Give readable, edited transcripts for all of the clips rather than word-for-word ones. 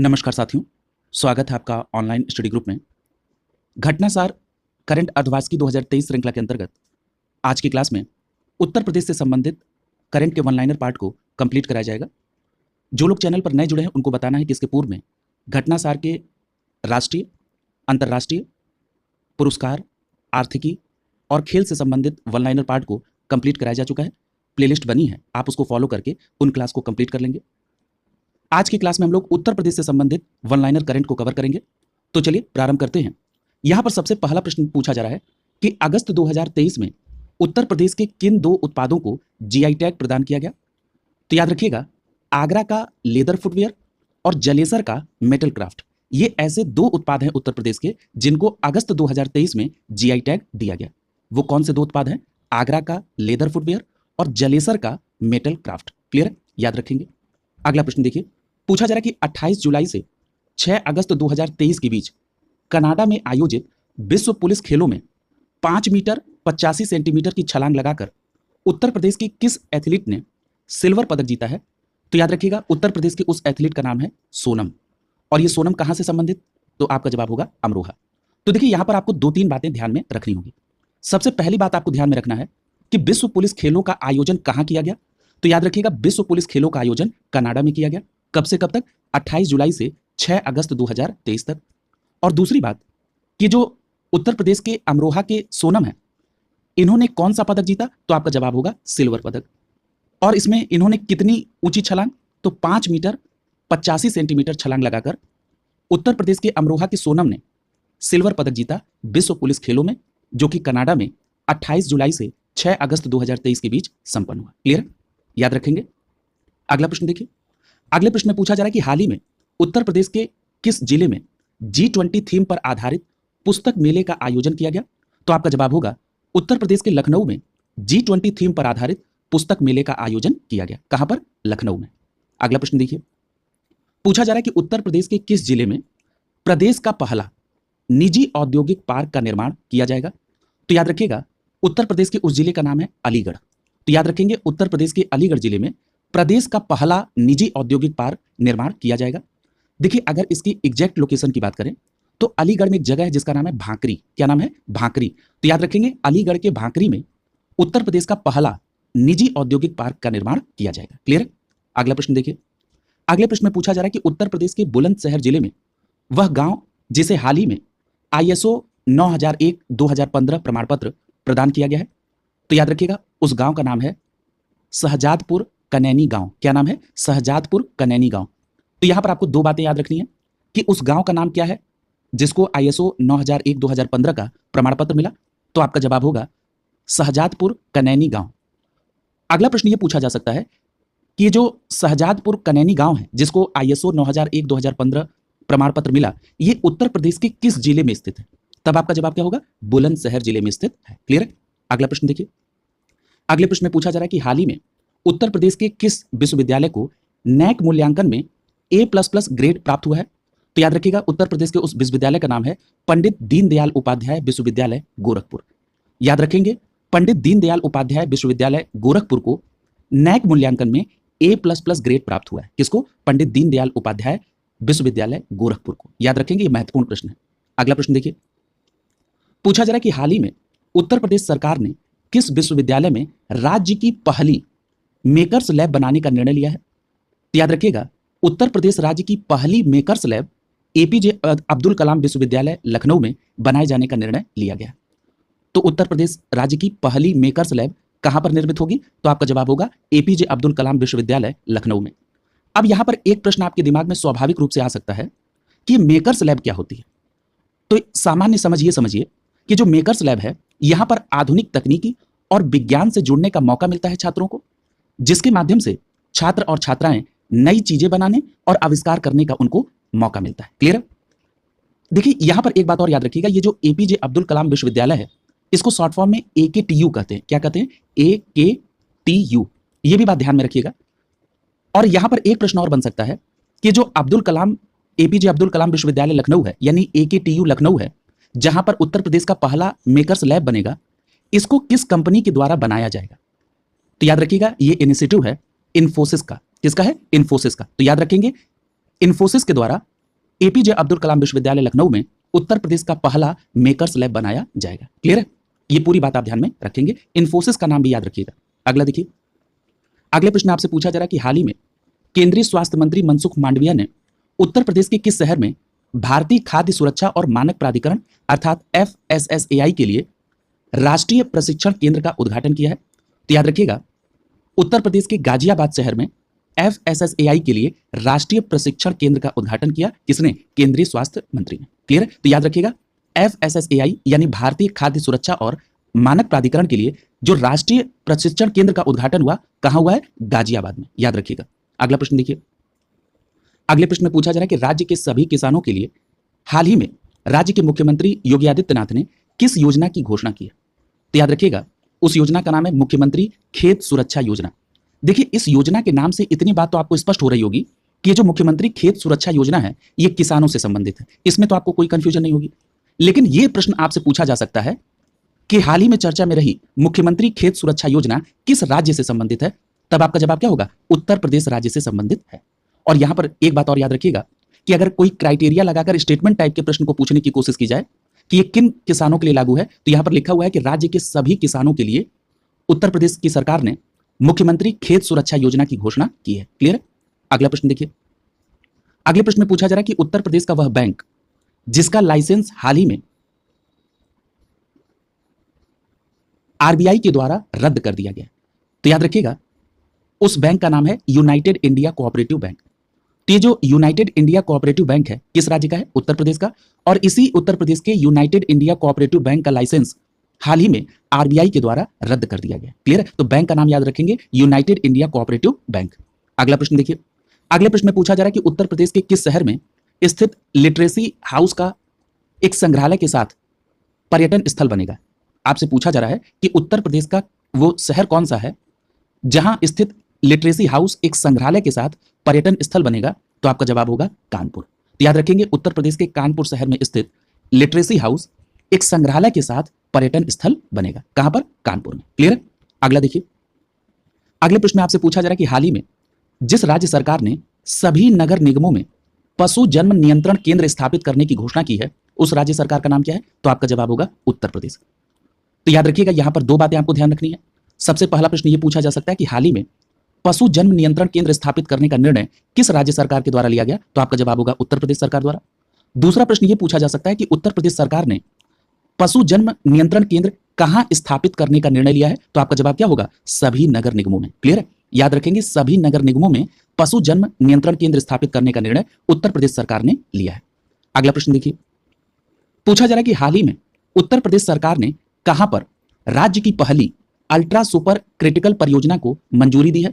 नमस्कार साथियों, स्वागत है आपका ऑनलाइन स्टडी ग्रुप में। घटनासार करंट अर्धवार्षिकी 2023 श्रृंखला के अंतर्गत आज की क्लास में उत्तर प्रदेश से संबंधित करंट के वन लाइनर पार्ट को कंप्लीट कराया जाएगा। जो लोग चैनल पर नए जुड़े हैं उनको बताना है कि इसके पूर्व में घटनासार के राष्ट्रीय, अंतर्राष्ट्रीय, पुरस्कार, आर्थिकी और खेल से संबंधित वन लाइनर पार्ट को कंप्लीट कराया जा चुका है। प्लेलिस्ट बनी है, आप उसको फॉलो करके उन क्लास को कंप्लीट कर लेंगे। आज की क्लास में हम लोग उत्तर प्रदेश से संबंधित वन लाइनर करंट को कवर करेंगे। तो चलिए प्रारंभ करते हैं। यहां पर सबसे पहला प्रश्न पूछा जा रहा है कि अगस्त 2023 में उत्तर प्रदेश के किन दो उत्पादों को जीआई टैग प्रदान किया गया। तो याद रखिएगा, आगरा का लेदर फुटवियर और जलेसर का मेटल क्राफ्ट, ये ऐसे दो उत्पाद हैं उत्तर प्रदेश के जिनको अगस्त 2023 में जीआई टैग दिया गया। वो कौन से दो उत्पाद हैं? आगरा का लेदर फुटवियर और जलेसर का मेटल क्राफ्ट। क्लियर है, याद रखेंगे। अगला प्रश्न देखिए, पूछा जा रहा है कि 28 जुलाई से 6 अगस्त 2023 के बीच कनाडा में आयोजित विश्व पुलिस खेलों में 5 मीटर 85 सेंटीमीटर की छलांग लगाकर उत्तर प्रदेश की किस एथलीट ने सिल्वर पदक जीता है? तो याद रखिएगा, उत्तर प्रदेश के उस एथलीट का नाम है सोनम। और ये सोनम कहां से संबंधित? तो आपका जवाब होगा अमरोहा। तो देखिए, यहां पर आपको 2-3 बातें ध्यान में रखनी होगी। सबसे पहली बात आपको ध्यान में रखना है कि विश्व पुलिस खेलों का आयोजन कहां किया गया। तो याद रखिएगा, विश्व पुलिस खेलों का आयोजन कनाडा में किया गया। कब से कब तक? 28 जुलाई से 6 अगस्त 2023 तक। और दूसरी बात कि जो उत्तर प्रदेश के अमरोहा के सोनम है, इन्होंने कौन सा पदक जीता? तो आपका जवाब होगा सिल्वर पदक। और इसमें इन्होंने कितनी ऊंची छलांग? तो 5 मीटर 85 सेंटीमीटर छलांग लगाकर उत्तर प्रदेश के अमरोहा के सोनम ने सिल्वर पदक जीता विश्व पुलिस खेलों में, जो कि कनाडा में 28 जुलाई से 6 अगस्त 2023 के बीच संपन्न हुआ। क्लियर, याद रखेंगे। अगला प्रश्न देखिए। अगले प्रश्न में पूछा जा रहा है कि हाल ही में उत्तर प्रदेश के किस जिले में G20 थीम पर आधारित पुस्तक मेले का आयोजन किया गया? तो आपका जवाब होगा उत्तर प्रदेश के लखनऊ में G20 थीम पर आधारित पुस्तक मेले का आयोजन किया गया। कहां पर? लखनऊ में। अगला प्रश्न देखिए, पूछा जा रहा है कि उत्तर प्रदेश के किस जिले में प्रदेश का पहला निजी औद्योगिक पार्क का निर्माण किया जाएगा? तो याद रखिएगा, उत्तर प्रदेश के उस जिले का नाम है अलीगढ़। तो याद रखेंगे, उत्तर प्रदेश के अलीगढ़ जिले में प्रदेश का पहला निजी औद्योगिक पार्क निर्माण किया जाएगा। देखिए, अगर इसकी एग्जैक्ट लोकेशन की बात करें तो अलीगढ़ में एक जगह है जिसका नाम है भांकरी। क्या नाम है? भांकरी। तो याद रखेंगे, अलीगढ़ के भांकरी में उत्तर प्रदेश का पहला निजी औद्योगिक पार्क का निर्माण किया जाएगा। क्लियर है। अगला प्रश्न देखिए। अगले प्रश्न में पूछा जा रहा है कि उत्तर प्रदेश के बुलंदशहर जिले में वह गांव जिसे हाल ही में ISO 9001-2015 प्रमाण पत्र प्रदान किया गया है। तो याद रखिएगा, उस गांव का नाम है शहजादपुर कनैनी गांव। क्या नाम है? शहजादपुर कनैनी गांव। तो यहां पर आपको 2 बातें याद रखनी है कि उस गांव का नाम क्या है जिसको ISO 9001-2015 का प्रमाण पत्र मिला। तो आपका जवाब होगा शहजादपुर कनैनी गांव। अगला प्रश्न यह पूछा जा सकता है कि जो शहजादपुर कनैनी गांव है जिसको ISO 9001-2015 प्रमाण पत्र मिला, ये उत्तर प्रदेश के किस जिले में स्थित है? तब आपका जवाब क्या होगा? बुलंदशहर जिले में स्थित है। क्लियर है। अगला प्रश्न देखिए। अगले प्रश्न में पूछा जा रहा है कि हाल ही में उत्तर प्रदेश के किस विश्वविद्यालय को नैक मूल्यांकन में A++ ग्रेड प्राप्त हुआ है? तो याद रखिएगा, उत्तर प्रदेश के उस विश्वविद्यालय का नाम है पंडित दीनदयाल उपाध्याय विश्वविद्यालय गोरखपुर। याद रखेंगे, पंडित दीनदयाल उपाध्याय विश्वविद्यालय गोरखपुर को नैक मूल्यांकन में A++ ग्रेड प्राप्त हुआ है। किसको? पंडित दीनदयाल उपाध्याय विश्वविद्यालय गोरखपुर को। याद रखेंगे, यह महत्वपूर्ण प्रश्न है। अगला प्रश्न देखिए। पूछा जा रहा है कि हाल ही में उत्तर प्रदेश सरकार ने किस विश्वविद्यालय में राज्य की पहली मेकर्स लैब बनाने का निर्णय लिया है? तो याद रखिएगा, उत्तर प्रदेश राज्य की पहली makers lab APJ Abdul Kalam विश्वविद्यालय लखनऊ में बनाए जाने का निर्णय लिया गया। तो उत्तर प्रदेश राज्य की पहली मेकर्स लैब कहां पर निर्मित होगी? तो आपका जवाब होगा APJ अब्दुल कलाम विश्वविद्यालय लखनऊ में। अब यहां पर एक प्रश्न आपके दिमाग में स्वाभाविक रूप से आ सकता है कि मेकर्स लैब क्या होती है? तो सामान्य समझ ये समझिए कि जो मेकर्स लैब है, यहां पर आधुनिक तकनीकी और विज्ञान से जुड़ने का मौका मिलता है छात्रों को, जिसके माध्यम से छात्र और छात्राएं नई चीजें बनाने और आविष्कार करने का उनको मौका मिलता है। क्लियर है। देखिए, यहां पर एक बात और याद रखिएगा, ये जो APJ अब्दुल कलाम विश्वविद्यालय है, इसको शॉर्ट फॉर्म में AKTU कहते हैं। क्या कहते हैं? AKTU। ये भी बात ध्यान में रखिएगा। और यहां पर एक प्रश्न और बन सकता है कि जो APJ अब्दुल कलाम विश्वविद्यालय लखनऊ है, यानी AKTU लखनऊ है, जहां पर उत्तर प्रदेश का पहला मेकर्स लैब बनेगा, इसको किस कंपनी के द्वारा बनाया जाएगा? तो याद रखिएगा, ये इनिशिएटिव है इन्फोसिस का। किसका है? इन्फोसिस का। तो याद रखेंगे, इन्फोसिस के द्वारा एपीजे अब्दुल कलाम विश्वविद्यालय लखनऊ में उत्तर प्रदेश का पहला मेकर्स लैब बनाया जाएगा। क्लियर है? ये पूरी बात आप ध्यान में रखेंगे। इन्फोसिस का नाम भी याद रखिएगा। अगला देखिए, अगले प्रश्न आपसे पूछा जा रहा है कि हाल ही में केंद्रीय स्वास्थ्य मंत्री मनसुख मांडविया ने उत्तर प्रदेश के किस शहर में भारतीय खाद्य सुरक्षा और मानक प्राधिकरण अर्थात FSSAI के लिए राष्ट्रीय प्रशिक्षण केंद्र का उद्घाटन किया है? तो याद रखिएगा, उत्तर प्रदेश के गाजियाबाद शहर में FSSAI के लिए राष्ट्रीय प्रशिक्षण केंद्र का उद्घाटन किया। किसने? केंद्रीय स्वास्थ्य मंत्री ने। क्लियर है? तो याद रखिएगा, FSSAI यानी भारतीय खाद्य सुरक्षा और मानक प्राधिकरण के लिए जो राष्ट्रीय प्रशिक्षण केंद्र का उद्घाटन हुआ, कहां हुआ है? गाजियाबाद में। याद रखिएगा। अगला प्रश्न देखिए, अगले प्रश्न में पूछा जा रहा है कि राज्य के सभी किसानों के लिए हाल ही में राज्य के मुख्यमंत्री योगी आदित्यनाथ ने किस योजना की घोषणा की है? तो याद रखिएगा, उस योजना का नाम है मुख्यमंत्री खेत सुरक्षा योजना। देखिए, इस योजना के नाम से इतनी बात तो आपको स्पष्ट हो रही होगी कि ये जो मुख्यमंत्री खेत सुरक्षा योजना है, ये किसानों से संबंधित है। इसमें तो आपको कोई कंफ्यूजन नहीं होगी। लेकिन यह प्रश्न आपसे पूछा जा सकता है कि हाल ही में चर्चा में रही मुख्यमंत्री खेत सुरक्षा योजना किस राज्य से संबंधित है? तब आपका जवाब क्या होगा? उत्तर प्रदेश राज्य से संबंधित है। और यहां पर एक बात और याद रखिएगा कि अगर कोई क्राइटेरिया लगाकर स्टेटमेंट टाइप के प्रश्न को पूछने की कोशिश की जाए कि ये किन किसानों के लिए लागू है, तो यहां पर लिखा हुआ है कि राज्य के सभी किसानों के लिए उत्तर प्रदेश की सरकार ने मुख्यमंत्री खेत सुरक्षा योजना की घोषणा की है। क्लियर है? अगला प्रश्न देखिए, अगले प्रश्न में पूछा जा रहा है कि उत्तर प्रदेश का वह बैंक जिसका लाइसेंस हाल ही में RBI के द्वारा रद्द कर दिया गया, तो याद रखिएगा, उस बैंक का नाम है यूनाइटेड इंडिया कोऑपरेटिव बैंक। तो ये जो यूनाइटेड इंडिया कोऑपरेटिव बैंक है, किस राज्य का है? उत्तर प्रदेश का। और इसी उत्तर प्रदेश के यूनाइटेड इंडिया कोऑपरेटिव बैंक का लाइसेंस हाल ही में RBI के द्वारा रद्द कर दिया गया। क्लियर है? तो बैंक का नाम याद रखेंगे, यूनाइटेड इंडिया कोऑपरेटिव बैंक। अगला प्रश्न देखिए, अगले प्रश्न में पूछा जा रहा है कि उत्तर प्रदेश के किस शहर में स्थित लिटरेसी हाउस का एक संग्रहालय के साथ पर्यटन स्थल बनेगा? आपसे पूछा जा रहा है कि उत्तर प्रदेश का वो शहर कौन सा है जहां स्थित लिटरेसी हाउस एक संग्रहालय के साथ पर्यटन स्थल बनेगा? तो आपका जवाब होगा कानपुर। तो याद रखेंगे, उत्तर प्रदेश के कानपुर शहर में स्थित लिटरेसी हाउस एक संग्रहालय के साथ पर्यटन स्थल बनेगा। कहां पर? कानपुर में। क्लियर है? अगला देखिए, अगले प्रश्न में आपसे पूछा जा रहा है कि हाल ही में जिस राज्य सरकार ने सभी नगर निगमों में पशु जन्म नियंत्रण केंद्र स्थापित करने की घोषणा की है, उस राज्य सरकार का नाम क्या है? तो आपका जवाब होगा उत्तर प्रदेश। तो याद रखिएगा, यहां पर दो बातें आपको ध्यान रखनी है। सबसे पहला प्रश्न यह पूछा जा सकता है कि हाल ही में पशु जन्म नियंत्रण केंद्र स्थापित करने का निर्णय किस राज्य सरकार के द्वारा लिया गया? तो आपका जवाब होगा उत्तर प्रदेश सरकार द्वारा। दूसरा प्रश्न यह पूछा जा सकता है कि उत्तर प्रदेश सरकार ने पशु जन्म नियंत्रण केंद्र कहां स्थापित करने का निर्णय लिया है? तो आपका जवाब क्या होगा? सभी नगर निगमों में। क्लियर है? याद रखेंगे, सभी नगर निगमों में पशु जन्म नियंत्रण केंद्र स्थापित करने का निर्णय उत्तर प्रदेश सरकार ने लिया है। अगला प्रश्न देखिए, पूछा जा रहा है कि हाल ही में उत्तर प्रदेश सरकार ने कहां पर राज्य की पहली अल्ट्रा सुपर क्रिटिकल परियोजना को मंजूरी दी है?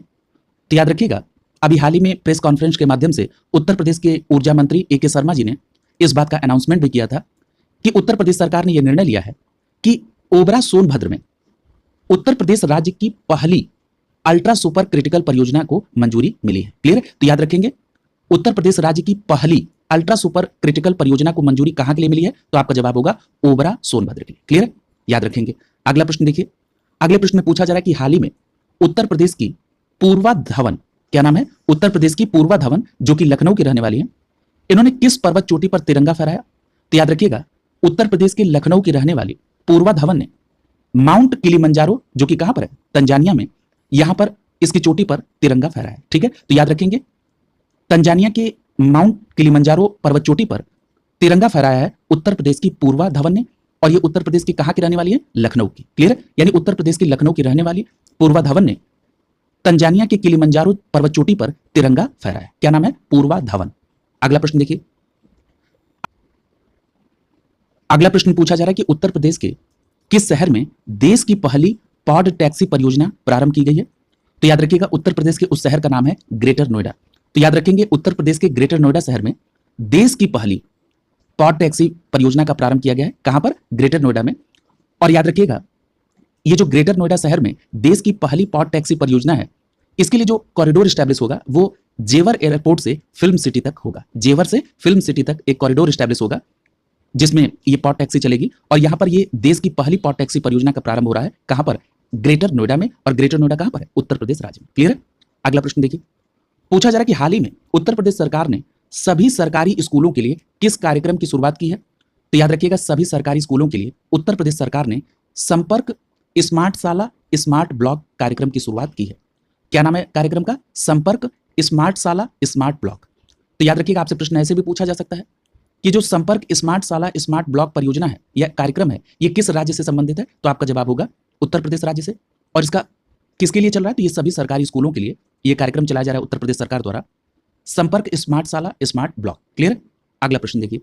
तो याद रखिएगा, अभी हाल ही में प्रेस कॉन्फ्रेंस के माध्यम से उत्तर प्रदेश के ऊर्जा मंत्री AK शर्मा जी ने इस बात का अनाउंसमेंट भी किया था कि उत्तर प्रदेश सरकार ने यह निर्णय लिया है कि ओबरा सोनभद्र में उत्तर प्रदेश राज्य की पहली अल्ट्रा सुपर क्रिटिकल परियोजना को मंजूरी मिली है। क्लियर है? तो याद रखेंगे, उत्तर प्रदेश राज्य की पहली अल्ट्रा सुपर क्रिटिकल परियोजना को मंजूरी कहां के लिए मिली है? तो आपका जवाब होगा ओबरा सोनभद्र के लिए। क्लियर है? याद रखेंगे। अगला प्रश्न देखिए, अगले प्रश्न में पूछा जा रहा है कि हाल ही में उत्तर प्रदेश की पूर्वा धवन, क्या नाम है? उत्तर प्रदेश की पूर्वा धवन जो कि लखनऊ की रहने वाली है, इन्होंने किस पर्वत चोटी पर तिरंगा फहराया? तो याद रखिएगा, उत्तर प्रदेश के लखनऊ की रहने वाली पूर्वा धवन ने माउंट किलिमंजारो जो कि कहां पर है? तंजानिया में, यहां पर इसकी चोटी पर तिरंगा फहराया। ठीक है? तो याद रखेंगे, तंजानिया के माउंट किलिमंजारो पर्वत चोटी पर तिरंगा फहराया है उत्तर प्रदेश की पूर्वा धवन ने, और ये उत्तर प्रदेश की कहां की रहने वाली है? लखनऊ की। क्लियर है? यानी उत्तर प्रदेश की लखनऊ की रहने वाली पूर्वा धवन ने तंजानिया के किलिमंजारो पर्वत चोटी पर तिरंगा फहराया। क्या नाम है? पूर्वा धवन। अगला प्रश्न देखिए, अगला प्रश्न पूछा जा रहा है कि उत्तर प्रदेश के किस शहर में देश की पहली पॉड टैक्सी परियोजना प्रारंभ की गई है? तो याद रखिएगा, उत्तर प्रदेश के उस शहर का नाम है ग्रेटर नोएडा। तो याद रखेंगे, उत्तर प्रदेश के ग्रेटर नोएडा शहर में देश की पहली पॉड टैक्सी परियोजना का प्रारंभ किया गया है। कहां पर? ग्रेटर नोएडा में। और याद रखिएगा, ये जो ग्रेटर नोएडा शहर में देश की पहली पॉड टैक्सी परियोजना है, इसके लिए जो कॉरिडोर स्टैब्लिश होगा वो जेवर एयरपोर्ट से फिल्म सिटी तक होगा। जेवर से फिल्म सिटी तक एक कॉरिडोर स्टैब्लिश होगा जिसमें ये पॉड टैक्सी चलेगी, और यहां पर ये देश की पहली पॉड टैक्सी परियोजना का प्रारंभ हो रहा है। कहां पर? ग्रेटर नोएडा में। और ग्रेटर नोएडा कहां पर है? उत्तर प्रदेश राज्य में। क्लियर है? अगला प्रश्न देखिए, पूछा जा रहा है कि हाल ही में उत्तर प्रदेश सरकार ने सभी सरकारी स्कूलों के लिए किस कार्यक्रम की शुरुआत की है? तो याद रखिएगा, सभी सरकारी स्कूलों के लिए उत्तर प्रदेश सरकार ने संपर्क स्मार्ट शाला स्मार्ट ब्लॉक कार्यक्रम की शुरुआत की है। क्या नाम है कार्यक्रम का? संपर्क स्मार्ट शाला स्मार्ट ब्लॉक। तो याद रखिएगा, आपसे प्रश्न ऐसे भी पूछा जा सकता है कि जो संपर्क स्मार्ट शाला स्मार्ट ब्लॉक परियोजना है या कार्यक्रम है, ये किस राज्य से संबंधित है? तो आपका जवाब होगा उत्तर प्रदेश राज्य से। और इसका किसके लिए चल रहा है? तो ये सभी सरकारी स्कूलों के लिए ये कार्यक्रम चलाया जा रहा है उत्तर प्रदेश सरकार द्वारा, संपर्क स्मार्ट शाला स्मार्ट ब्लॉक। क्लियर? अगला प्रश्न देखिए।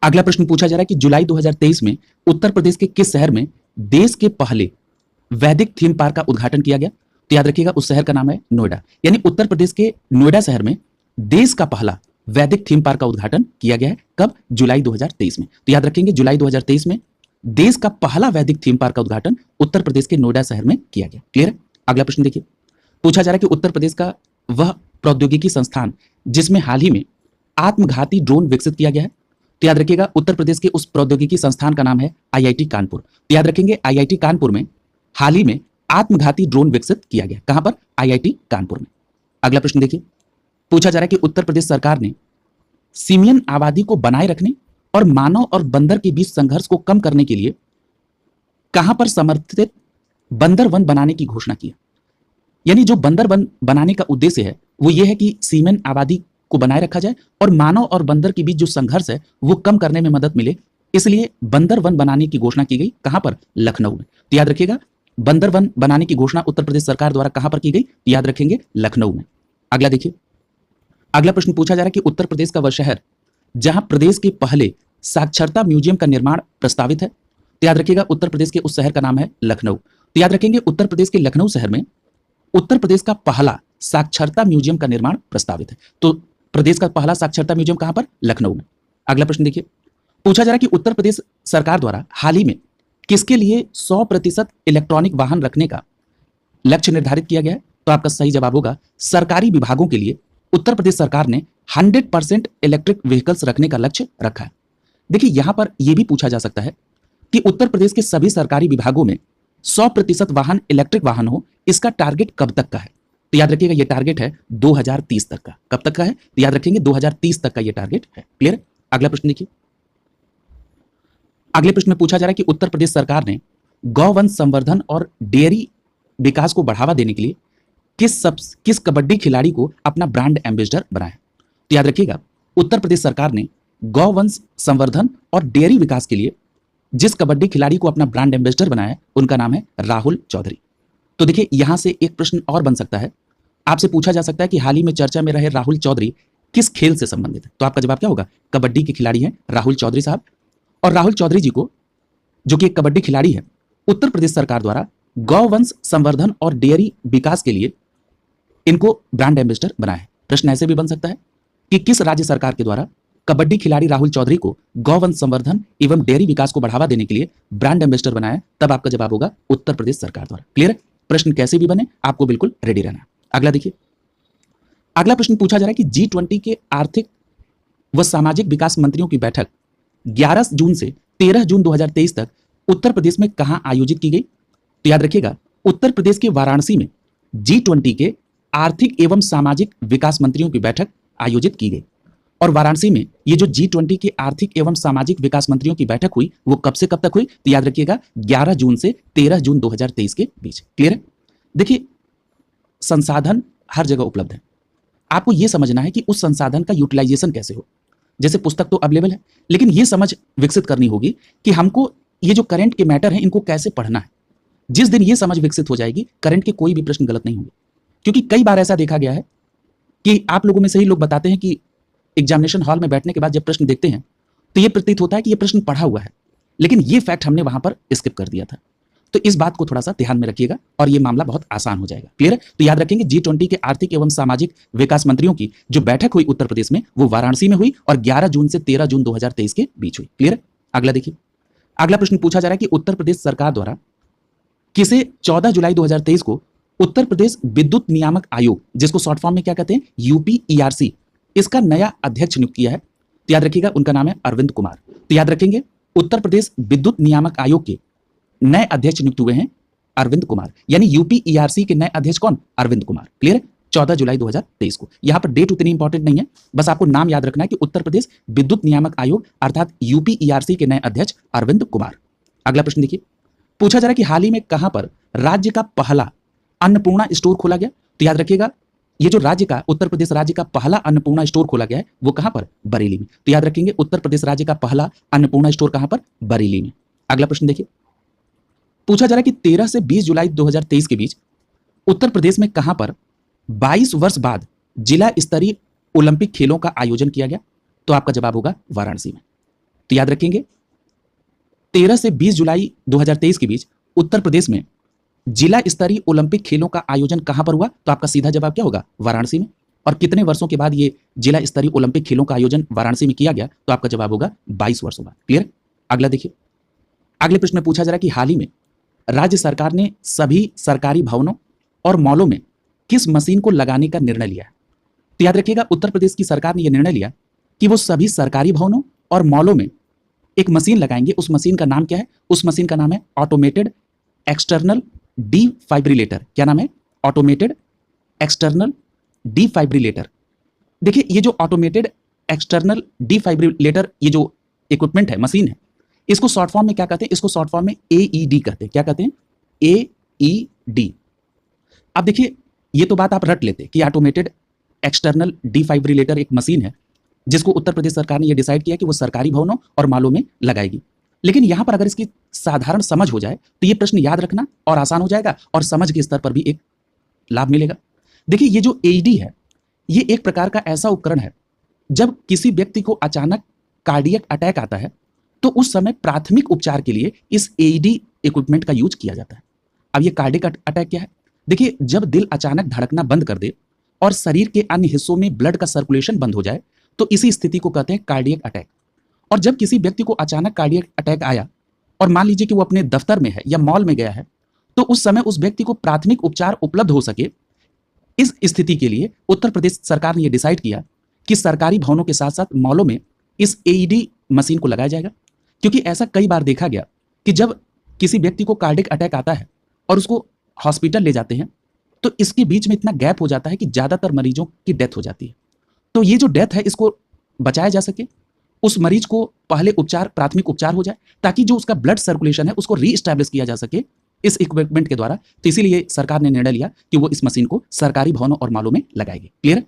अगला प्रश्न पूछा जा रहा है कि जुलाई 2023 में उत्तर प्रदेश के किस शहर में देश के पहले वैदिक थीम पार्क का उद्घाटन किया गया? तो याद रखिएगा, उस शहर का नाम है नोएडा। यानी उत्तर प्रदेश के नोएडा शहर में देश का पहला वैदिक थीम पार्क का उद्घाटन किया गया है। कब? जुलाई 2023 में। तो याद रखेंगे, जुलाई 2023 में देश का पहला वैदिक थीम पार्क का उद्घाटन उत्तर प्रदेश के नोएडा शहर में किया गया। क्लियर है? अगला प्रश्न देखिए। पूछा जा रहा है कि उत्तर प्रदेश का वह प्रौद्योगिकी संस्थान जिसमें हाल ही में आत्मघाती ड्रोन विकसित किया गया है। तो याद रखिएगा, उत्तर प्रदेश के उस प्रौद्योगिकी संस्थान का नाम है IIT कानपुर। तो याद रखेंगे, IIT कानपुर में हाल ही में आत्मघाती ड्रोन विकसित किया गया। कहां पर? IIT कानपुर में। अगला प्रश्न देखिए। पूछा जा रहा है कि उत्तर प्रदेश सरकार ने सिमियन आबादी को बनाए रखने और मानव और बंदर के बीच संघर्ष को कम करने के लिए कहां पर समर्थित बंदर वन बनाने की घोषणा की है? यानी जो बंदर वन बनाने का उद्देश्य है वो ये है कि सीमेन आबादी को बनाए रखा जाए और मानव और बंदर के बीच जो संघर्ष है वो कम करने में मदद मिले, इसलिए बंदर वन बनाने की घोषणा की गई। कहां पर? लखनऊ में। तो याद रखिएगा, बंदर वन बनाने की घोषणा उत्तर प्रदेश सरकार द्वारा कहां पर की गई? तो याद रखेंगे, लखनऊ में। अगला देखिए। अगला प्रश्न पूछा जा रहा है कि उत्तर प्रदेश का वह शहर जहां प्रदेश के पहले साक्षरता म्यूजियम का निर्माण प्रस्तावित है। तो याद रखिएगा, उत्तर प्रदेश के उस शहर का नाम है लखनऊ। तो याद रखेंगे, उत्तर प्रदेश के लखनऊ शहर में उत्तर प्रदेश का पहला साक्षरता म्यूजियम का निर्माण प्रस्तावित है। तो प्रदेश का पहला साक्षरता म्यूजियम कहां पर? लखनऊ में। अगला प्रश्न देखिए। पूछा जा रहा है कि उत्तर प्रदेश सरकार द्वारा हाल ही में किसके लिए 100% इलेक्ट्रॉनिक वाहन रखने का लक्ष्य निर्धारित किया गया है? तो आपका सही जवाब होगा, सरकारी विभागों के लिए उत्तर प्रदेश सरकार ने 100% इलेक्ट्रिक व्हीकल्स रखने का लक्ष्य रखा है। देखिए, यहां पर यह भी पूछा जा सकता है कि उत्तर प्रदेश के सभी सरकारी विभागों में 100% वाहन इलेक्ट्रिक वाहन हो, इसका टारगेट कब तक का है? तो याद रखिएगा, यह टारगेट है 2030 तक का। कब तक का है? तो याद रखेंगे, 2030 तक का यह टारगेट है। क्लियर? अगला प्रश्न देखिए। अगले प्रश्न में पूछा जा रहा है कि उत्तर प्रदेश सरकार ने गौवंश संवर्धन और डेयरी विकास को बढ़ावा देने के लिए किस कबड्डी खिलाड़ी को अपना ब्रांड एम्बेसडर बनाया? तो याद रखिएगा, उत्तर प्रदेश सरकार ने गौवंश संवर्धन और डेयरी विकास के लिए जिस कबड्डी खिलाड़ी को अपना ब्रांड एम्बेसडर बनाया उनका नाम है राहुल चौधरी। तो देखिए, यहां से एक प्रश्न और बन सकता है, आपसे पूछा जा सकता है कि हाल ही में चर्चा में रहे राहुल चौधरी किस खेल से संबंधित है? तो आपका जवाब क्या होगा? कबड्डी के खिलाड़ी हैं राहुल चौधरी साहब। और राहुल चौधरी जी को, जो कि एक कबड्डी खिलाड़ी है, उत्तर प्रदेश सरकार द्वारा गौवंश संवर्धन और डेयरी विकास के लिए इनको ब्रांड एम्बेसडर बनाया है। प्रश्न ऐसे भी बन सकता है कि किस राज्य सरकार के द्वारा कबड्डी खिलाड़ी राहुल चौधरी को गौवंश संवर्धन एवं डेयरी विकास को बढ़ावा देने के लिए ब्रांड एम्बेसडर बनाया? तब आपका जवाब होगा उत्तर प्रदेश सरकार द्वारा। क्लियर है? प्रश्न कैसे भी बने, आपको बिल्कुल रेडी रहना है। अगला देखिए। अगला प्रश्न पूछा जा रहा है कि G20 के आर्थिक व सामाजिक विकास मंत्रियों की बैठक 11 जून से 13 जून 2023 तक उत्तर प्रदेश में कहां आयोजित की गई? तो याद रखिएगा, उत्तर प्रदेश के वाराणसी में G20 के आर्थिक एवं सामाजिक विकास मंत्रियों की बैठक आयोजित की गई। और वाराणसी में ये जो G20 के आर्थिक एवं सामाजिक विकास मंत्रियों की बैठक हुई, वो कब से कब तक हुई? तो याद रखिएगा, 11 जून से 13 जून 2023 के बीच। क्लियर है? देखिए, संसाधन हर जगह उपलब्ध है, आपको यह समझना है कि उस संसाधन का यूटिलाइजेशन कैसे हो। जैसे पुस्तक तो अवेलेबल है, लेकिन यह समझ विकसित करनी होगी कि हमको ये जो करंट के मैटर है इनको कैसे पढ़ना है। जिस दिन ये समझ विकसित हो जाएगी, करंट के कोई भी प्रश्न गलत नहीं होंगे। क्योंकि कई बार ऐसा देखा गया है कि आप लोगों में से ही लोग बताते हैं कि एग्जामिनेशन हॉल में बैठने के बाद जब प्रश्न देखते हैं तो यह प्रतीत होता है कि यह प्रश्न पढ़ा हुआ है, लेकिन यह फैक्ट हमने वहां पर स्किप कर दिया था। तो इस बात को थोड़ा सा ध्यान में रखिएगा और यह मामला बहुत आसान हो जाएगा। क्लियर है? तो याद रखेंगे, G20 के आर्थिक एवं सामाजिक विकास मंत्रियों की जो बैठक हुई उत्तर प्रदेश में, वो वाराणसी में हुई और 11 जून से 13 जून 2023 के बीच हुई। क्लियर है? अगला देखिए। अगला प्रश्न पूछा जा रहा है कि उत्तर प्रदेश सरकार द्वारा किसे 14 जुलाई 2023 को उत्तर प्रदेश विद्युत नियामक आयोग, जिसको शॉर्ट फॉर्म में क्या कहते हैं, UPERC, इसका नया अध्यक्ष नियुक्त किया है? तो याद रखिएगा, उनका नाम है अरविंद कुमार। तो याद रखेंगे, उत्तर प्रदेश विद्युत नियामक आयोग के नए अध्यक्ष नियुक्त हुए हैं अरविंद कुमार। यानी UPERC के नए अध्यक्ष कौन? अरविंद कुमार। क्लियर है? 14 जुलाई 2023 को। यहां पर डेट उतनी इंपॉर्टेंट नहीं है, बस आपको नाम याद रखना है कि उत्तर प्रदेश विद्युत नियामक आयोग अर्थात यूपीईआरसी के नए अध्यक्ष अरविंद कुमार। अगला प्रश्न देखिए, पूछा जा रहा है कि हाल ही में कहां पर राज्य का पहला अन्नपूर्णा स्टोर खोला गया। तो याद रखिएगा, ये जो राज्य का उत्तर प्रदेश राज्य का पहला अन्नपूर्णा स्टोर खोला गया है वो कहां पर, बरेली में। तो याद रखेंगे उत्तर प्रदेश राज्य का पहला अन्नपूर्णा स्टोर कहां पर, बरेली में। अगला प्रश्न देखिए, पूछा जा रहा है कि 13 से 20 जुलाई 2023 के बीच उत्तर प्रदेश में कहां पर 22 वर्ष बाद जिला स्तरीय ओलंपिक खेलों का आयोजन किया गया। तो आपका जवाब होगा वाराणसी में। तो याद रखेंगे 13 से 20 जुलाई 2023 के बीच उत्तर प्रदेश में जिला स्तरीय ओलंपिक खेलों का आयोजन कहां पर हुआ। तो आपका सीधा जवाब क्या होगा, वाराणसी में। और कितने वर्षों के बाद ये जिला स्तरीय ओलंपिक खेलों का आयोजन वाराणसी में किया गया। तो आपका जवाब होगा 22 वर्षों बाद। क्लियर। अगला देखिए, अगले प्रश्न में पूछा जा रहा है कि हाल ही में राज्य सरकार ने सभी सरकारी भवनों और मॉलों में किस मशीन को लगाने का निर्णय लिया है। तो याद रखिएगा उत्तर प्रदेश की सरकार ने यह निर्णय लिया कि वो सभी सरकारी भवनों और मॉलों में एक मशीन लगाएंगे। उस मशीन का नाम क्या है, उस मशीन का नाम है ऑटोमेटेड एक्सटर्नल डिफाइब्रिलेटर। क्या नाम है, ऑटोमेटेड एक्सटर्नल डिफाइब्रिलेटर। देखिए ये जो ऑटोमेटेड एक्सटर्नल डिफाइब्रिलेटर, ये जो इक्विपमेंट है, मशीन है, इसको शॉर्ट फॉर्म में क्या कहते हैं, इसको शॉर्ट फॉर्म में एईडी कहते हैं। क्या कहते हैं, एईडी। अब देखिए ये तो बात आप रट लेते कि ऑटोमेटेड एक्सटर्नल डिफाइब्रिलेटर एक मशीन है जिसको उत्तर प्रदेश सरकार ने यह डिसाइड किया कि वो सरकारी भवनों और मॉलों में लगाएगी। लेकिन यहां पर अगर इसकी साधारण समझ हो जाए तो ये प्रश्न याद रखना और आसान हो जाएगा और समझ के स्तर पर भी एक लाभ मिलेगा। देखिए ये जो एईडी है, ये एक प्रकार का ऐसा उपकरण है जब किसी व्यक्ति को अचानक कार्डियक अटैक आता है तो उस समय प्राथमिक उपचार के लिए इस एईडी इक्विपमेंट का यूज किया जाता है। अब ये कार्डियक अटैक क्या है, देखिए जब दिल अचानक धड़कना बंद कर दे और शरीर के अन्य हिस्सों में ब्लड का सर्कुलेशन बंद हो जाए तो इसी स्थिति को कहते हैं कार्डियक अटैक। और जब किसी व्यक्ति को अचानक कार्डियक अटैक आया और मान लीजिए कि वो अपने दफ्तर में है या मॉल में गया है, तो उस समय उस व्यक्ति को प्राथमिक उपचार उपलब्ध हो सके, इस स्थिति के लिए उत्तर प्रदेश सरकार ने यह डिसाइड किया कि सरकारी भवनों के साथ साथ मॉलों में इस एईडी मशीन को लगाया जाएगा। क्योंकि ऐसा कई बार देखा गया कि जब किसी व्यक्ति को कार्डियक अटैक आता है और उसको हॉस्पिटल ले जाते हैं तो इसके बीच में इतना गैप हो जाता है कि ज्यादातर मरीजों की डेथ हो जाती है। तो ये जो डेथ है इसको बचाया जा सके, उस मरीज को पहले उपचार, प्राथमिक उपचार हो जाए ताकि जो उसका ब्लड सर्कुलेशन है उसको रीएस्टैब्लिश किया जा सके इस इक्विपमेंट के द्वारा। तो इसीलिए सरकार ने निर्णय लिया कि वो इस मशीन को सरकारी भवनों और मॉलों में लगाएगी। क्लियर है।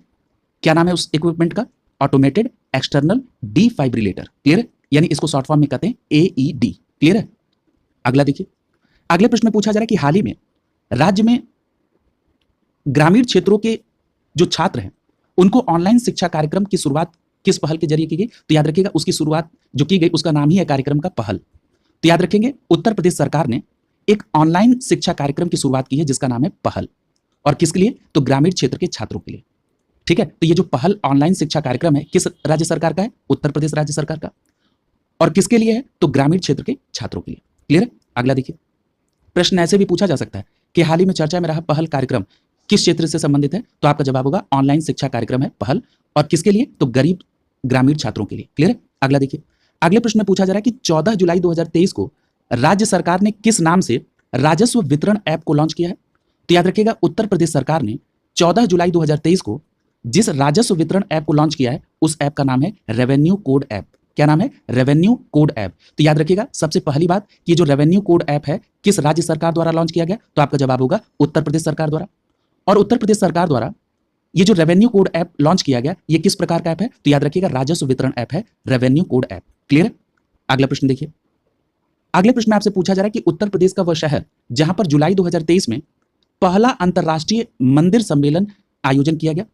क्या नाम है उस इक्विपमेंट का, ऑटोमेटेड एक्सटर्नल डिफाइब्रिलेटर। क्लियर है, यानी इसको शॉर्ट फॉर्म में कहते हैं एईडी। क्लियर है। अगला देखिए, अगले प्रश्न में पूछा जा रहा है कि हाल ही में राज्य में ग्रामीण क्षेत्रों के जो छात्र हैं उनको ऑनलाइन शिक्षा कार्यक्रम की शुरुआत किस पहल के जरिए की गई। तो याद रखिएगा उसकी शुरुआत जो की गई उसका नाम ही है कार्यक्रम का पहल। तो याद रखेंगे उत्तर प्रदेश सरकार ने एक ऑनलाइन शिक्षा कार्यक्रम की शुरुआत की है जिसका नाम है पहल। और किसके लिए, तो ग्रामीण क्षेत्र के छात्रों के लिए। ठीक है, तो ये जो पहल ऑनलाइन शिक्षा कार्यक्रम है किस राज्य सरकार का है, उत्तर प्रदेश राज्य सरकार का। और किसके लिए है, तो ग्रामीण क्षेत्र के छात्रों के लिए। क्लियर है। अगला देखिए, प्रश्न ऐसे भी पूछा जा सकता है कि हाल ही में चर्चा में रहा पहल कार्यक्रम किस क्षेत्र से संबंधित है। तो आपका जवाब होगा ऑनलाइन शिक्षा कार्यक्रम है पहल। और किसके लिए, तो गरीब ग्रामीण छात्रों के लिए। क्लियर है। अगला देखिए, अगले प्रश्न में पूछा जा रहा है कि 14 जुलाई 2023 को राज्य सरकार ने किस नाम से राजस्व वितरण ऐप को लॉन्च किया है। तो याद रखिएगा उत्तर प्रदेश सरकार ने 14 जुलाई 2023 को जिस राजस्व वितरण ऐप को लॉन्च किया है उस ऐप का नाम है रेवेन्यू कोड ऐप। क्या नाम है, रेवेन्यू कोड ऐप। तो याद रखिएगा सबसे पहली बात, ये जो रेवेन्यू कोड ऐप है किस राज्य सरकार द्वारा लॉन्च किया गया। तो आपका जवाब होगा उत्तर प्रदेश सरकार द्वारा। और उत्तर प्रदेश सरकार द्वारा ये जो रेवेन्यू कोड ऐप लॉन्च किया गया ये किस प्रकार का ऐप है, तो याद रखिएगा राजस्व वितरण ऐप है रेवेन्यू कोड ऐप। क्लियर है। अगला प्रश्न देखिए, अगले प्रश्न में आपसे पूछा जा रहा है कि उत्तर प्रदेश का वह शहर जहां पर जुलाई 2023 में पहला अंतर्राष्ट्रीय मंदिर सम्मेलन आयोजन किया गया।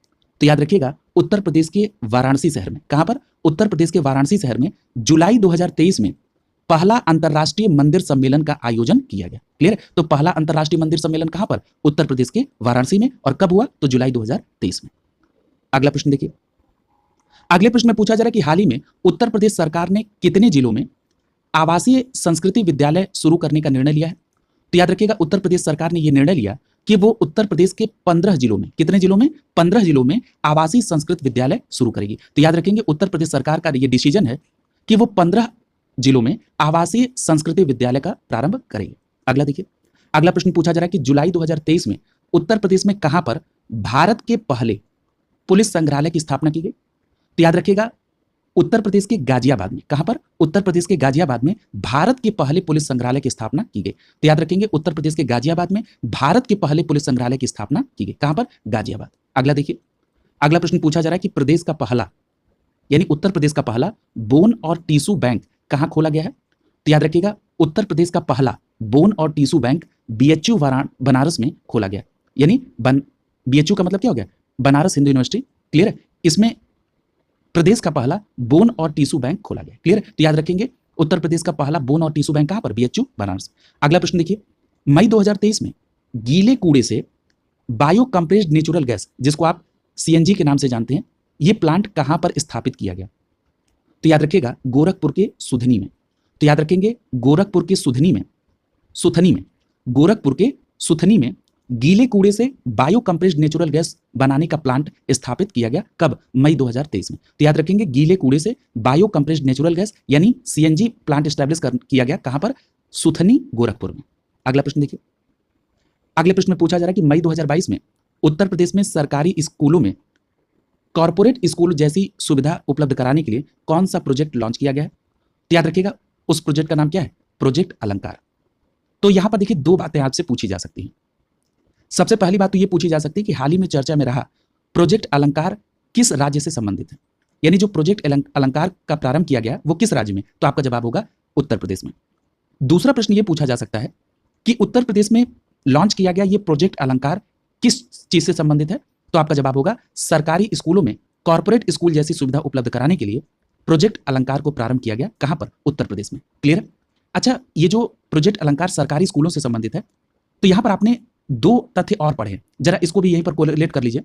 तो याद रखिएगा उत्तर प्रदेश के वाराणसी शहर में, कहां पर, उत्तर प्रदेश के वाराणसी शहर में जुलाई 2023 में पहला अंतर्राष्ट्रीय मंदिर सम्मेलन का आयोजन किया गया। क्लियर है। तो पहला अंतर्राष्ट्रीय मंदिर सम्मेलन कहां पर, उत्तर प्रदेश के वाराणसी में। और कब हुआ, तो जुलाई 2023 में। अगला प्रश्न देखिए, अगले प्रश्न में पूछा जा रहा है कि हाल ही में उत्तर प्रदेश सरकार ने कितने जिलों में आवासीय संस्कृति विद्यालय शुरू करने का निर्णय लिया है। तो याद रखिएगा उत्तर प्रदेश सरकार ने यह निर्णय लिया कि वो उत्तर प्रदेश के 15 जिलों में, कितने जिलों में, 15 जिलों में आवासीय संस्कृत विद्यालय शुरू करेगी। तो याद रखेंगे उत्तर प्रदेश सरकार का यह डिसीजन है कि वो 15 जिलों में आवासीय संस्कृति विद्यालय का प्रारंभ करेगी। अगला देखिए, अगला प्रश्न पूछा जा रहा है कि जुलाई 2023 में उत्तर प्रदेश में कहां पर भारत के पहले पुलिस संग्रहालय की स्थापना की गई? तो याद रखिएगा उत्तर प्रदेश के गाजियाबाद में। कहां पर? उत्तर प्रदेश के गाजियाबाद में भारत के पहले पुलिस संग्रहालय की स्थापना की गई। तो याद रखेंगे उत्तर प्रदेश के गाजियाबाद में भारत के पहले पुलिस संग्रहालय की स्थापना की गई। कहां पर? गाजियाबाद। अगला देखिए, अगला प्रश्न पूछा जा रहा है कि प्रदेश का पहला यानी उत्तर प्रदेश का पहला बोन और टिश्यू बैंक कहां खोला गया है? तो याद रखिएगा उत्तर प्रदेश का पहला बोन और टिश्यू बैंक बीएचयू बनारस में खोला गया। यानी बीएचयू का मतलब क्या हो गया? बनारस हिंदू यूनिवर्सिटी। क्लियर है? इसमें प्रदेश का पहला बोन और टिश्यू बैंक खोला गया। क्लियर? तो याद रखेंगे उत्तर प्रदेश का पहला बोन और टिश्यू बैंक कहां पर? बीएचयू बनारस। अगला प्रश्न देखिए, मई 2023 में गीले कूड़े से बायो कंप्रेस्ड नेचुरल गैस, जिसको आप सीएनजी के नाम से जानते हैं, यह प्लांट कहां पर स्थापित किया गया? तो याद रखिएगा गोरखपुर के सुधनी में। तो याद रखेंगे गोरखपुर के सुथनी में गोरखपुर के सुथनी में गीले कूड़े से बायो कंप्रेस्ड नेचुरल गैस बनाने का प्लांट स्थापित किया गया। कब? मई 2023 में। तो याद रखेंगे गीले कूड़े से बायो कंप्रेस्ड नेचुरल गैस यानी सीएनजी प्लांट स्टैब्लिश किया गया। कहां पर? सुथनी, गोरखपुर में। अगला प्रश्न देखिए, अगले प्रश्न में पूछा जा रहा है कि मई 2022 में उत्तर प्रदेश में सरकारी स्कूलों में कॉर्पोरेट स्कूल जैसी सुविधा उपलब्ध कराने के लिए कौन सा प्रोजेक्ट लॉन्च किया गया है? तो याद रखिएगा उस प्रोजेक्ट का नाम क्या है? प्रोजेक्ट अलंकार। तो यहां पर देखिए दो बातें आपसे पूछी जा सकती हैं। सबसे पहली बात तो यह पूछी जा सकती है कि हाल ही में चर्चा में रहा प्रोजेक्ट अलंकार किस राज्य से संबंधित है? यानी जो प्रोजेक्ट अलंकार का प्रारंभ किया गया वो किस राज्य में? तो आपका जवाब होगा उत्तर प्रदेश में। दूसरा प्रश्न यह पूछा जा सकता है कि उत्तर प्रदेश में लॉन्च किया गया ये प्रोजेक्ट अलंकार किस चीज से संबंधित है? तो आपका जवाब होगा सरकारी स्कूलों में कॉर्पोरेट स्कूल जैसी सुविधा उपलब्ध कराने के लिए प्रोजेक्ट अलंकार को प्रारंभ किया गया। कहां पर? उत्तर प्रदेश में। क्लियर? अच्छा, ये जो प्रोजेक्ट अलंकार सरकारी स्कूलों से संबंधित है, तो यहां पर आपने दो तथ्य और पढ़े हैं, जरा इसको भी यहीं पर कोरिलेट कर लीजिए।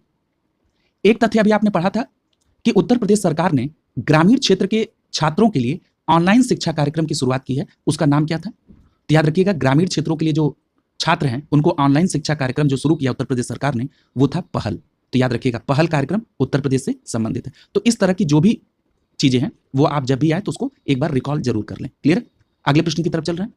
एक तथ्य अभी आपने पढ़ा था कि उत्तर प्रदेश सरकार ने ग्रामीण क्षेत्र के छात्रों के लिए ऑनलाइन शिक्षा कार्यक्रम की शुरुआत की है। उसका नाम क्या था? तो याद रखिएगा ग्रामीण क्षेत्रों के लिए जो छात्र हैं उनको ऑनलाइन शिक्षा कार्यक्रम जो शुरू किया उत्तर प्रदेश सरकार ने वो था पहल। तो याद रखिएगा पहल कार्यक्रम उत्तर प्रदेश से संबंधित है। तो इस तरह की जो भी चीजें हैं वो आप जब भी आए तो उसको एक बार रिकॉल जरूर कर लें। क्लियर? अगले प्रश्न की तरफ चल रहे हैं।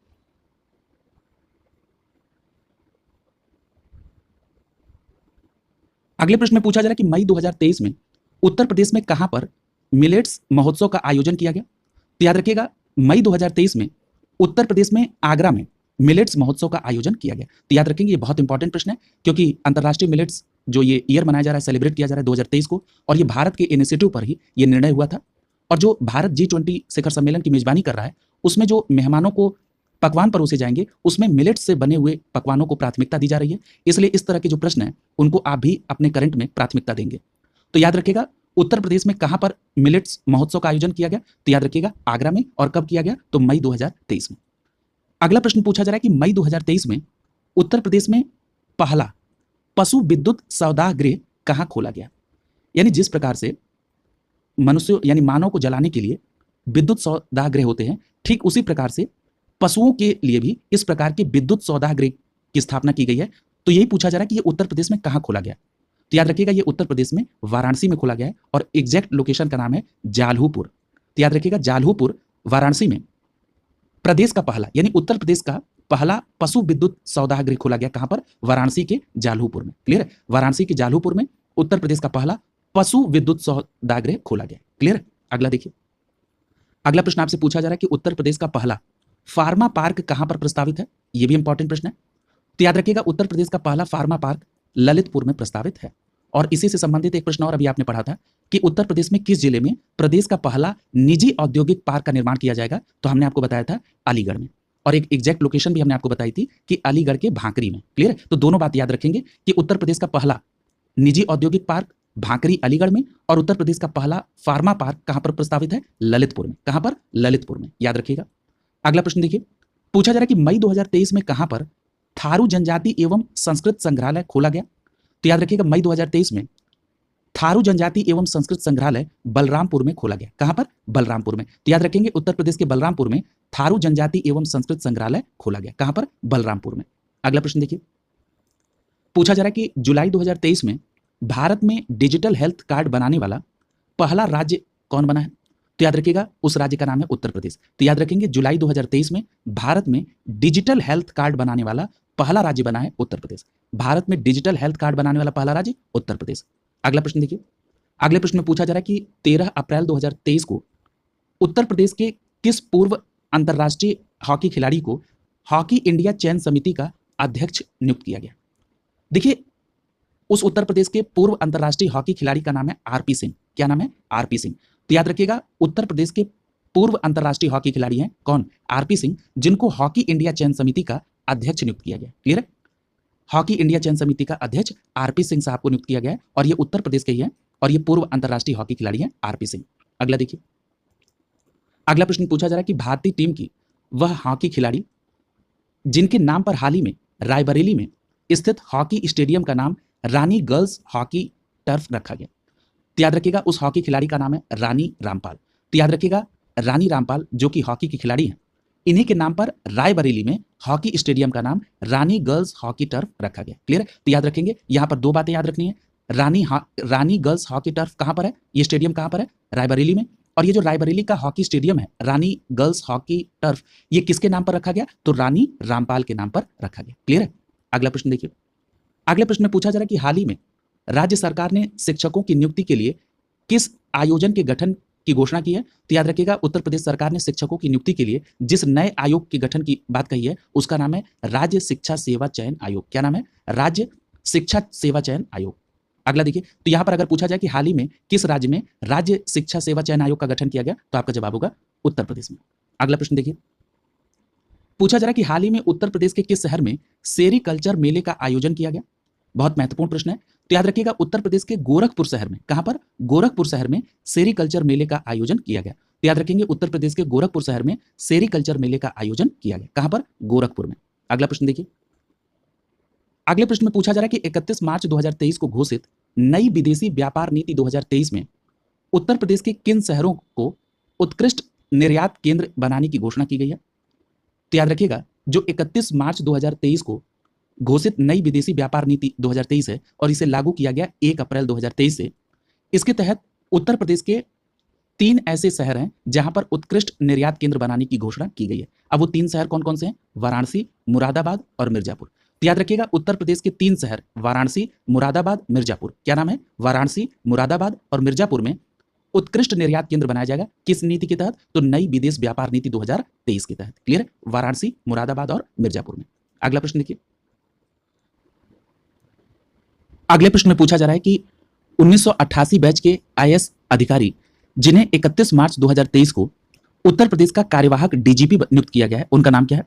अगले प्रश्न में पूछा जा रहा है कि मई 2023 में उत्तर प्रदेश में कहां पर मिलेट्स महोत्सव का आयोजन किया गया? तो याद रखिएगा मई 2023 में उत्तर प्रदेश में आगरा में मिलेट्स महोत्सव का आयोजन किया गया। तो याद रखेंगे ये बहुत इंपॉर्टेंट प्रश्न है क्योंकि अंतर्राष्ट्रीय मिलेट्स जो ये ईयर मनाया जा रहा है, सेलिब्रेट किया जा रहा है 2023 को, और ये भारत के इनिशिएटिव पर ही ये निर्णय हुआ था। और जो भारत G20 शिखर सम्मेलन की मेजबानी कर रहा है उसमें जो मेहमानों को पकवान परोसे जाएंगे उसमें मिलेट्स से बने हुए पकवानों को प्राथमिकता दी जा रही है। इसलिए इस तरह के जो प्रश्न हैं उनको आप भी अपने करंट में प्राथमिकता देंगे। तो याद रखिएगा उत्तर प्रदेश में कहां पर मिलेट्स महोत्सव का आयोजन किया गया? तो याद रखिएगा आगरा में। और कब किया गया? तो मई 2023 में। अगला प्रश्न पूछा जा रहा है कि मई 2023 में उत्तर प्रदेश में पहला पशु विद्युत सौदाह गृह कहां खोला गया? यानी जिस प्रकार से मनुष्य यानी मानव को जलाने के लिए विद्युत सौदाह गृह होते हैं, ठीक उसी प्रकार से पशुओं के लिए भी इस प्रकार के विद्युत सौदाह गृह की स्थापना की गई है। तो यही पूछा जा रहा है कि ये उत्तर प्रदेश में कहां खोला गया? तो याद रखिएगा ये उत्तर प्रदेश में वाराणसी में खोला गया है और एग्जैक्ट लोकेशन का नाम है जाल्हूपुर। तो याद रखिएगा जाल्हूपुर वाराणसी में प्रदेश का पहला यानी उत्तर प्रदेश का पहला पशु विद्युत सौदाह गृह खोला गया। कहां पर? वाराणसी के जाल्हूपुर में। क्लियर है? वाराणसी के जाल्हूपुर में उत्तर प्रदेश का पहला पशु विद्युत सौदाह गृह खोला गया। क्लियर? अगला देखिए, अगला प्रश्न आपसे पूछा जा रहा है कि उत्तर प्रदेश का पहला फार्मा पार्क कहां पर प्रस्तावित है? यह भी इंपॉर्टेंट प्रश्न है। तो याद रखिएगा उत्तर प्रदेश का पहला फार्मा पार्क ललितपुर में प्रस्तावित है। और इसी से संबंधित एक प्रश्न और अभी आपने पढ़ा था कि उत्तर प्रदेश में किस जिले में प्रदेश का पहला निजी औद्योगिक पार्क का निर्माण किया जाएगा? तो हमने आपको बताया था अलीगढ़ में, और एक एग्जैक्ट लोकेशन भी हमने आपको बताई थी कि अलीगढ़ के भांकरी में। क्लियर? तो दोनों बात याद रखेंगे कि उत्तर प्रदेश का पहला निजी औद्योगिक पार्क भांकरी अलीगढ़ में, और उत्तर प्रदेश का पहला फार्मा पार्क कहां पर प्रस्तावित है? ललितपुर में। कहां पर? ललितपुर में। याद रखिएगा। अगला प्रश्न देखिए, पूछा जा रहा है कि मई 2023 में कहां पर थारू जनजाति एवं संस्कृत संग्रहालय खोला गया? तो याद रखिएगा मई 2023 में थारू जनजाति एवं संस्कृत संग्रहालय बलरामपुर में खोला गया। कहां पर? बलरामपुर में। तो याद रखेंगे उत्तर प्रदेश के बलरामपुर में थारू जनजाति एवं संस्कृत संग्रहालय खोला गया। कहां पर? बलरामपुर में। अगला प्रश्न देखिए, पूछा जा रहा है कि जुलाई 2023 में भारत में डिजिटल हेल्थ कार्ड बनाने वाला पहला राज्य कौन बना है? तो याद रखिएगा उस राज्य का नाम है उत्तर प्रदेश। तो याद रखेंगे जुलाई 2023 में भारत में डिजिटल हेल्थ कार्ड बनाने वाला पहला राज्य बना है उत्तर प्रदेश। भारत में डिजिटल हेल्थ कार्ड बनाने वाला पहला राज्य उत्तर प्रदेश। अगला प्रश्न देखिए, अगले प्रश्न में पूछा जा रहा है कि 13 अप्रैल 2023 को उत्तर प्रदेश के किस पूर्व अंतर्राष्ट्रीय हॉकी खिलाड़ी को हॉकी इंडिया चयन समिति का अध्यक्ष नियुक्त किया गया। देखिए, उस उत्तर प्रदेश के पूर्व अंतर्राष्ट्रीय हॉकी खिलाड़ी का नाम है आरपी सिंह। क्या नाम है? आरपी सिंह। तो याद रखिएगा, उत्तर प्रदेश के पूर्व अंतर्राष्ट्रीय हॉकी खिलाड़ी हैं कौन? आरपी सिंह, जिनको हॉकी इंडिया चयन समिति का अध्यक्ष नियुक्त किया गया। क्लियर है? हॉकी इंडिया चयन समिति का अध्यक्ष आरपी सिंह साहब को नियुक्त किया गया है और ये उत्तर प्रदेश के ही हैं और ये पूर्व अंतर्राष्ट्रीय हॉकी खिलाड़ी हैं आरपी सिंह। अगला देखिए, अगला प्रश्न पूछा जा रहा है कि भारतीय टीम की वह हॉकी खिलाड़ी जिनके नाम पर हाल ही में रायबरेली में स्थित हॉकी स्टेडियम का नाम रानी गर्ल्स हॉकी टर्फ रखा गया। तो याद रखिएगा, उस हॉकी खिलाड़ी का नाम है रानी रामपाल। तो याद रखिएगा, रानी रामपाल जो कि हॉकी की खिलाड़ी हैं, इन्हीं के नाम पर रायबरेली में हॉकी स्टेडियम का नाम रानी गर्ल्स हॉकी टर्फ रखा गया। क्लियर है? तो याद रखेंगे, यहां पर दो बातें याद रखनी है। रानी गर्ल्स हॉकी टर्फ कहां पर है? ये स्टेडियम कहां पर है? रायबरेली में। और ये जो रायबरेली का हॉकी स्टेडियम है रानी गर्ल्स हॉकी टर्फ, ये किसके नाम पर रखा गया? तो रानी रामपाल के नाम पर रखा गया। क्लियर है? अगला प्रश्न देखिए, अगले प्रश्न में पूछा जा रहा है कि हाल ही में राज्य सरकार ने शिक्षकों की नियुक्ति के लिए किस आयोजन के गठन की घोषणा की है? तो याद रखिएगा, उत्तर प्रदेश सरकार ने शिक्षकों की नियुक्ति के लिए जिस नए आयोग के गठन की बात कही है उसका नाम है राज्य शिक्षा सेवा चयन आयोग। क्या नाम है? राज्य शिक्षा सेवा चयन आयोग। अगला देखिए, तो यहां पर अगर पूछा जाए कि हाल ही में किस राज्य में राज्य शिक्षा सेवा चयन आयोग का गठन किया गया, तो आपका जवाब होगा उत्तर प्रदेश में। अगला प्रश्न देखिए, पूछा जा रहा है कि हाल ही में उत्तर प्रदेश के किस शहर में सेरीकल्चर मेले का आयोजन किया गया? बहुत महत्वपूर्ण प्रश्न है। तो याद रखिएगा, उत्तर प्रदेश के गोरखपुर शहर में, कहां पर? गोरखपुर शहर में सेरीकल्चर मेले का आयोजन किया गया। तो याद रखेंगे, उत्तर प्रदेश के गोरखपुर शहर में सेरीकल्चर मेले का आयोजन किया गया। कहां पर? गोरखपुर में। अगला प्रश्न देखिए, अगले प्रश्न में पूछा जा रहा है कि 31 मार्च 2023 को घोषित नई विदेशी व्यापार नीति 2023 में उत्तर प्रदेश के किन शहरों को उत्कृष्ट निर्यात केंद्र बनाने की घोषणा की गई है? तो याद रखिएगा, जो 31 मार्च 2023 को घोषित नई विदेशी व्यापार नीति 2023 है और इसे लागू किया गया 1 अप्रैल 2023 से। इसके तहत उत्तर प्रदेश के 3 ऐसे शहर हैं जहां पर उत्कृष्ट निर्यात केंद्र बनाने की घोषणा की गई है। अब वो 3 शहर कौन कौन से हैं? वाराणसी, मुरादाबाद और मिर्जापुर। तो याद रखिएगा, उत्तर प्रदेश के 3 शहर वाराणसी, मुरादाबाद, मिर्जापुर। क्या नाम है? वाराणसी, मुरादाबाद और मिर्जापुर में उत्कृष्ट निर्यात केंद्र बनाया जाएगा। किस नीति के तहत? तो नई विदेश व्यापार नीति 2023 के तहत। क्लियर है? वाराणसी, मुरादाबाद और मिर्जापुर में। अगला प्रश्न देखिए, अगले प्रश्न में पूछा जा रहा है कि 1988 बैच के आईएएस अधिकारी जिन्हें 31 मार्च 2023 को उत्तर प्रदेश का कार्यवाहक डीजीपी नियुक्त किया गया है, उनका नाम क्या है?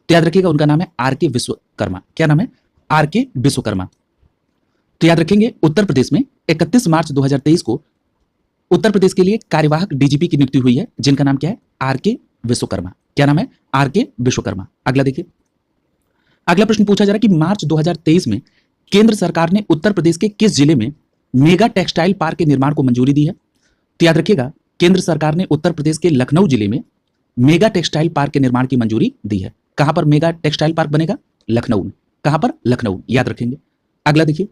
तो याद रखिएगा, उनका नाम है आरके विश्वकर्मा। क्या नाम है? आरके विश्वकर्मा। तो याद रखेंगे, उत्तर प्रदेश में 31 मार्च 2023 को उत्तर प्रदेश के लिए कार्यवाहक डीजीपी की नियुक्ति हुई है, जिनका नाम क्या है? आरके विश्वकर्मा। क्या नाम है? आरके विश्वकर्मा। अगला देखिए, अगला प्रश्न पूछा जा रहा है कि मार्च 2023 में केंद्र सरकार ने उत्तर प्रदेश के किस जिले में मेगा टेक्सटाइल पार्क के निर्माण को मंजूरी दी है? तो याद रखिएगा, केंद्र सरकार ने उत्तर प्रदेश के लखनऊ जिले में मेगा टेक्सटाइल पार्क के निर्माण की मंजूरी दी है। कहां पर मेगा टेक्सटाइल पार्क बनेगा? लखनऊ में। कहां पर? लखनऊ। याद रखेंगे। अगला देखिए,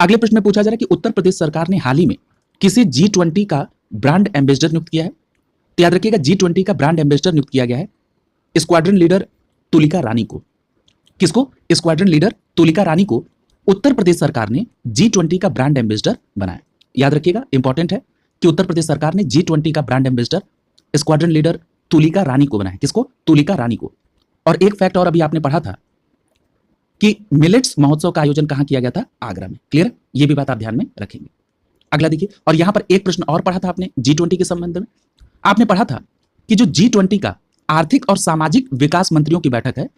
अगले प्रश्न में पूछा जा रहा है कि उत्तर प्रदेश सरकार ने हाल ही में किसी G20 का ब्रांड एम्बेसडर नियुक्त किया है? तो याद रखिएगा, G20 का ब्रांड एम्बेसडर नियुक्त किया गया है स्क्वाड्रन लीडर तुलिका रानी को। किसको? स्क्वाड्रन लीडर तुलिका रानी को उत्तर प्रदेश सरकार ने G20 का ब्रांड एम्बेसडर बनाया। याद रखिएगा, इंपॉर्टेंट है कि उत्तर प्रदेश सरकार ने G20 का brand ambassador squadron leader Tulika Rani को बनाया। किसको? तुलिका रानी को। और एक फैक्ट और अभी आपने पढ़ा था कि मिलेट्स महोत्सव का आयोजन कहां किया गया था? आगरा में। क्लियर? ये भी बात आप ध्यान में रखेंगे। अगला देखिए, और यहां पर एक प्रश्न और पढ़ा था आपने G20 के संबंध में। आपने पढ़ा था कि जो G20 का आर्थिक और सामाजिक विकास मंत्रियों की बैठक है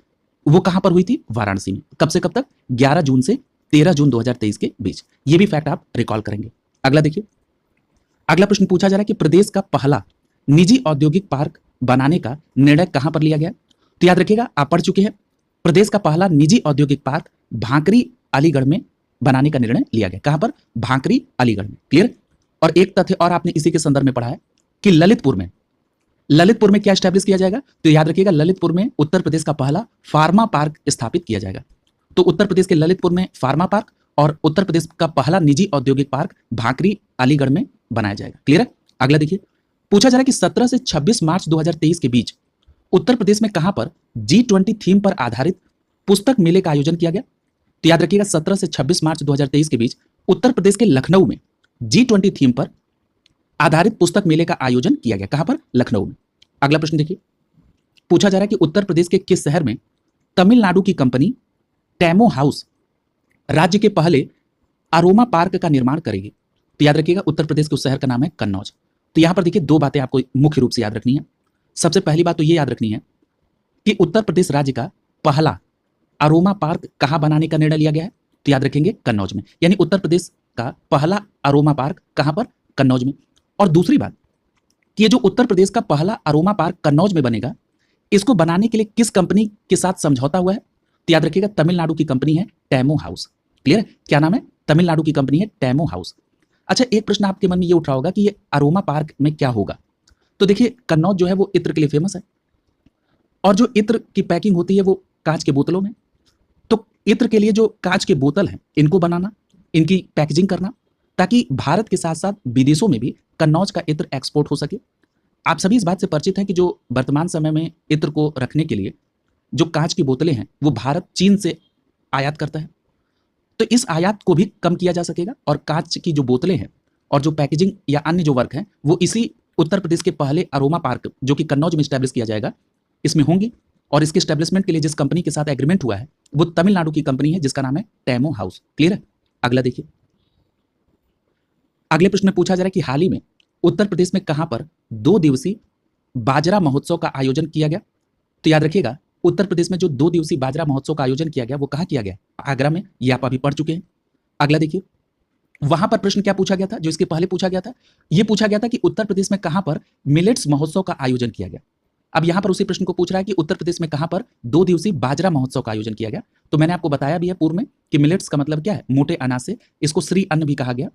वो कहां पर हुई थी? वाराणसी में। कब से कब तक? 11 जून से 13 जून 2023 के बीच। ये भी फैक्ट आप रिकॉल करेंगे। अगला देखिए, अगला प्रश्न पूछा जा रहा है कि प्रदेश का पहला निजी औद्योगिक पार्क बनाने का निर्णय कहां पर लिया गया? तो याद रखिएगा, आप पढ़ चुके हैं, प्रदेश का पहला निजी औद्योगिक पार्क भांकरी अलीगढ़ में बनाने का निर्णय लिया गया। कहां पर? भांकरी अलीगढ़ में। क्लियर? और एक तथ्य और आपने इसी के संदर्भ में पढ़ा है कि ललितपुर में क्या स्टैब्लिश किया जाएगा? तो याद रखिएगा, ललितपुर में उत्तर प्रदेश का पहला फार्मा पार्क स्थापित किया जाएगा। तो उत्तर प्रदेश के ललितपुर में फार्मा पार्क और उत्तर प्रदेश का पहला निजी औद्योगिक पार्क भांकरी अलीगढ़ में बनाया जाएगा। क्लियर है? अगला देखिए, पूछा जा रहा है कि 17 से 26 मार्च 2023 के बीच उत्तर प्रदेश में कहां पर G20 थीम पर आधारित पुस्तक मेले का आयोजन किया गया? तो याद रखिएगा 17 से 26 मार्च 2023 के बीच उत्तर प्रदेश के लखनऊ में G20 थीम पर आधारित पुस्तक मेले का आयोजन किया गया। कहां पर? लखनऊ में। अगला प्रश्न देखिए, पूछा जा रहा है कि उत्तर प्रदेश के किस शहर में तमिलनाडु की कंपनी टेमो हाउस राज्य के पहले अरोमा पार्क का निर्माण करेगी? तो याद रखिएगा उत्तर प्रदेश के उस शहर का नाम है कन्नौज। तो यहां पर देखिए दो बातें आपको मुख्य रूप से याद रखनी है। सबसे पहली बात तो ये याद रखनी है कि उत्तर प्रदेश राज्य का पहला अरोमा पार्क कहां बनाने का निर्णय लिया गया है? तो याद रखेंगे कन्नौज में। यानी उत्तर प्रदेश का पहला अरोमा पार्क कहां पर? कन्नौज में। और दूसरी बात कि ये जो उत्तर प्रदेश का पहला अरोमा पार्क कन्नौज में बनेगा, इसको बनाने के लिए किस कंपनी के साथ समझौता हुआ है? तो याद रखिएगा तमिलनाडु की कंपनी है टेमो हाउस। क्लियर है? क्या नाम है? तमिलनाडु की कंपनी है टेमो हाउस। अच्छा, एक प्रश्न आपके मन में ये उठ रहा होगा कि ये अरोमा पार्क में क्या होगा? तो देखिए कन्नौज जो है वो इत्र के लिए फेमस है, और जो इत्र की पैकिंग होती है वो कांच के बोतलों में। तो इत्र के लिए जो कांच के बोतल हैं, इनको बनाना, इनकी पैकेजिंग करना, ताकि भारत के साथ साथ विदेशों में भी कन्नौज का इत्र एक्सपोर्ट हो सके। आप सभी इस बात से परिचित हैं कि जो वर्तमान समय में इत्र को रखने के लिए जो कांच की बोतलें हैं वो भारत चीन से आयात करता है। तो इस आयात को भी कम किया जा सकेगा, और कांच की जो बोतलें हैं और जो पैकेजिंग या अन्य जो वर्क हैं वो इसी उत्तर प्रदेश के पहले अरोमा पार्क जो कि कन्नौज में स्टैब्लिश किया जाएगा, इसमें होंगी। और इसके स्टैब्लिशमेंट के लिए जिस कंपनी के साथ एग्रीमेंट हुआ है वो तमिलनाडु की कंपनी है जिसका नाम है टेमो हाउस। क्लियर है? अगला देखिए, अगले प्रश्न में पूछा जा रहा है कि हाल ही में उत्तर प्रदेश में कहां पर 2 दिवसीय बाजरा महोत्सव का आयोजन किया गया? तो याद रखिएगा उत्तर प्रदेश में जो 2 दिवसीय बाजरा महोत्सव का आयोजन किया गया वो कहां किया गया? आगरा में। ये आप अभी पढ़ चुके हैं। अगला देखिए, वहां पर प्रश्न क्या पूछा गया था जो इसके पहले पूछा गया था? ये पूछा गया था कि उत्तर प्रदेश में कहां पर मिलेट्स महोत्सव का आयोजन किया गया। अब यहां पर उसी प्रश्न को पूछ रहा है कि उत्तर प्रदेश में कहां पर 2 दिवसीय बाजरा महोत्सव का आयोजन किया गया। तो मैंने आपको बताया भी है पूर्व में कि मिलेट्स का मतलब क्या है? मोटे अनाज से। इसको श्री अन्न भी कहा गया,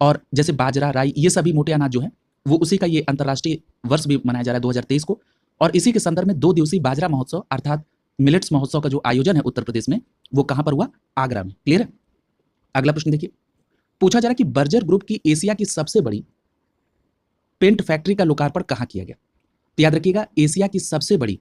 और जैसे बाजरा, राई, ये सभी मोटे अनाज जो है वो उसी का ये अंतर्राष्ट्रीय वर्ष भी मनाया जा रहा है 2023 को। और इसी के संदर्भ में 2 दिवसीय बाजरा महोत्सव अर्थात मिलेट्स महोत्सव का जो आयोजन है उत्तर प्रदेश में वो कहां पर हुआ? आगरा में। क्लियर है? अगला प्रश्न देखिए, पूछा जा रहा है कि बर्जर ग्रुप की एशिया की सबसे बड़ी पेंट फैक्ट्री का लोकार्पण कहां किया गया? तो याद रखिएगा एशिया की सबसे बड़ी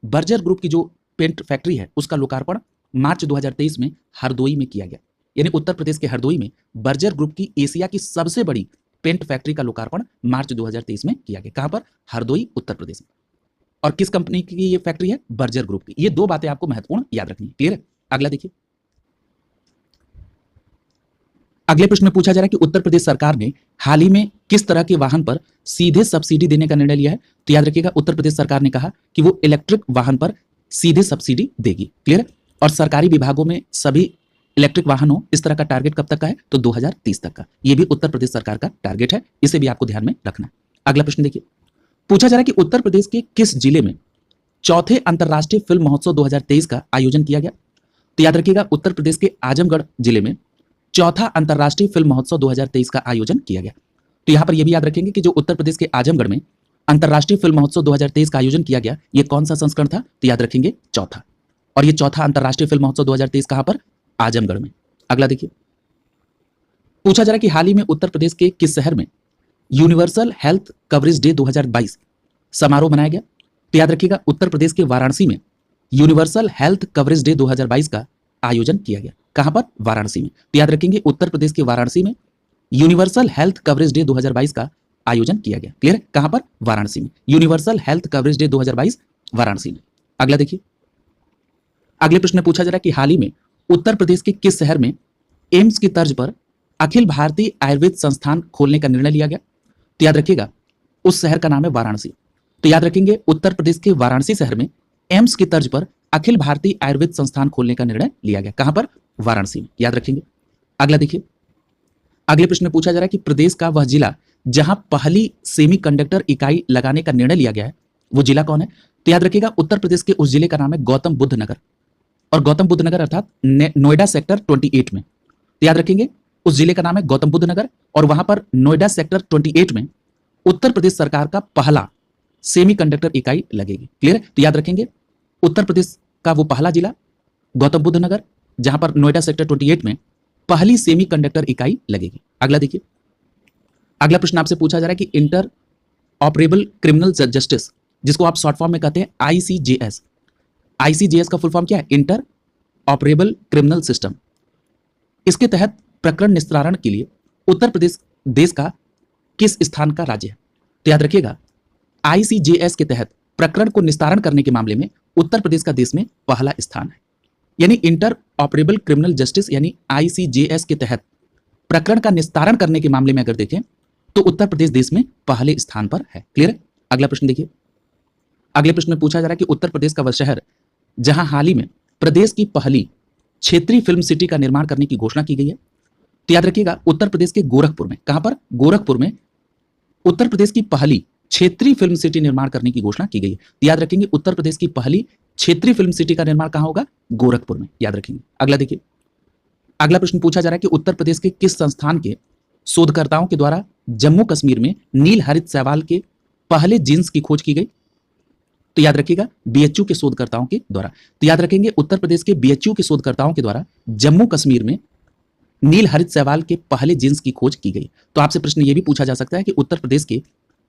बर्जर ग्रुप की जो पेंट फैक्ट्री है उसका लोकार्पण मार्च 2023 में हरदोई में किया गया। यानी उत्तर प्रदेश के हरदोई में बर्जर ग्रुप की एशिया की सबसे बड़ी पेंट फैक्ट्री का लोकार्पण मार्च 2023 में किया गया। कहां पर? हरदोई, उत्तर प्रदेश में। और किस कंपनी की ये फैक्ट्री है? बर्जर ग्रुप की। ये दो बातें आपको महत्वपूर्ण याद रखनी है। क्लियर है? अगला देखिए, अगले प्रश्न में पूछा जा रहा है कि उत्तर प्रदेश सरकार ने हाल ही में किस तरह के वाहन पर सीधे सब्सिडी देने का निर्णय लिया है? तो याद रखिएगा उत्तर प्रदेश सरकार ने कहा कि वो इलेक्ट्रिक वाहन पर सीधे सब्सिडी देगी। क्लियर है? और सरकारी विभागों में सभी इलेक्ट्रिक वाहनों इस तरह का टारगेट कब तक का है? तो 2030 तक का। ये भी उत्तर प्रदेश सरकार का टारगेट है, इसे भी आपको ध्यान में रखना है। अगला प्रश्न देखिए, पूछा जा रहा है कि उत्तर प्रदेश के किस जिले में चौथे अंतर्राष्ट्रीय फिल्म महोत्सव 2023 का आयोजन किया गया? तो याद रखिएगा उत्तर प्रदेश के आजमगढ़ जिले में चौथा अंतर्राष्ट्रीय फिल्म महोत्सव 2023 का आयोजन किया गया। तो यहां पर यह भी याद रखेंगे कि जो उत्तर प्रदेश के आजमगढ़ में अंतर्राष्ट्रीय फिल्म महोत्सव 2023 का आयोजन किया गया, यह कौन सा संस्करण था? तो याद रखेंगे चौथा। और यह चौथा अंतर्राष्ट्रीय फिल्म महोत्सव 2023 कहां पर? आजमगढ़ में। अगला देखिए, पूछा जा रहा है कि हाल ही में उत्तर प्रदेश के किस शहर में यूनिवर्सल हेल्थ कवरेज डे 2022 समारोह मनाया गया? तो याद रखिएगा उत्तर प्रदेश के वाराणसी में यूनिवर्सल हेल्थ कवरेज डे 2022 का आयोजन किया गया। कहां पर? वाराणसी में। तो याद रखेंगे उत्तर प्रदेश के वाराणसी में यूनिवर्सल हेल्थ कवरेज डे 2022 का आयोजन किया गया। क्लियर है? कहां पर? वाराणसी में। Universal health coverage day 2022 Varanasi में। अगला देखिए, अगले प्रश्न में पूछा जा रहा है कि हाल ही में उत्तर प्रदेश के किस शहर में एम्स की तर्ज पर अखिल भारतीय आयुर्वेद संस्थान खोलने का निर्णय लिया गया? तो याद रखिएगा उस शहर का नाम है वाराणसी। तो याद रखेंगे उत्तर प्रदेश के वाराणसी शहर में एम्स की तर्ज पर अखिल भारतीय आयुर्वेद संस्थान खोलने का निर्णय लिया गया। कहां पर? वाराणसी में। याद रखेंगे। अगला देखिए, अगले प्रश्न में पूछा जा रहा है कि प्रदेश का वह जिला जहां पहली सेमीकंडक्टर इकाई लगाने का निर्णय लिया गया है वो जिला कौन है? तो याद रखिएगा उत्तर प्रदेश के उस जिले का नाम है गौतम बुद्ध नगर। और गौतम बुद्ध नगर अर्थात नोएडा सेक्टर 28 में। तो याद रखेंगे उस जिले का नाम है गौतम बुद्ध नगर, और वहां पर नोएडा सेक्टर 28 में उत्तर प्रदेश सरकार का पहला सेमीकंडक्टर इकाई लगेगी। क्लियर है? तो याद रखेंगे उत्तर प्रदेश का वो पहला जिला गौतम बुद्ध नगर जहां पर नोएडा सेक्टर 28 में पहली सेमीकंडक्टर इकाई लगेगी। अगला देखिए, अगला प्रश्न आपसे पूछा जा रहा है कि इंटर ऑपरेबल क्रिमिनल जस्टिस, जिसको आप शॉर्ट फॉर्म में कहते हैं ICJS, ICJS का फुल फॉर्म क्या है? Inter operable criminal system. इसके तहत प्रकरण निस्तारण के लिए उत्तर प्रदेश देश का किस स्थान का राज्य है? तो याद रखिएगा, आईसीजेएस के तहत प्रकरण को निस्तारण करने के मामले में उत्तर प्रदेश का देश में पहला स्थान है। यानी इंटर ऑपरेबल क्रिमिनल जस्टिस यानी आईसीजेएस के तहत प्रकरण का निस्तारण करने के मामले में अगर देखें तो उत्तर प्रदेश देश में पहले स्थान पर है। क्लियर है? अगला प्रश्न देखिए। अगले प्रश्न में पूछा जा रहा है कि उत्तर प्रदेश का वह शहर जहां हाल ही में प्रदेश की पहली क्षेत्रीय फिल्म सिटी का निर्माण करने की घोषणा की गई है। तो याद रखिएगा, उत्तर प्रदेश के गोरखपुर में, कहां पर? गोरखपुर में उत्तर प्रदेश की पहली क्षेत्रीय फिल्म सिटी निर्माण करने की घोषणा की गई है। तो याद रखेंगे, उत्तर प्रदेश की पहली क्षेत्रीय फिल्म सिटी का निर्माण कहां होगा? गोरखपुर में, याद रखेंगे। अगला देखिए। अगला प्रश्न पूछा जा रहा है कि उत्तर प्रदेश के किस संस्थान के शोधकर्ताओं के द्वारा जम्मू कश्मीर में नील हरित शैवाल के पहले जीन्स की खोज की गई? तो याद रखिएगा, बीएचयू के शोधकर्ताओं के द्वारा। तो याद रखेंगे, उत्तर प्रदेश के बीएचयू के शोधकर्ताओं के द्वारा जम्मू कश्मीर में नील हरित शैवाल के पहले जीन्स की खोज की गई। तो आपसे प्रश्न यह भी पूछा जा सकता है कि उत्तर प्रदेश के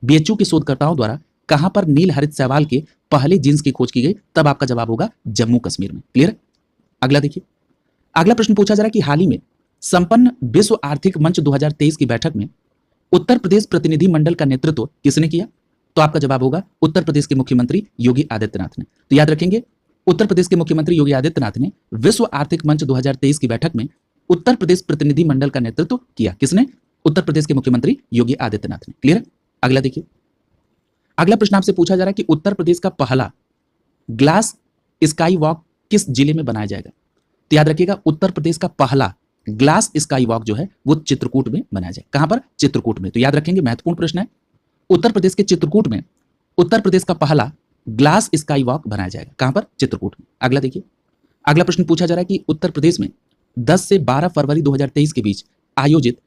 बीएचयू के शोधकर्ताओं द्वारा कहां पर नील हरित शैवाल के पहले जीन्स की खोज की गई? तब आपका जवाब होगा जम्मू कश्मीर में। क्लियर? अगला देखिए। अगला प्रश्न पूछा जा रहा है कि हाल ही में संपन्न विश्व आर्थिक मंच 2023 की बैठक में उत्तर प्रदेश प्रतिनिधि मंडल का नेतृत्व किसने किया? तो आपका जवाब होगा उत्तर प्रदेश के मुख्यमंत्री योगी आदित्यनाथ ने। तो याद रखेंगे, उत्तर प्रदेश के मुख्यमंत्री योगी आदित्यनाथ ने विश्व आर्थिक मंच 2023 की बैठक में उत्तर प्रदेश प्रतिनिधि मंडल का नेतृत्व किया। किसने? उत्तर प्रदेश के मुख्यमंत्री योगी आदित्यनाथ ने। क्लियर? अगला देखिए। अगला प्रश्न आपसे पूछा जा रहा है कि उत्तर प्रदेश का पहला ग्लास स्काई वॉक किस जिले में बनाया जाएगा? तो याद रखिएगा, उत्तर प्रदेश का पहला ग्लास स्काई वॉक जो है वो चित्रकूट में बनाया जाए। कहां पर? चित्रकूट में। तो याद रखेंगे, महत्वपूर्ण प्रश्न है। उत्तर प्रदेश के चित्रकूट में उत्तर प्रदेश का पहला ग्लास स्काई वॉक बनाया जाएगा। कहां पर? चित्रकूट में। अगला देखिए। अगला प्रश्न पूछा जा रहा है कि उत्तर प्रदेश में 10 से 12 फरवरी 2023 के बीच आयोजित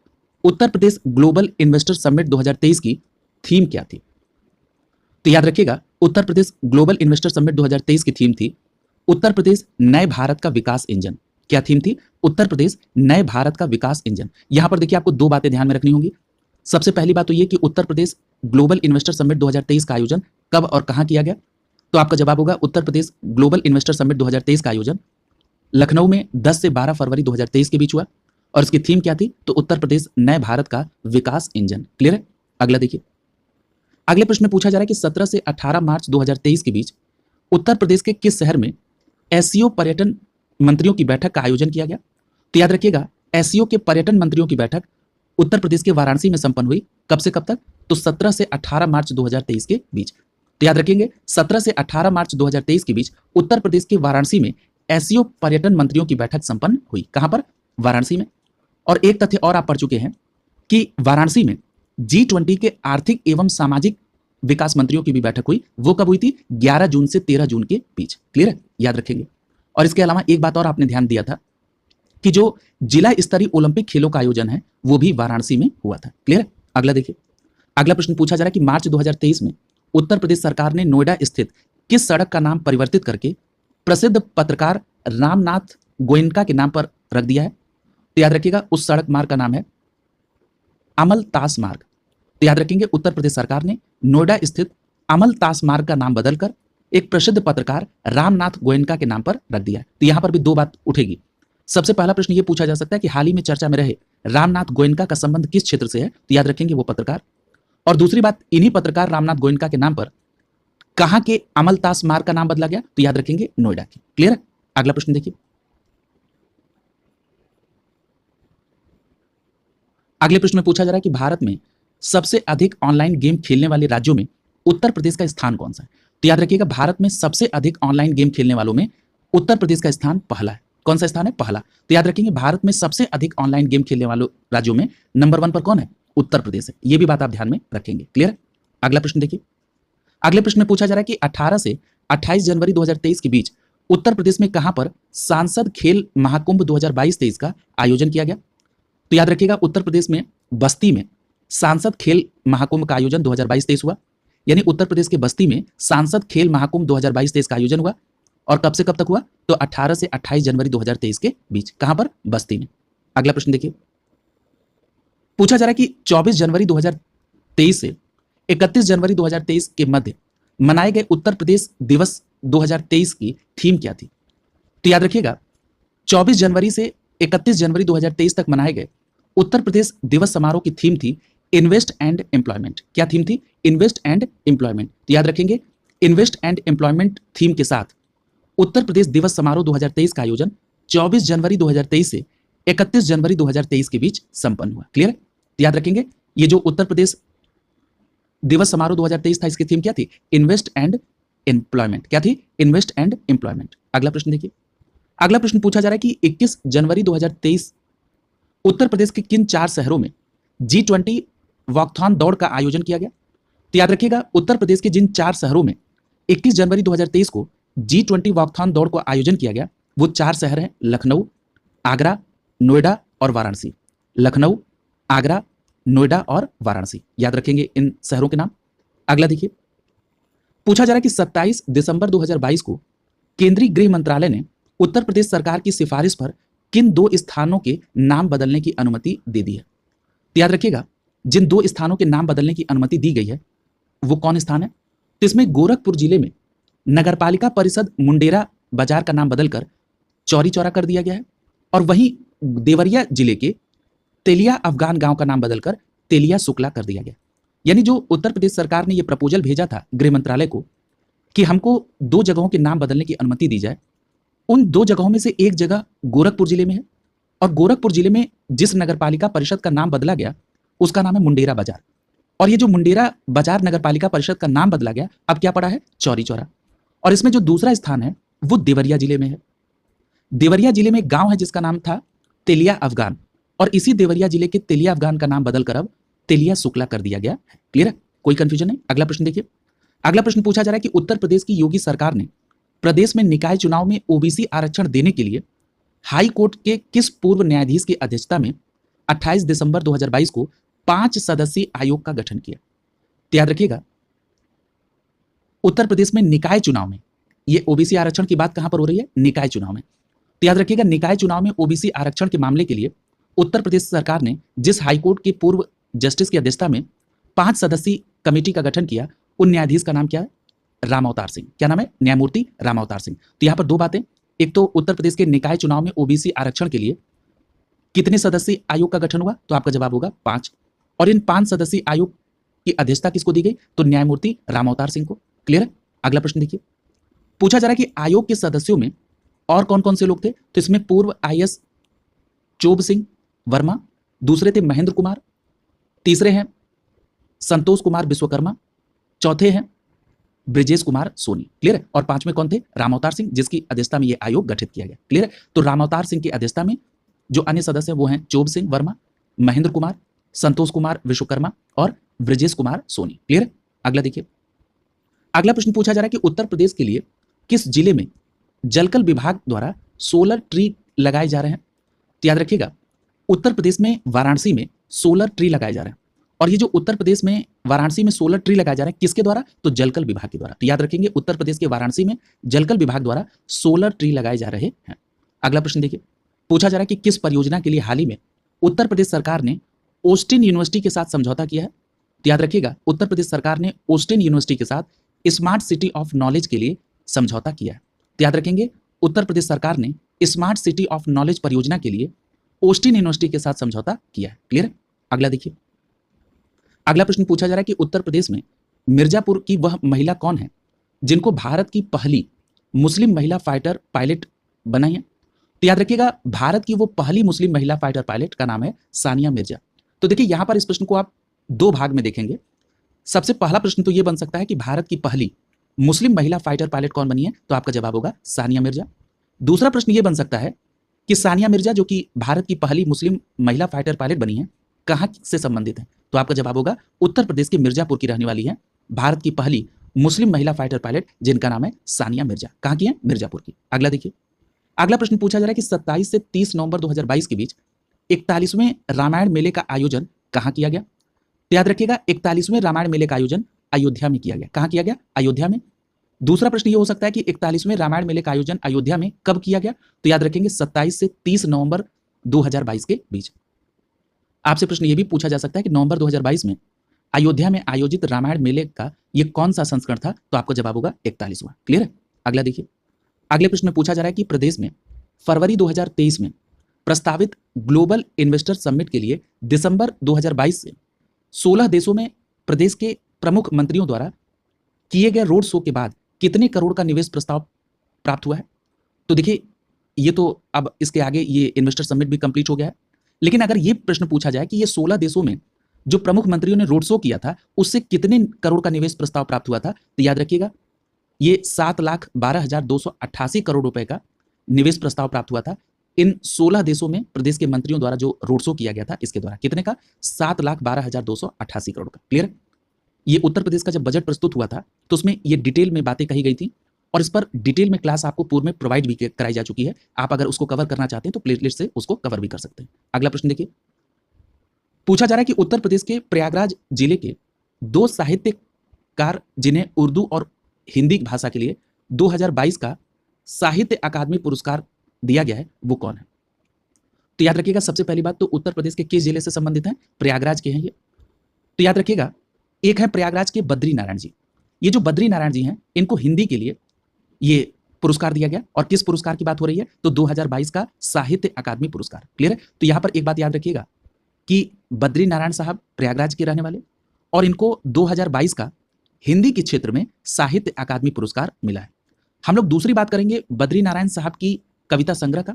Uttar Pradesh global investor summit 2023 की थीम क्या थी? तो याद रखिएगा, Uttar Pradesh global investor summit 2023 की थीम थी उत्तर प्रदेश नए भारत का विकास इंजन। क्या थीम थी? उत्तर प्रदेश नए भारत का विकास इंजन। यहां पर देखिए, आपको दो बातें ध्यान में रखनी होंगी। सबसे पहली बात तो ये कि Uttar Pradesh global investor summit 2023 का आयोजन कब और कहां किया गया? तो आपका जवाब होगा Uttar Pradesh global investor summit 2023 का आयोजन लखनऊ में 10 से 12 फरवरी 2023 के बीच हुआ। और इसकी थीम क्या थी? तो उत्तर प्रदेश नए भारत का विकास इंजन। क्लियर है? अगला देखिए। अगले प्रश्न में पूछा जा रहा है कि 17 से 18 मार्च 2023 के बीच उत्तर प्रदेश के किस शहर में एससीओ पर्यटन मंत्रियों की बैठक का आयोजन किया गया? तो याद रखिएगा, एससीओ के पर्यटन मंत्रियों की बैठक उत्तर प्रदेश के वाराणसी में संपन्न हुई। कब से कब तक? तो 17 से 18 मार्च 2023 के बीच। तो याद रखेंगे, 17 से 18 मार्च 2023 के बीच उत्तर प्रदेश के वाराणसी में एससीओ पर्यटन मंत्रियों की बैठक संपन्न हुई। कहां पर? वाराणसी में। और एक तथ्य और आप पढ़ चुके हैं कि वाराणसी में G20 के आर्थिक एवं सामाजिक विकास मंत्रियों की भी बैठक हुई। वो कब हुई थी? 11 जून से 13 जून के बीच। क्लियर है? याद रखेंगे। और इसके अलावा एक बात और आपने ध्यान दिया था कि जो जिला स्तरीय ओलंपिक खेलों का आयोजन है वो भी वाराणसी में हुआ था। क्लियर है? अगला देखिए। अगला प्रश्न पूछा जा रहा है कि मार्च 2023 में उत्तर प्रदेश सरकार ने नोएडा स्थित किस सड़क का नाम परिवर्तित करके प्रसिद्ध पत्रकार रामनाथ गोयनका के नाम पर रख दिया है? तो याद रखिएगा, उस सड़क मार्ग का नाम है अमलतास मार्ग। तो याद रखेंगे, उत्तर प्रदेश सरकार ने नोएडा स्थित अमलतास मार्ग का नाम बदलकर एक प्रसिद्ध पत्रकार रामनाथ गोयनका के नाम पर रख दिया है। तो यहां पर भी दो बात उठेगी। सबसे पहला प्रश्न यह पूछा जा सकता है कि हाल ही में चर्चा में रहे रामनाथ गोयनका का संबंध किस क्षेत्र से है? तो याद रखेंगे, वो पत्रकार। और दूसरी बात, इन्हीं पत्रकार रामनाथ गोयनका के नाम पर कहां के अमलतास मार्ग का नाम बदला गया? तो याद रखेंगे, नोएडा की। क्लियर है? अगला प्रश्न देखिए। अगले प्रश्न में पूछा जा रहा है कि भारत में सबसे अधिक ऑनलाइन गेम खेलने वाले राज्यों में उत्तर प्रदेश का स्थान कौन सा है? तो याद रखिएगा, भारत में सबसे अधिक ऑनलाइन गेम खेलने वालों में उत्तर प्रदेश का स्थान पहला है। कौन सा स्थान है? पहला। तो याद रखेंगे, भारत में सबसे अधिक ऑनलाइन गेम खेलने वालों राज्यों में नंबर 1 पर कौन है? उत्तर प्रदेश है। यह भी बात आप ध्यान में रखेंगे। क्लियर है? अगला प्रश्न देखिए। अगले प्रश्न में पूछा जा रहा है कि 18 से 28 जनवरी 2023 के बीच उत्तर प्रदेश में कहां पर सांसद खेल महाकुंभ 2022-23 का आयोजन किया गया? तो याद रखिएगा, उत्तर प्रदेश में बस्ती में सांसद खेल महाकुंभ का आयोजन 2022-23 हुआ। यानी उत्तर प्रदेश के बस्ती में सांसद खेल महाकुंभ 2022-23 का आयोजन हुआ। और कब से कब तक हुआ? तो 18 से 28 जनवरी 2023 के बीच। कहां पर? बस्ती में। अगला प्रश्न देखिए। पूछा जा रहा है कि 24 जनवरी 2023 से 31 जनवरी 2023 के मध्य मनाए गए उत्तर प्रदेश दिवस 2023 की थीम क्या थी? तो याद रखिएगा, 24 जनवरी से 31 जनवरी 2023 तक मनाए गए उत्तर प्रदेश दिवस समारोह की थीम थी इन्वेस्ट एंड एम्प्लॉयमेंट। क्या थीम थी? Invest and employment. तो याद रखेंगे, इन्वेस्ट एंड एम्प्लॉयमेंट थीम के साथ उत्तर प्रदेश दिवस समारोह 2023 का आयोजन 24 जनवरी 2023 से 31 जनवरी 2023 के बीच संपन्न हुआ। क्लियर है? तो याद रखेंगे, ये जो उत्तर प्रदेश दिवस समारोह 2023 था, इसकी थीम क्या थी? Invest and employment. क्या थी? Invest and employment. अगला प्रश्न देखिए। अगला प्रश्न पूछा जा रहा है कि 21 जनवरी 2023 उत्तर प्रदेश के किन 4 शहरों में G20 वॉकथॉन दौड़ का आयोजन किया गया? तो याद रखिएगा, उत्तर प्रदेश के जिन 4 शहरों में 21 जनवरी 2023 को G20 वॉकथॉन दौड़ का आयोजन किया गया, वो 4 शहर हैं लखनऊ, आगरा, नोएडा और वाराणसी। लखनऊ, आगरा, नोएडा और वाराणसी। याद रखेंगे इन शहरों के नाम। अगला देखिए, पूछा जा रहा है कि 27 दिसंबर 2022 को केंद्रीय गृह मंत्रालय ने उत्तर प्रदेश सरकार की सिफारिश पर किन 2 स्थानों के नाम बदलने की अनुमति दे दी है? तो याद रखिएगा, जिन 2 स्थानों के नाम बदलने की अनुमति दी गई है वो कौन स्थान है? तो इसमें गोरखपुर जिले में नगरपालिका परिषद मुंडेरा बाजार का नाम बदलकर चौरी चौरा कर दिया गया है, और वहीं देवरिया जिले के तेलिया अफगान गांव का नाम बदलकर तेलिया शुक्ला कर दिया गया। यानी जो उत्तर प्रदेश सरकार ने यह प्रपोजल भेजा था गृह मंत्रालय को कि हमको 2 जगहों के नाम बदलने की अनुमति दी जाए, उन 2 जगहों में से एक जगह गोरखपुर जिले में है, और गोरखपुर जिले में जिस नगरपालिका परिषद का नाम बदला गया उसका नाम है मुंडेरा बाजार। और ये जो मुंडेरा बाजार नगरपालिका परिषद का नाम बदला गया, अब क्या पड़ा है? चौरी चौरा। और इसमें जो दूसरा स्थान है वो देवरिया जिले में है। देवरिया जिले में एक गांव है जिसका नाम था तेलिया अफगान, और इसी देवरिया जिले के तेलिया अफगान का नाम बदलकर अब तेलिया शुक्ला कर दिया गया है। क्लियर है? कोई कंफ्यूजन नहीं। अगला प्रश्न देखिए। अगला प्रश्न पूछा जा रहा है कि उत्तर प्रदेश की योगी सरकार ने प्रदेश में निकाय चुनाव में ओबीसी आरक्षण देने के लिए हाई कोर्ट के किस पूर्व न्यायाधीश की अध्यक्षता में 28 दिसंबर 2022 को 5 सदस्यीय आयोग का गठन किया? तो याद रखिएगा, उत्तर प्रदेश में निकाय चुनाव में ये ओबीसी आरक्षण की बात कहां पर हो रही है? निकाय चुनाव में। तो याद रखिएगा, निकाय चुनाव में ओबीसी आरक्षण के मामले के लिए उत्तर प्रदेश सरकार ने जिस हाईकोर्ट के पूर्व जस्टिस की अध्यक्षता में 5 सदस्यीय कमेटी का गठन किया, उन न्यायाधीश का नाम क्या है? राम अवतार सिंह। क्या नाम है? न्यायमूर्ति राम अवतार सिंह। तो यहां पर 2 बातें, एक तो उत्तर प्रदेश के निकाय चुनाव में ओबीसी आरक्षण के लिए कितने सदस्यीय आयोग का गठन हुआ? तो आपका जवाब होगा 5। और इन 5 सदस्यीय आयोग की अध्यक्षता किसको दी गई? तो न्यायमूर्ति राम अवतार सिंह को। क्लियर है? अगला प्रश्न देखिए। पूछा जा रहा है कि आयोग के सदस्यों में और कौन कौन से लोग थे? तो इसमें पूर्व आईएएस चोब सिंह वर्मा, दूसरे थे महेंद्र कुमार, तीसरे हैं संतोष कुमार विश्वकर्मा, चौथे हैं ब्रिजेश कुमार सोनी। क्लियर है? और 5वें कौन थे? राम अवतार सिंह, जिसकी अध्यक्षता में यह आयोग गठित किया गया। क्लियर है? तो राम अवतार सिंह की अध्यक्षता में जो अन्य सदस्य हैं वो हैं चोब सिंह वर्मा, महेंद्र कुमार, संतोष कुमार विश्वकर्मा और ब्रिजेश कुमार सोनी। क्लियर है? अगला देखिए। अगला प्रश्न पूछा जा रहा है कि उत्तर प्रदेश के लिए किस जिले में जलकल विभाग द्वारा सोलर ट्री लगाए जा रहे हैं? तो याद रखिएगा, उत्तर प्रदेश में वाराणसी में सोलर ट्री लगाए जा रहे हैं, और ये जो उत्तर प्रदेश में वाराणसी में सोलर ट्री लगाए जा रहे हैं किसके द्वारा? तो जलकल विभाग के द्वारा। तो याद रखेंगे, उत्तर प्रदेश के वाराणसी में जलकल विभाग द्वारा सोलर ट्री लगाए जा रहे हैं। अगला प्रश्न देखिए। पूछा जा रहा है कि किस परियोजना के लिए हाल ही में उत्तर प्रदेश सरकार ने ऑस्टिन यूनिवर्सिटी के साथ समझौता किया है? तो याद रखिएगा, उत्तर प्रदेश सरकार ने ऑस्टिन यूनिवर्सिटी के साथ स्मार्ट सिटी ऑफ नॉलेज के लिए समझौता किया है। तो याद रखेंगे, उत्तर प्रदेश सरकार ने स्मार्ट सिटी ऑफ नॉलेज परियोजना के लिए ऑस्टिन यूनिवर्सिटी के साथ समझौता किया है। क्लियर? अगला देखिए। अगला प्रश्न पूछा जा रहा है कि उत्तर प्रदेश में मिर्जापुर की वह महिला कौन है जिनको भारत की पहली मुस्लिम महिला फाइटर पायलट बनाई है? तो याद रखिएगा, भारत की वो पहली मुस्लिम महिला फाइटर पायलट का नाम है सानिया मिर्जा। तो देखिए, यहां पर इस प्रश्न को आप 2 भाग में देखेंगे। सबसे पहला प्रश्न तो यह बन सकता है कि भारत की पहली मुस्लिम महिला फाइटर पायलट कौन बनी है? तो आपका जवाब होगा सानिया मिर्जा। दूसरा प्रश्न यह बन सकता है कि सानिया मिर्जा जो कि भारत की पहली मुस्लिम महिला फाइटर पायलट बनी है, कहां से संबंधित है? तो आपका जवाब होगा उत्तर प्रदेश के मिर्जापुर की रहने वाली है भारत की पहली मुस्लिम महिला फाइटर पायलट, जिनका नाम है सानिया मिर्जा। कहां की है? मिर्जापुर की। अगला देखिए। अगला प्रश्न पूछा जा रहा है कि 27 से 30 नवंबर 2022 के बीच 41वें रामायण मेले का आयोजन कहां किया गया? तो याद रखिएगा, 41वें रामायण मेले का आयोजन अयोध्या में किया गया। कहां किया गया? अयोध्या में। दूसरा प्रश्न यह हो सकता है कि 41वें रामायण मेले का आयोजन अयोध्या में कब किया गया? तो याद रखेंगे 27 से 30 नवंबर 2022 के बीच। आपसे प्रश्न यह भी पूछा जा सकता है कि नवंबर 2022 में अयोध्या में आयोजित रामायण मेले का यह कौन सा संस्करण था? तो आपका जवाब होगा 41वां। क्लियर है? अगला देखिए। अगले प्रश्न में पूछा जा रहा है कि प्रदेश में फरवरी 2023 में प्रस्तावित ग्लोबल इन्वेस्टर समिट के लिए दिसंबर 2022 से 16 देशों में प्रदेश के प्रमुख मंत्रियों द्वारा किए गए रोड शो के बाद कितने करोड़ का निवेश प्रस्ताव प्राप्त हुआ है? तो देखिए, ये तो अब इसके आगे ये इन्वेस्टर समिट भी कंप्लीट हो गया है, लेकिन अगर ये प्रश्न पूछा जाए कि ये 16 देशों में जो प्रमुख मंत्रियों ने रोड शो किया था उससे कितने करोड़ का निवेश प्रस्ताव प्राप्त हुआ था, तो याद रखिएगा ये 7,12,288 करोड़ रुपए का निवेश प्रस्ताव प्राप्त हुआ था। इन 16 देशों में प्रदेश के मंत्रियों द्वारा जो रोड शो किया गया था इसके द्वारा कितने का? 7,12,288 करोड़ का। क्लियर? ये उत्तर प्रदेश का जब बजट प्रस्तुत हुआ था तो उसमें ये डिटेल में बातें कही गई थी और इस पर डिटेल में क्लास आपको पूर्व में प्रोवाइड भी कराई जा चुकी है। आप अगर उसको कवर करना चाहते हैं तो प्लेलिस्ट से उसको कवर भी कर सकते हैं। अगला प्रश्न देखिए, पूछा जा रहा है कि उत्तर प्रदेश के प्रयागराज जिले के 2 साहित्यकार जिन्हें उर्दू और हिंदी भाषा के लिए 2022 का साहित्य अकादमी पुरस्कार दिया गया है, वो कौन है? तो याद रखिएगा, सबसे पहली बात तो उत्तर प्रदेश के किस जिले से संबंधित हैं? प्रयागराज के हैं ये। तो याद रखिएगा, एक है प्रयागराज के बद्री नारायण जी। ये जो बद्री नारायण जी हैं इनको हिंदी के लिए ये पुरस्कार दिया गया। और किस पुरस्कार की बात हो रही है? तो 2022 का साहित्य अकादमी पुरस्कार। क्लियर है? तो यहां पर एक बात याद रखिएगा कि बद्री नारायण साहब प्रयागराज के रहने वाले और इनको 2022 का हिंदी के क्षेत्र में साहित्य अकादमी पुरस्कार मिला है। हम लोग दूसरी बात करेंगे बद्री नारायण साहब की कविता संग्रह का।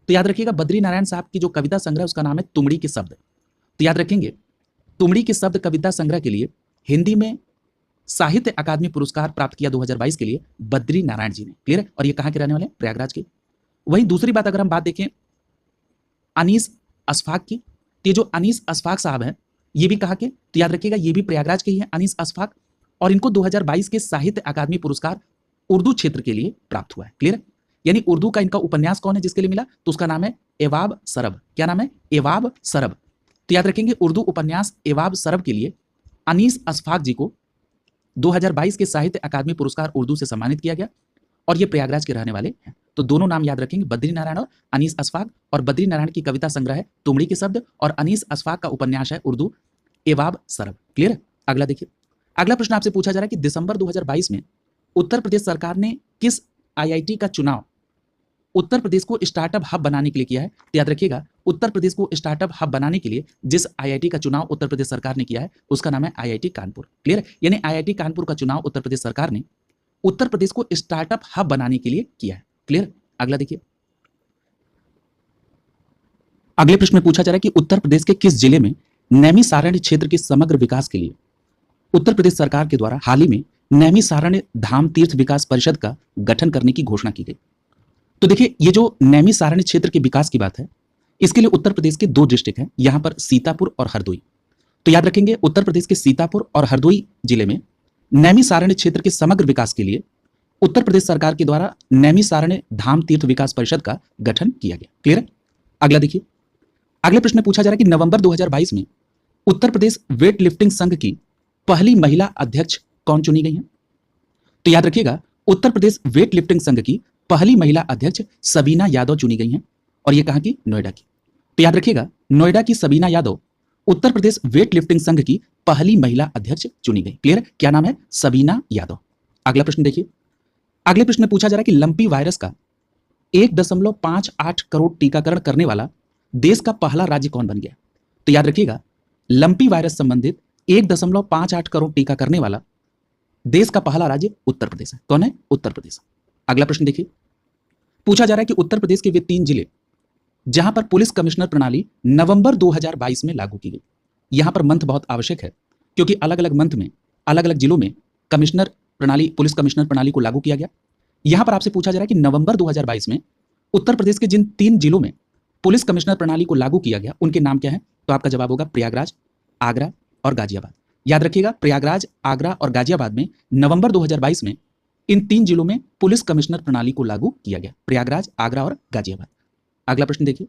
तो याद रखिएगा, बद्री नारायण साहब की जो कविता संग्रह उसका नाम है तुमड़ी के शब्द। तो याद रखेंगे, तुमड़ी के शब्द कविता संग्रह के लिए हिंदी में साहित्य अकादमी पुरस्कार प्राप्त किया 2022 के लिए बद्री नारायण जी ने। क्लियर है? और ये कहाँ के रहने वाले हैं? प्रयागराज के। वहीं दूसरी बात अगर हम बात देखें अनीस अशफाक की, तो ये जो अनीस अशफाक साहब हैं ये भी कहाँ के? तो याद रखिएगा, ये भी प्रयागराज के ही हैं अनीस अशफाक, और इनको 2022 के साहित्य अकादमी पुरस्कार उर्दू क्षेत्र के लिए प्राप्त हुआ है। क्लियर है? यानी उर्दू का इनका उपन्यास कौन है जिसके लिए मिला? तो उसका नाम है एवाब सरब। क्या नाम है? एवाब सरब। तो याद रखेंगे, उर्दू उपन्यास एवाब सरब के लिए अनीस अशफाक जी को 2022 के साहित्य अकादमी पुरस्कार उर्दू से सम्मानित किया गया और ये प्रयागराज के रहने वाले हैं। तो दोनों नाम याद रखेंगे, बद्री नारायण और अनीस अशफाक। और बद्री नारायण की कविता संग्रह है तुमड़ी के शब्द और अनीस अशफाक का उपन्यास है उर्दू एवाब सरब। क्लियर है? अगला देखिए, अगला प्रश्न आपसे पूछा जा रहा है कि दिसंबर 2022 में उत्तर प्रदेश सरकार ने किस आईआईटी का चुनाव उत्तर प्रदेश को स्टार्टअप हब बनाने के लिए किया है? तो याद रखिएगा, उत्तर प्रदेश को स्टार्टअप हब बनाने के लिए जिस आईआईटी का चुनाव उत्तर प्रदेश सरकार ने किया है उसका नाम है आईआईटी कानपुर। क्लियर है? यानी आईआईटी कानपुर का चुनाव उत्तर प्रदेश सरकार ने उत्तर प्रदेश को स्टार्टअप हब बनाने के लिए किया है। क्लियर? अगला देखिए, अगले प्रश्न में पूछा जा रहा है कि उत्तर प्रदेश के किस जिले में नैमिषारण्य क्षेत्र के समग्र विकास के लिए उत्तर प्रदेश सरकार के द्वारा हाल ही में नैमिषारण्य धाम तीर्थ विकास परिषद का गठन करने की घोषणा की गई? तो देखिए, ये जो नैमिषारण्य क्षेत्र के विकास की बात है इसके लिए उत्तर प्रदेश के 2 डिस्ट्रिक्ट हैं, यहां पर सीतापुर और हरदोई। तो याद रखेंगे, उत्तर प्रदेश के सीतापुर और हरदोई जिले में नैमिषारण्य क्षेत्र के समग्र विकास के लिए उत्तर प्रदेश सरकार के द्वारा नैमिषारण्य धाम तीर्थ विकास परिषद का गठन किया गया। क्लियर है? अगला देखिए, अगले प्रश्न में पूछा जा रहा है कि नवंबर 2022 में उत्तर प्रदेश वेट लिफ्टिंग संघ की पहली महिला अध्यक्ष कौन चुनी गई है? तो याद रखिएगा, उत्तर प्रदेश वेट लिफ्टिंग संघ की पहली महिला अध्यक्ष सबीना यादव चुनी गई हैं और ये कहां की? नोएडा की। तो याद रखिएगा, नोएडा की सबीना यादव उत्तर प्रदेश वेट लिफ्टिंग संघ की पहली महिला अध्यक्ष चुनी गई। क्लियर? क्या नाम है? सबीना यादव। अगला प्रश्न देखिए, अगले प्रश्न में पूछा जा रहा है कि लंपी वायरस का 1.58 करोड़ टीकाकरण करने वाला देश का पहला राज्य कौन बन गया? तो याद रखिएगा, लंपी वायरस संबंधित 1.58 करोड़ टीका करने वाला देश का पहला राज्य उत्तर प्रदेश है। कौन है? उत्तर प्रदेश। अगला प्रश्न देखिए, पूछा जा रहा है कि उत्तर प्रदेश के वे 3 जिले जहां पर पुलिस कमिश्नर प्रणाली नवंबर 2022 में लागू की गई। यहां पर मंथ बहुत आवश्यक है क्योंकि अलग अलग मंथ में अलग अलग जिलों में कमिश्नर प्रणाली पुलिस कमिश्नर प्रणाली को लागू किया गया। यहां पर आपसे पूछा जा रहा है कि नवंबर 2022 में उत्तर प्रदेश के जिन 3 जिलों में पुलिस कमिश्नर प्रणाली को लागू किया गया उनके नाम क्या है? तो आपका जवाब होगा प्रयागराज, आगरा और गाजियाबाद। याद रखिएगा, प्रयागराज, आगरा और गाजियाबाद में नवंबर 2022 में इन 3 जिलों में पुलिस कमिश्नर प्रणाली को लागू किया गया, प्रयागराज, आगरा और गाजियाबाद। अगला प्रश्न देखिए,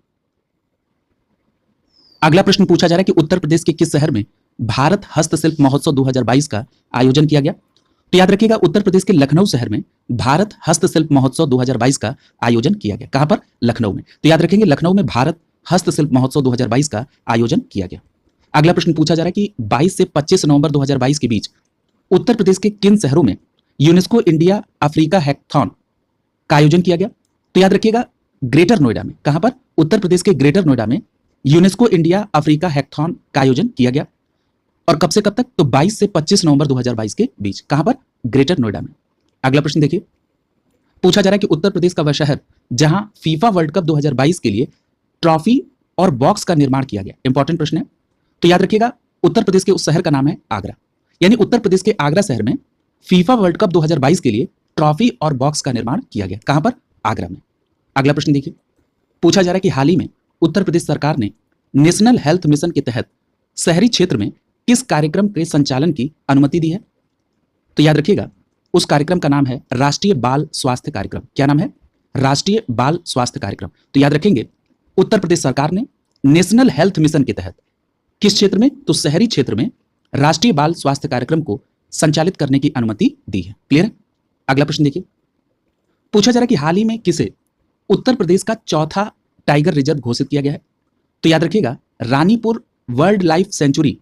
अगला प्रश्न पूछा जा रहा है कि उत्तर प्रदेश के किस शहर में भारत हस्तशिल्प महोत्सव 2022 का आयोजन किया गया? तो याद रखिएगा, उत्तर प्रदेश के लखनऊ शहर में भारत हस्तशिल्प महोत्सव 2022 का आयोजन किया गया। कहां पर? लखनऊ में। तो याद रखेंगे, लखनऊ में भारत हस्तशिल्प महोत्सव 2022 का आयोजन किया गया। अगला प्रश्न पूछा जा रहा है कि 22 से 25 नवंबर 2022 के बीच उत्तर प्रदेश के किन शहरों में यूनेस्को इंडिया अफ्रीका हैकाथॉन का आयोजन किया गया? तो याद रखिएगा, ग्रेटर नोएडा में, कहां पर? उत्तर प्रदेश के ग्रेटर नोएडा में यूनेस्को इंडिया अफ्रीका हैकाथॉन का आयोजन किया गया। और कब से कब तक? तो 22 से 25 नवंबर 2022 के बीच। कहां पर? ग्रेटर नोएडा में। अगला प्रश्न देखिए, पूछा जा रहा है कि उत्तर प्रदेश का वह शहर जहां फीफा वर्ल्ड कप 2022 के लिए ट्रॉफी और बॉक्स का निर्माण किया गया। इंपॉर्टेंट प्रश्न है, तो याद रखिएगा उत्तर प्रदेश के उस शहर का नाम है आगरा। यानी उत्तर प्रदेश के आगरा शहर में फीफा वर्ल्ड कप 2022 के लिए ट्रॉफी और बॉक्स का निर्माण किया गया। कहां पर? आगरा में। अगला प्रश्न देखिए, पूछा जा रहा है कि हाल ही में उत्तर प्रदेश सरकार ने नेशनल हेल्थ मिशन के तहत शहरी क्षेत्र में किस कार्यक्रम के संचालन की अनुमति दी है? तो याद रखिएगा उस कार्यक्रम का नाम है राष्ट्रीय बाल स्वास्थ्य कार्यक्रम। क्या नाम है? राष्ट्रीय बाल स्वास्थ्य कार्यक्रम। तो याद रखेंगे उत्तर प्रदेश सरकार ने नेशनल हेल्थ मिशन के तहत किस क्षेत्र में? तो शहरी क्षेत्र में राष्ट्रीय बाल स्वास्थ्य कार्यक्रम को संचालित करने की अनुमति दी है। क्लियर है? अगला प्रश्न देखिए, पूछा जा रहा है कि हाल ही में किसे उत्तर प्रदेश का चौथा टाइगर रिजर्व घोषित किया गया है? तो याद रखिएगा रानीपुर वर्ल्ड लाइफ सेंचुरी,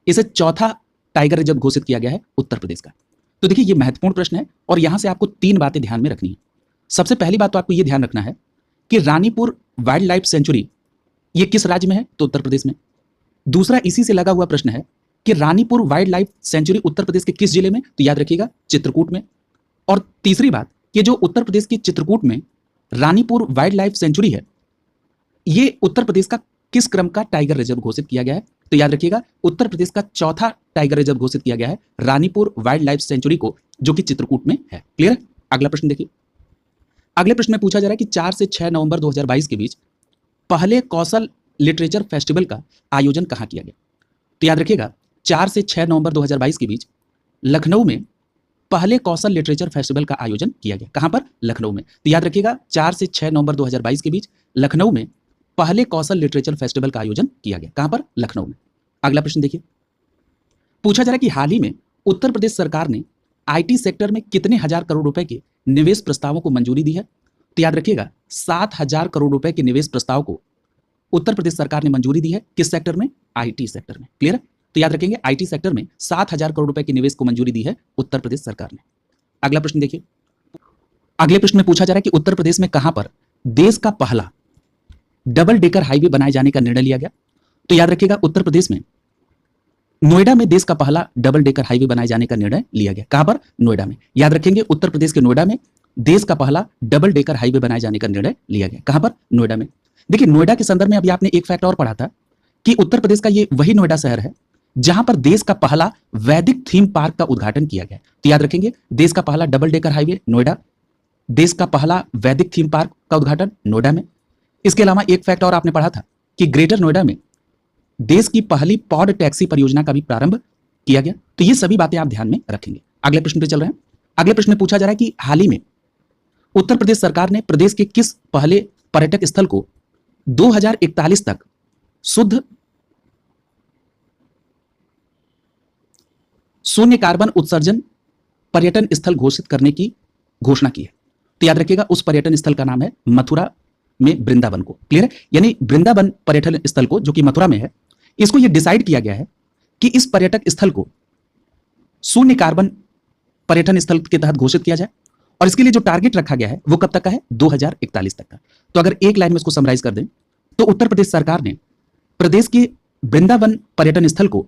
इसे चौथा टाइगर रिजर्व घोषित किया गया है उत्तर प्रदेश का। तो देखिए ये महत्वपूर्ण प्रश्न है और यहां से आपको 3 बातें ध्यान में रखनी है। सबसे पहली बात तो आपको यह ध्यान रखना है कि रानीपुर वाइल्ड लाइफ सेंचुरी ये किस राज्य में है? तो उत्तर प्रदेश में। दूसरा इसी से लगा हुआ प्रश्न है कि Ranipur wild life sanctuary Uttar Pradesh के किस जिले में? तो याद रखिएगा चित्रकूट में। और तीसरी बात कि जो उत्तर प्रदेश के चित्रकूट में रानीपुर वाइल्ड लाइफ सेंचुरी है, ये उत्तर प्रदेश का किस क्रम का टाइगर रिजर्व घोषित किया गया है? तो याद रखिएगा उत्तर प्रदेश का चौथा टाइगर रिजर्व घोषित किया गया है रानीपुर वाइल्ड लाइफ सेंचुरी को, जो कि चित्रकूट में है। क्लियर? अगला प्रश्न देखिए, अगले प्रश्न में पूछा जा रहा है कि 4 से 6 नवंबर 2022 के बीच पहले कौशल लिटरेचर फेस्टिवल का आयोजन कहां किया गया? तो याद रखिएगा 4 से 6 नवंबर 2022 के बीच लखनऊ में पहले कौशल लिटरेचर फेस्टिवल का आयोजन किया गया। कहां पर? लखनऊ में। तो याद रखिएगा 4 से 6 नवंबर 2022 के बीच लखनऊ में पहले कौशल लिटरेचर फेस्टिवल का आयोजन किया गया। कहां पर? लखनऊ में। अगला प्रश्न देखिए, पूछा जा रहा है कि हाल ही में उत्तर प्रदेश सरकार ने आईटी सेक्टर में कितने हजार करोड़ रुपए के निवेश प्रस्तावों को मंजूरी दी है? तो याद रखिएगा 7,000 करोड़ रुपए के निवेश प्रस्ताव को उत्तर प्रदेश सरकार ने मंजूरी दी है। किस सेक्टर में? आईटी सेक्टर में। क्लियर? तो याद रखेंगे आईटी सेक्टर में 7,000 करोड़ रुपए के निवेश को मंजूरी दी है उत्तर प्रदेश सरकार ने। अगला प्रश्न देखिए, अगले प्रश्न में पूछा जा रहा है कि उत्तर प्रदेश में कहां पर देश का पहला डबल डेकर हाईवे बनाए जाने का निर्णय लिया गया? तो याद रखिएगा उत्तर प्रदेश में नोएडा में देश का पहला डबल डेकर हाईवे बनाए जाने का निर्णय लिया गया। कहां पर? नोएडा में। याद रखेंगे उत्तर प्रदेश के नोएडा में देश का पहला डबल डेकर हाईवे बनाए जाने का निर्णय लिया गया। कहां पर? नोएडा में। देखिए नोएडा के संदर्भ में अभी आपने एक फैक्ट और पढ़ा था कि उत्तर प्रदेश का ये वही नोएडा शहर है जहां पर देश का पहला वैदिक थीम पार्क का उद्घाटन किया गया। तो याद रखेंगे देश का पहला डबल डेकर हाईवे नोएडा, देश का पहला वैदिक थीम पार्क का उद्घाटन नोएडा में। इसके अलावा एक फैक्ट और आपने पढ़ा था कि ग्रेटर नोएडा में देश की पहली पॉड टैक्सी परियोजना का भी प्रारंभ किया गया। तो ये सभी बातें आप ध्यान में रखेंगे। अगले प्रश्न पे चल रहे हैं। अगले प्रश्न में पूछा जा रहा है कि हाल ही में उत्तर प्रदेश सरकार ने प्रदेश के किस पहले पर्यटक स्थल को 2041 तक शुद्ध शून्य कार्बन उत्सर्जन पर्यटन स्थल घोषित करने की घोषणा की है? तो याद रखिएगा उस पर्यटन स्थल का नाम है मथुरा में वृंदावन को। क्लियर है? यानी वृंदावन पर्यटन स्थल को, जो कि मथुरा में है, इसको यह डिसाइड किया गया है कि इस पर्यटक स्थल को शून्य कार्बन पर्यटन स्थल के तहत घोषित किया जाए। और इसके लिए जो टारगेट रखा गया है वो कब तक का है? 2041 तक का। तो अगर एक लाइन में इसको समराइज कर दें तो उत्तर प्रदेश सरकार ने प्रदेश के वृंदावन पर्यटन स्थल को,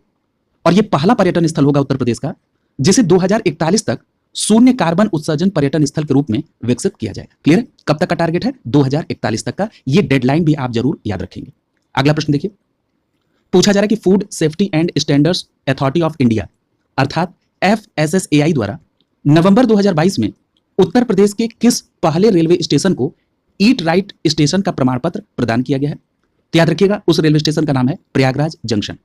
और यह पहला पर्यटन स्थल होगा उत्तर प्रदेश का जिसे 2041 तक शून्य कार्बन उत्सर्जन पर्यटन स्थल के रूप में विकसित किया जाएगा। क्लियर है? कब तक का टारगेट है? 2041 तक का। यह डेडलाइन भी आप जरूर याद रखेंगे। अगला प्रश्न देखिए, पूछा जा रहा है कि food safety and standards authority of India अर्थात FSSAI द्वारा नवंबर 2022 में उत्तर प्रदेश के किस पहले रेलवे स्टेशन को ईट राइट स्टेशन का प्रमाण पत्र प्रदान किया गया है? तो याद रखिएगा उस रेलवे स्टेशन का नाम है प्रयागराज जंक्शन।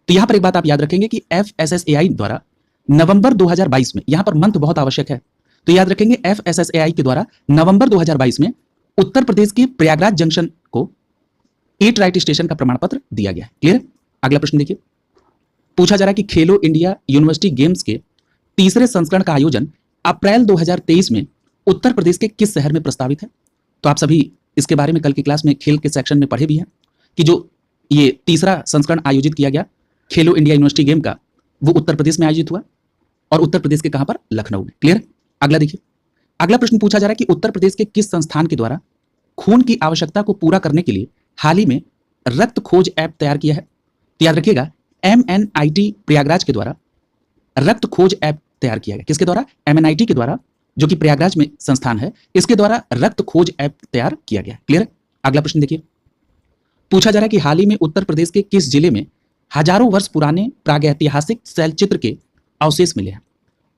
तो यहां पर एक बात आप याद रखेंगे कि FSSAI द्वारा नवंबर 2022 में, यहां पर मंथ बहुत आवश्यक है, तो याद रखेंगे FSSAI के द्वारा नवंबर 2022 में उत्तर प्रदेश के प्रयागराज जंक्शन को ईट राइट स्टेशन का प्रमाण पत्र दिया गया है। क्लियर? अगला प्रश्न देखिए, पूछा जा रहा है कि खेलो इंडिया यूनिवर्सिटी गेम्स के तीसरे संस्करण का आयोजन अप्रैल 2023 में उत्तर प्रदेश के किस शहर में प्रस्तावित है? तो आप सभी इसके बारे में कल की क्लास में खेल के सेक्शन में पढ़े भी हैं कि जो ये तीसरा संस्करण आयोजित किया गया खेलो इंडिया यूनिवर्सिटी गेम का, वो उत्तर प्रदेश में आयोजित हुआ और उत्तर प्रदेश के कहां पर? लखनऊ में। क्लियर? अगला देखिए, अगला प्रश्न पूछा जा रहा है कि उत्तर प्रदेश के किस संस्थान के द्वारा खून की आवश्यकता को पूरा करने के लिए हाल ही में रक्त खोज ऐप तैयार किया है। तो याद रखिएगा, MNIT प्रयागराज के द्वारा रक्त खोज ऐप तैयार किया गया। किसके द्वारा? MNIT के द्वारा, जो कि प्रयागराज में संस्थान है, इसके द्वारा रक्त खोज ऐप तैयार किया गया। क्लियर है? अगला प्रश्न देखिए, पूछा जा रहा है कि हाल ही में उत्तर प्रदेश के किस जिले में हजारों वर्ष पुराने प्रागैतिहासिक शैलचित्र के अवशेष मिले हैं?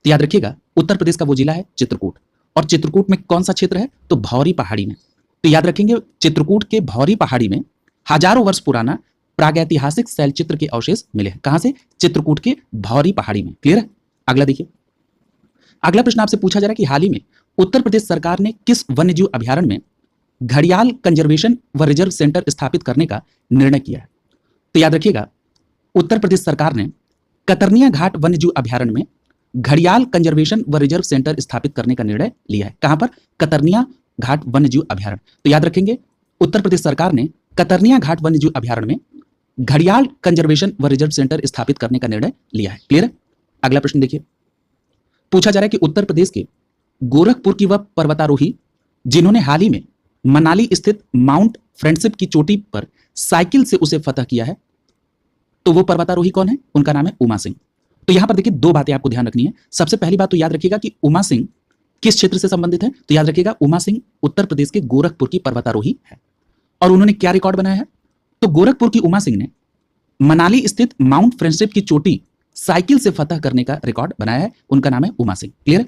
तो याद रखिएगा, उत्तर प्रदेश का वो जिला है चित्रकूट। और चित्रकूट में कौन सा क्षेत्र है? तो भौरी पहाड़ी में। तो याद रखेंगे, चित्रकूट के भौरी पहाड़ी में हजारों वर्ष पुराना प्रागैतिहासिक शैलचित्र के अवशेष मिले हैं। कहां से? चित्रकूट के भौरी पहाड़ी में। क्लियर है? अगला देखिए, अगला प्रश्न आपसे पूछा जा रहा है कि हाल ही में उत्तर प्रदेश सरकार ने किस वन्यजीव अभयारण्य में घड़ियाल कंजर्वेशन व रिजर्व सेंटर स्थापित करने का निर्णय किया है? तो याद रखिएगा, उत्तर प्रदेश सरकार ने कतरनिया घाट वन्यजीव अभयारण्य में घड़ियाल कंजर्वेशन व रिजर्व सेंटर स्थापित करने का निर्णय लिया है। कहां पर? कतरनिया घाट वन्यजीव अभयारण्य। तो याद रखेंगे, उत्तर प्रदेश सरकार ने कतरनिया घाट वन्यजीव अभयारण्य में घड़ियाल कंजर्वेशन व रिजर्व सेंटर स्थापित करने का निर्णय लिया है। क्लियर है? अगला प्रश्न देखिए, पूछा जा रहा है कि उत्तर प्रदेश के गोरखपुर की वह पर्वतारोही जिन्होंने हाल ही में मनाली स्थित माउंट फ्रेंडशिप की चोटी पर साइकिल से उसे फतह किया है, तो वो पर्वतारोही कौन है? उनका नाम है उमा सिंह। तो यहां पर देखिए, दो बातें आपको ध्यान रखनी है। सबसे पहली बात तो याद रखिएगा कि उमा सिंह किस क्षेत्र से संबंधित है? तो याद रखिएगा, उमा सिंह उत्तर प्रदेश के गोरखपुर की पर्वतारोही है। और उन्होंने क्या रिकॉर्ड बनाया है? तो गोरखपुर की उमा सिंह ने मनाली स्थित माउंट फ्रेंडशिप की चोटी साइकिल से फतह करने का रिकॉर्ड बनाया है। उनका नाम है उमा सिंह। क्लियर है?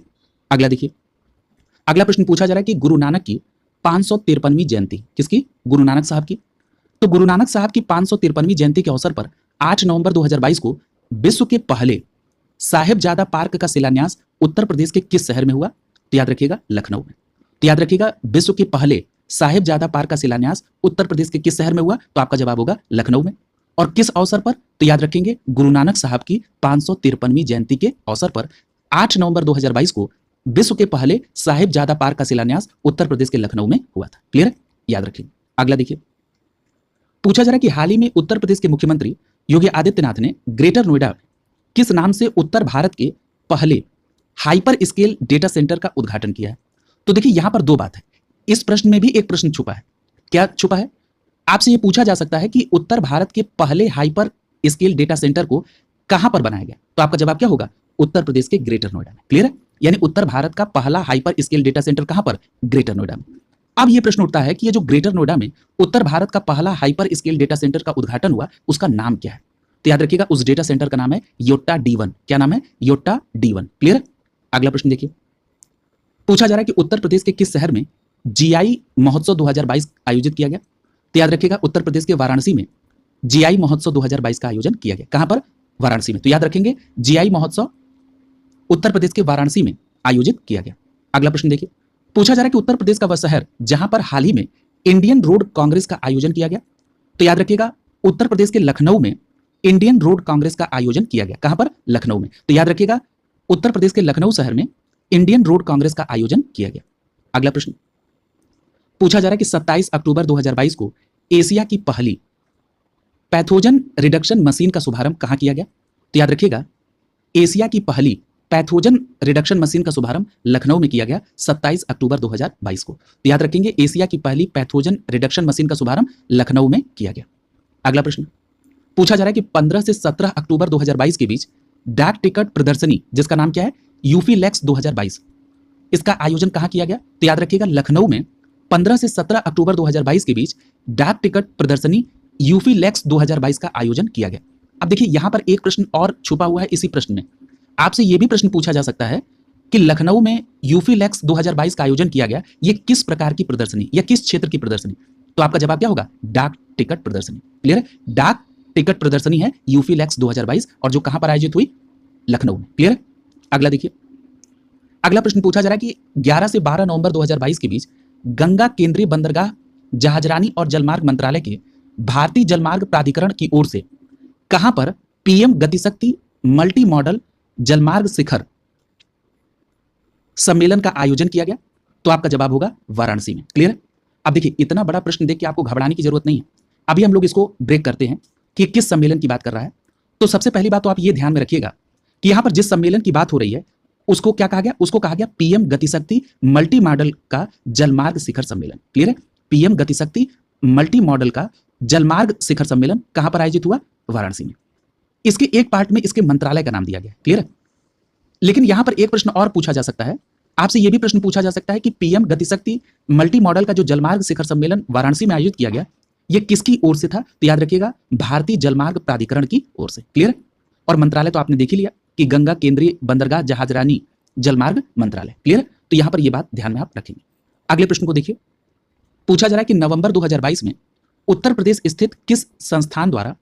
अगला देखिए, अगला प्रश्न पूछा जा रहा है कि गुरु नानक की 553वीं जयंती, किसकी? गुरु नानक साहब की। तो गुरु नानक साहब की 553वीं जयंती के अवसर पर 8 नवंबर 2022 को विश्व के पहले साहिबजादा पार्क का शिलान्यास उत्तर प्रदेश के किस शहर में हुआ? तो याद रखिएगा, लखनऊ में। तो याद रखिएगा, विश्व के पहले साहिबजादा पार्क का शिलान्यास उत्तर प्रदेश के किस शहर में हुआ? तो आपका जवाब होगा लखनऊ में। और किस अवसर पर? तो याद रखेंगे, गुरु नानक साहब की 553वीं जयंती के अवसर पर 8 नवंबर 2022 को विश्व के पहले साहिबजादा पार्क का शिलान्यास उत्तर प्रदेश के लखनऊ में हुआ था। क्लियर है? याद रखेंगे। अगला देखिए, पूछा जा रहा है कि हाल ही में उत्तर प्रदेश के मुख्यमंत्री योगी आदित्यनाथ ने ग्रेटर नोएडा किस नाम से उत्तर भारत के पहले हाइपर स्केल डेटा सेंटर का उद्घाटन किया है? तो देखिए, यहां पर दो बात है। इस प्रश्न में भी एक प्रश्न छुपा है। क्या छुपा है? आपसे यह पूछा जा सकता है कि उत्तर भारत के पहले हाइपर स्केल डेटा सेंटर को कहां पर बनाया गया? तो आपका जवाब क्या होगा? उत्तर प्रदेश के ग्रेटर नोएडा में। क्लियर है? यानी उत्तर भारत का पहला हाइपर स्केल डेटा सेंटर कहां पर? ग्रेटर नोएडा में। अब यह प्रश्न उठता है कि ये जो ग्रेटर नोएडा में उत्तर भारत का पहला हाइपर स्केल डेटा सेंटर का उद्घाटन हुआ, उसका नाम क्या है? तो याद रखिएगा, उस डेटा सेंटर का नाम है योट्टा D1। क्या नाम है? Yotta D1। क्लियर है? अगला प्रश्न देखिए, पूछा जा रहा है कि उत्तर प्रदेश के किस शहर में GI महोत्सव 2022 आयोजित किया गया? तो याद रखिएगा, उत्तर प्रदेश के वाराणसी में GI महोत्सव 2022 का आयोजन किया गया। कहां पर? वाराणसी में। तो याद रखेंगे, GI महोत्सव उत्तर प्रदेश के वाराणसी में आयोजित किया गया। अगला प्रश्न देखिए, पूछा जा रहा है कि उत्तर प्रदेश का वह शहर जहां पर हाल ही में इंडियन रोड कांग्रेस का आयोजन किया गया? तो याद रखिएगा, उत्तर प्रदेश के लखनऊ में इंडियन रोड कांग्रेस का आयोजन किया गया। कहां पर? लखनऊ में। तो याद रखिएगा, उत्तर प्रदेश के लखनऊ शहर में इंडियन रोड कांग्रेस का आयोजन किया गया। अगला प्रश्न पूछा जा रहा है कि 27 अक्टूबर 2022 को एशिया की पहली पैथोजन रिडक्शन मशीन का शुभारंभ कहां किया गया? तो याद रखिएगा, एशिया की पहली पैथोजन रिडक्शन मशीन का शुभारंभ लखनऊ में किया गया 27 अक्टूबर 2022 को। तो याद रखेंगे, एशिया की पहली पैथोजन रिडक्शन मशीन का शुभारंभ लखनऊ में किया गया। अगला प्रश्न पूछा जा रहा है कि 15 से 17 अक्टूबर 2022 के बीच डाक टिकट प्रदर्शनी, जिसका नाम क्या है? यूफीलेक्स 2022, इसका आयोजन कहां किया गया? तो याद रखिएगा, लखनऊ में 15 से 17 अक्टूबर 2022 के बीच डाक टिकट प्रदर्शनी यूफीलेक्स 2022 का आयोजन किया गया। अब देखिए, यहां पर एक प्रश्न और छुपा हुआ है इसी प्रश्न में। आपसे यह भी प्रश्न पूछा जा सकता है कि लखनऊ में यूफीलेक्स 2022 का आयोजन किया गया, यह किस प्रकार की प्रदर्शनी या किस क्षेत्र की प्रदर्शनी? तो आपका जवाब क्या होगा? डाक टिकट प्रदर्शनी। क्लियर है? डाक टिकट प्रदर्शनी है यूफीलेक्स 2022, और जो कहां पर आयोजित हुई? लखनऊ में। क्लियर है? अगला देखिए, अगला प्रश्न पूछा जा रहा है कि 11 से 12 नवंबर 2022 के बीच गंगा केंद्रीय बंदरगाह जहाजरानी और जलमार्ग मंत्रालय के भारतीय जलमार्ग प्राधिकरण की ओर से कहां पर PM गतिशक्ति मल्टी मॉडल जलमार्ग शिखर सम्मेलन का आयोजन किया गया? तो आपका जवाब होगा वाराणसी में। क्लियर है? अब देखिए, इतना बड़ा प्रश्न देख के आपको घबराने की जरूरत नहीं है। अभी हम लोग इसको ब्रेक करते हैं कि किस सम्मेलन की बात कर रहा है। तो सबसे पहली बात तो आप ये ध्यान में रखिएगा कि यहां पर जिस सम्मेलन की बात हो रही है उसको क्या कहा गया? उसको कहा गया PM गतिशक्ति मल्टी मॉडल का जलमार्ग शिखर सम्मेलन। क्लियर है? पीएम गतिशक्ति मल्टी मॉडल का जलमार्ग शिखर सम्मेलन कहां पर आयोजित हुआ? वाराणसी में। इसके एक पार्ट में इसके मंत्रालय का नाम दिया गया। क्लियर है? लेकिन यहां पर एक प्रश्न और पूछा जा सकता है, आपसे यह भी प्रश्न पूछा जा सकता है कि पीएम गतिशक्ति मल्टी मॉडल का जो जलमार्ग शिखर सम्मेलन वाराणसी में आयोजित किया गया, यह किसकी ओर से था? तो याद रखिएगा, भारतीय जलमार्ग प्राधिकरण की ओर से। क्लियर? और मंत्रालय तो आपने देख ही लिया कि गंगा केंद्रीय बंदरगाह जहाजरानी जलमार्ग मंत्रालय। क्लियर? तो यहां पर यह बात ध्यान में आप रखेंगे। अगले प्रश्न को देखिए, पूछा जा रहा है कि नवंबर 2022 में उत्तर प्रदेश स्थित किस संस्थान द्वारा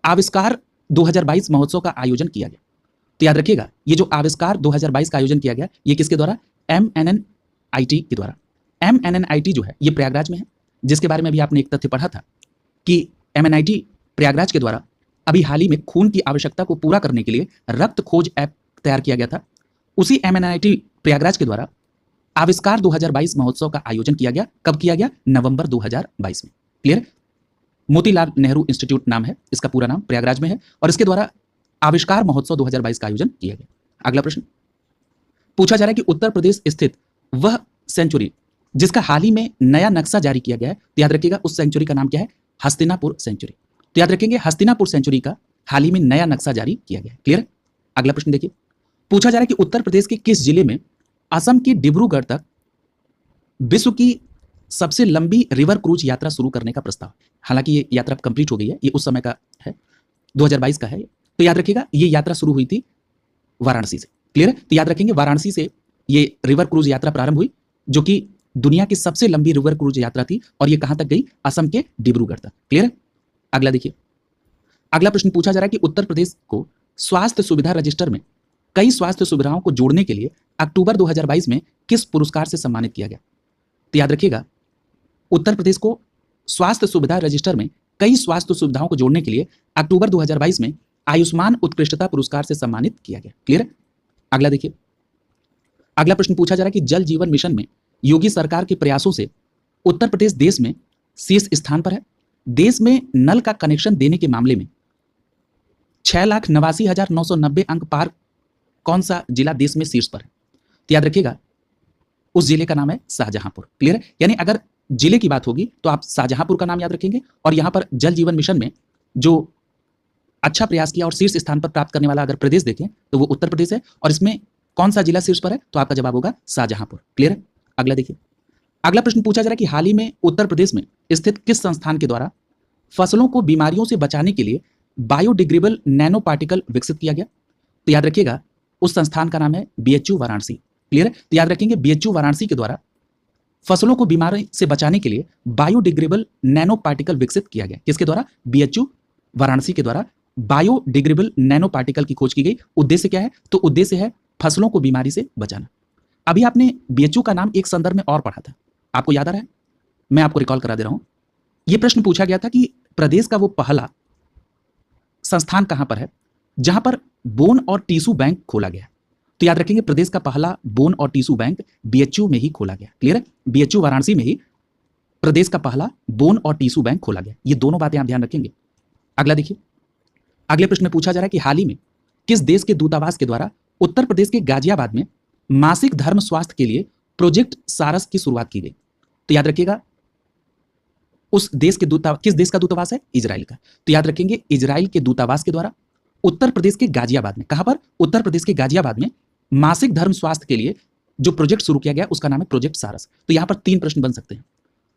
आविष्कार 2022 महोत्सव का आयोजन किया गया? तो याद रखिएगा, ये जो आविष्कार 2022 का आयोजन किया गया, ये किसके द्वारा? MNNIT के द्वारा। MNNIT जो है ये प्रयागराज में है, जिसके बारे में भी आपने एक तथ्य पढ़ा था कि MNIT प्रयागराज के द्वारा अभी हाल ही में खून की आवश्यकता को पूरा करने के लिए रक्त खोज ऐप तैयार किया गया था। उसी MNIT प्रयागराज के द्वारा आविष्कार 2022 महोत्सव का आयोजन किया गया। कब किया गया? नवंबर 2022 में। क्लियर? मोतीलाल नेहरू इंस्टीट्यूट नाम है इसका, पूरा नाम, प्रयागराज में है, और इसके द्वारा आविष्कार महोत्सव 2022 का आयोजन किया गया। अगला प्रश्न पूछा जा रहा है कि उत्तर प्रदेश स्थित वह सेंचुरी जिसका हाल ही में नया नक्शा जारी किया गया है, तो याद रखिएगा उस सेंचुरी का नाम क्या है? हस्तिनापुर सेंचुरी। तो याद रखेंगे, हस्तिनापुर सेंचुरी का हाल ही में नया नक्शा जारी किया गया है। क्लियर? अगला प्रश्न देखिए, पूछा जा रहा है कि उत्तर प्रदेश के किस जिले में असम के डिब्रूगढ़ तक विश्व की सबसे लंबी रिवर क्रूज यात्रा शुरू करने का प्रस्ताव? हालांकि ये यात्रा कंप्लीट हो गई है, ये उस समय का है, 2022 का है। तो याद रखिएगा, ये यात्रा शुरू हुई थी वाराणसी से। क्लियर है? तो याद रखेंगे, वाराणसी से ये रिवर क्रूज यात्रा प्रारंभ हुई, जो कि दुनिया की सबसे लंबी रिवर क्रूज यात्रा थी, और ये कहां तक गई? असम के डिब्रूगढ़ तक। क्लियर है? अगला देखिए, अगला प्रश्न पूछा जा रहा है कि उत्तर प्रदेश को स्वास्थ्य सुविधा रजिस्टर में कई स्वास्थ्य सुविधाओं को जोड़ने के लिए अक्टूबर 2022 में किस पुरस्कार से सम्मानित किया गया? तो याद रखिएगा, उत्तर प्रदेश को स्वास्थ्य सुविधा रजिस्टर में कई स्वास्थ्य सुविधाओं को जोड़ने के लिए अक्टूबर 2022 में आयुष्मान उत्कृष्टता पुरस्कार से सम्मानित किया गया। क्लियर है? अगला देखिए, अगला प्रश्न पूछा जा रहा है कि जल जीवन मिशन में योगी सरकार के प्रयासों से उत्तर प्रदेश देश में शीर्ष स्थान पर है। देश में नल का कनेक्शन देने के मामले में 6,89,990 अंक पार कौन सा जिला देश में शीर्ष पर है? तो याद रखिएगा, उस जिले का नाम है शाहजहांपुर। क्लियर है? यानी अगर जिले की बात होगी तो आप शाहजहांपुर का नाम याद रखेंगे, और यहां पर जल जीवन मिशन में जो अच्छा प्रयास किया और शीर्ष स्थान पर प्राप्त करने वाला अगर प्रदेश देखें तो वो उत्तर प्रदेश है, और इसमें कौन सा जिला शीर्ष पर है? तो आपका जवाब होगा शाहजहांपुर। क्लियर है? अगला देखिए, अगला प्रश्न पूछा जा रहा है कि हाल ही में उत्तर प्रदेश में स्थित किस संस्थान के द्वारा फसलों को बीमारियों से बचाने के लिए बायोडिग्रेडेबल नैनो पार्टिकल विकसित किया गया? तो याद रखिएगा, उस संस्थान का नाम है BHU वाराणसी। क्लियर है? तो याद रखेंगे, BHU वाराणसी के द्वारा फसलों को बीमारी से बचाने के लिए बायोडिग्रेडेबल नैनो पार्टिकल विकसित किया गया। किसके द्वारा? BHU वाराणसी के द्वारा बायोडिग्रेडेबल नैनो पार्टिकल की खोज की गई। उद्देश्य क्या है? तो उद्देश्य है फसलों को बीमारी से बचाना। अभी आपने BHU का नाम एक संदर्भ में और पढ़ा था, आपको याद आ रहा है? मैं आपको रिकॉल करा दे रहा हूं। यह प्रश्न पूछा गया था कि प्रदेश का वो पहला संस्थान कहां पर है जहां पर बोन और टिश्यू बैंक खोला गया? तो याद रखेंगे, प्रदेश का पहला बोन और टिश्यू बैंक BHU में ही खोला गया। क्लियर है? BHU वाराणसी में ही प्रदेश का पहला बोन और टिश्यू बैंक खोला गया। ये दोनों बातें आप ध्यान रखेंगे। अगला देखिए, अगले प्रश्न में पूछा जा रहा है कि हाल ही में किस देश के दूतावास के द्वारा उत्तर प्रदेश के गाजियाबाद में मासिक धर्म स्वास्थ्य के लिए प्रोजेक्ट सारस की शुरुआत की गई? तो याद रखिएगा, उस देश के किस देश का दूतावास है? इजराइल का। तो याद रखेंगे, इजराइल के दूतावास के द्वारा उत्तर प्रदेश के गाजियाबाद में, कहां पर? उत्तर प्रदेश के गाजियाबाद में मासिक धर्म स्वास्थ्य के लिए जो प्रोजेक्ट शुरू किया गया उसका नाम है प्रोजेक्ट सारस। तो यहां पर 3 प्रश्न बन सकते हैं।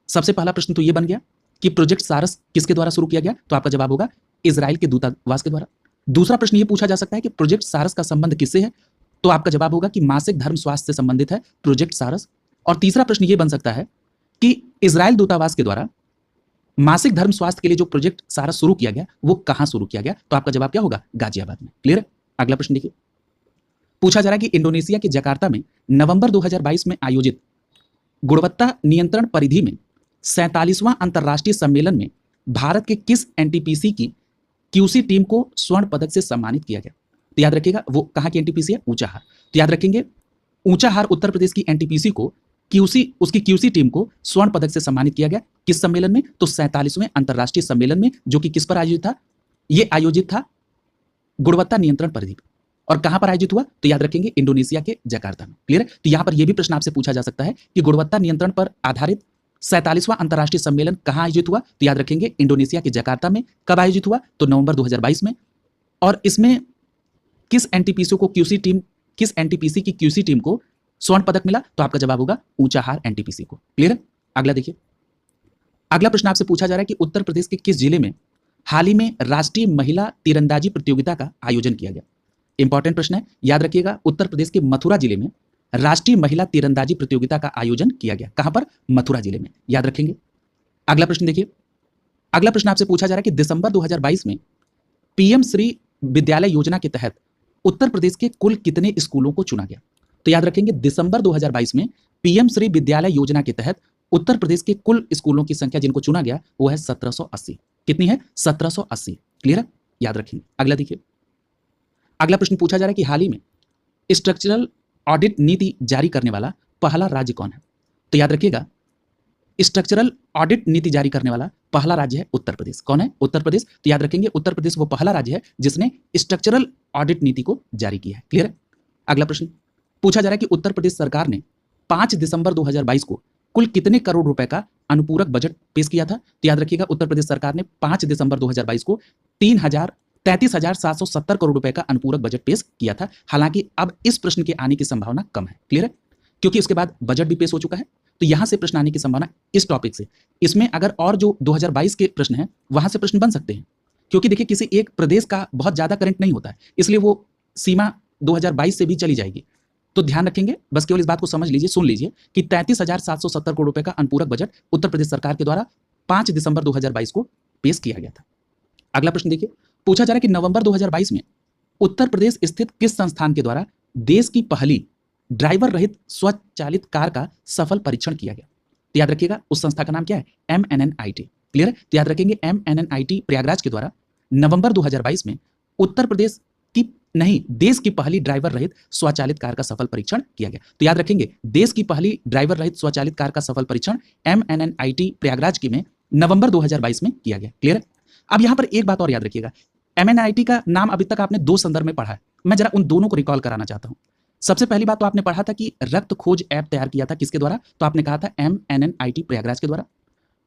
सबसे पहला प्रश्न तो यह बन गया कि प्रोजेक्ट सारस किसके द्वारा शुरू किया गया? तो आपका जवाब होगा इजराइल के दूतावास के द्वारा। दूसरा प्रश्न यह पूछा जा सकता है कि प्रोजेक्ट सारस का संबंध किससे है? तो आपका जवाब होगा कि मासिक धर्म स्वास्थ्य से संबंधित है प्रोजेक्ट सारस। और तीसरा प्रश्न यह बन सकता है कि इजराइल दूतावास के द्वारा मासिक धर्म स्वास्थ्य के लिए जो प्रोजेक्ट सारस शुरू किया गया वो कहां शुरू किया गया? तो आपका जवाब क्या होगा? गाजियाबाद में। क्लियर है? अगला प्रश्न देखिए, पूछा जा रहा है कि इंडोनेशिया के जकार्ता में नवंबर 2022 में आयोजित गुणवत्ता नियंत्रण परिधि में 47वां अंतर्राष्ट्रीय सम्मेलन में भारत के किस NTPC की QC टीम को स्वर्ण पदक से सम्मानित किया गया? तो याद रखिएगा, वो कहां की NTPC है? ऊंचाहार। तो याद रखेंगे, ऊंचाहार उत्तर प्रदेश की NTPC को उसकी QC टीम को स्वर्ण पदक से सम्मानित किया गया। किस सम्मेलन में? तो 47वें अंतर्राष्ट्रीय सम्मेलन में, जो कि किस पर आयोजित था? यह आयोजित था गुणवत्ता नियंत्रण परिधि पर। और कहां पर आयोजित हुआ? तो याद रखेंगे, इंडोनेशिया के जकार्ता में। क्लियर है? तो यहां पर यह भी प्रश्न आपसे पूछा जा सकता है कि गुणवत्ता नियंत्रण पर आधारित 47वां अंतर्राष्ट्रीय सम्मेलन कहाँ आयोजित हुआ? तो याद रखेंगे इंडोनेशिया के जकार्ता में। कब आयोजित हुआ? तो नवंबर 2022 में। और इसमें किस एनटीपीसी की क्यूसी टीम को स्वर्ण पदक मिला? तो आपका जवाब होगा ऊंचाहार एनटीपीसी को। क्लियर है? अगला देखिए, अगला प्रश्न आपसे पूछा जा रहा है कि उत्तर प्रदेश के किस जिले में हाल ही में राष्ट्रीय महिला तीरंदाजी प्रतियोगिता का आयोजन किया गया? इंपॉर्टेंट प्रश्न है, याद रखिएगा। उत्तर प्रदेश के मथुरा जिले में राष्ट्रीय महिला तीरंदाजी प्रतियोगिता का आयोजन किया गया। कहां पर? मथुरा जिले में, याद रखेंगे। अगला प्रश्न देखिए, अगला प्रश्न आपसे पूछा जा रहा है कि दिसंबर 2022 में पीएम श्री विद्यालय योजना के तहत उत्तर प्रदेश के कुल कितने स्कूलों को चुना गया? तो याद रखेंगे दिसंबर 2022 में पीएम श्री विद्यालय योजना के तहत उत्तर प्रदेश के कुल स्कूलों की संख्या जिनको चुना गया वो है 1780। कितनी है? 1780। क्लियर है? याद रखेंगे। अगला देखिए, अगला प्रश्न पूछा जा रहा है कि हाल ही में स्ट्रक्चरल ऑडिट नीति जारी करने वाला पहला राज्य कौन है? तो याद रखिएगा, स्ट्रक्चरल ऑडिट नीति जारी करने वाला पहला राज्य है उत्तर प्रदेश। कौन है? उत्तर प्रदेश। तो याद रखेंगे उत्तर प्रदेश वो पहला राज्य है जिसने स्ट्रक्चरल ऑडिट नीति को जारी किया है। क्लियर है? अगला प्रश्न पूछा जा रहा है कि उत्तर प्रदेश सरकार ने 5 दिसंबर 2022 को कुल कितने करोड़ रुपए का अनुपूरक बजट पेश किया था? तो याद रखिएगा उत्तर प्रदेश सरकार ने 5 दिसंबर 2022 को 33,770 करोड़ रुपए का अनुपूरक बजट पेश किया था। हालांकि अब इस प्रश्न के आने की संभावना कम है। क्लियर है? क्योंकि उसके बाद बजट भी पेश हो चुका है, तो यहां से प्रश्न आने की संभावना इस टॉपिक से। इसमें अगर और जो 2022 के प्रश्न हैं वहां से प्रश्न बन सकते हैं, क्योंकि देखिए किसी एक प्रदेश का बहुत ज्यादा करंट नहीं होता है, इसलिए वो सीमा 2022 से भी चली जाएगी। तो ध्यान रखेंगे, बस केवल इस बात को समझ लीजिए, सुन लीजिए कि 33,770 करोड़ रुपए का अनुपूरक बजट उत्तर प्रदेश सरकार के द्वारा 5 दिसंबर 2022 को पेश किया गया था। अगला प्रश्न देखिए, पूछा जा रहा है कि नवंबर 2022 में उत्तर प्रदेश स्थित किस संस्थान के द्वारा देश की पहली ड्राइवर रहित स्वचालित कार का सफल परीक्षण किया गया? तो याद रखिएगा उस संस्था का नाम क्या है? MNNIT। क्लियर है? तो याद रखेंगे MNNIT प्रयागराज के द्वारा नवंबर 2022 में उत्तर प्रदेश की नहीं, देश की पहली ड्राइवर रहित स्वचालित कार का सफल परीक्षण किया गया। तो याद रखेंगे देश की पहली ड्राइवर रहित स्वचालित कार का सफल परीक्षण MNNIT प्रयागराज की में नवंबर 2022 में किया गया। क्लियर है? अब यहां पर एक बात और याद रखिएगा, MNNIT का नाम अभी तक आपने 2 संदर्भ में पढ़ा है, मैं जरा उन दोनों को रिकॉल कराना चाहता हूं। सबसे पहली बात तो आपने पढ़ा था कि रक्त खोज ऐप तैयार किया था किसके द्वारा? तो आपने कहा था MNNIT प्रयागराज के द्वारा।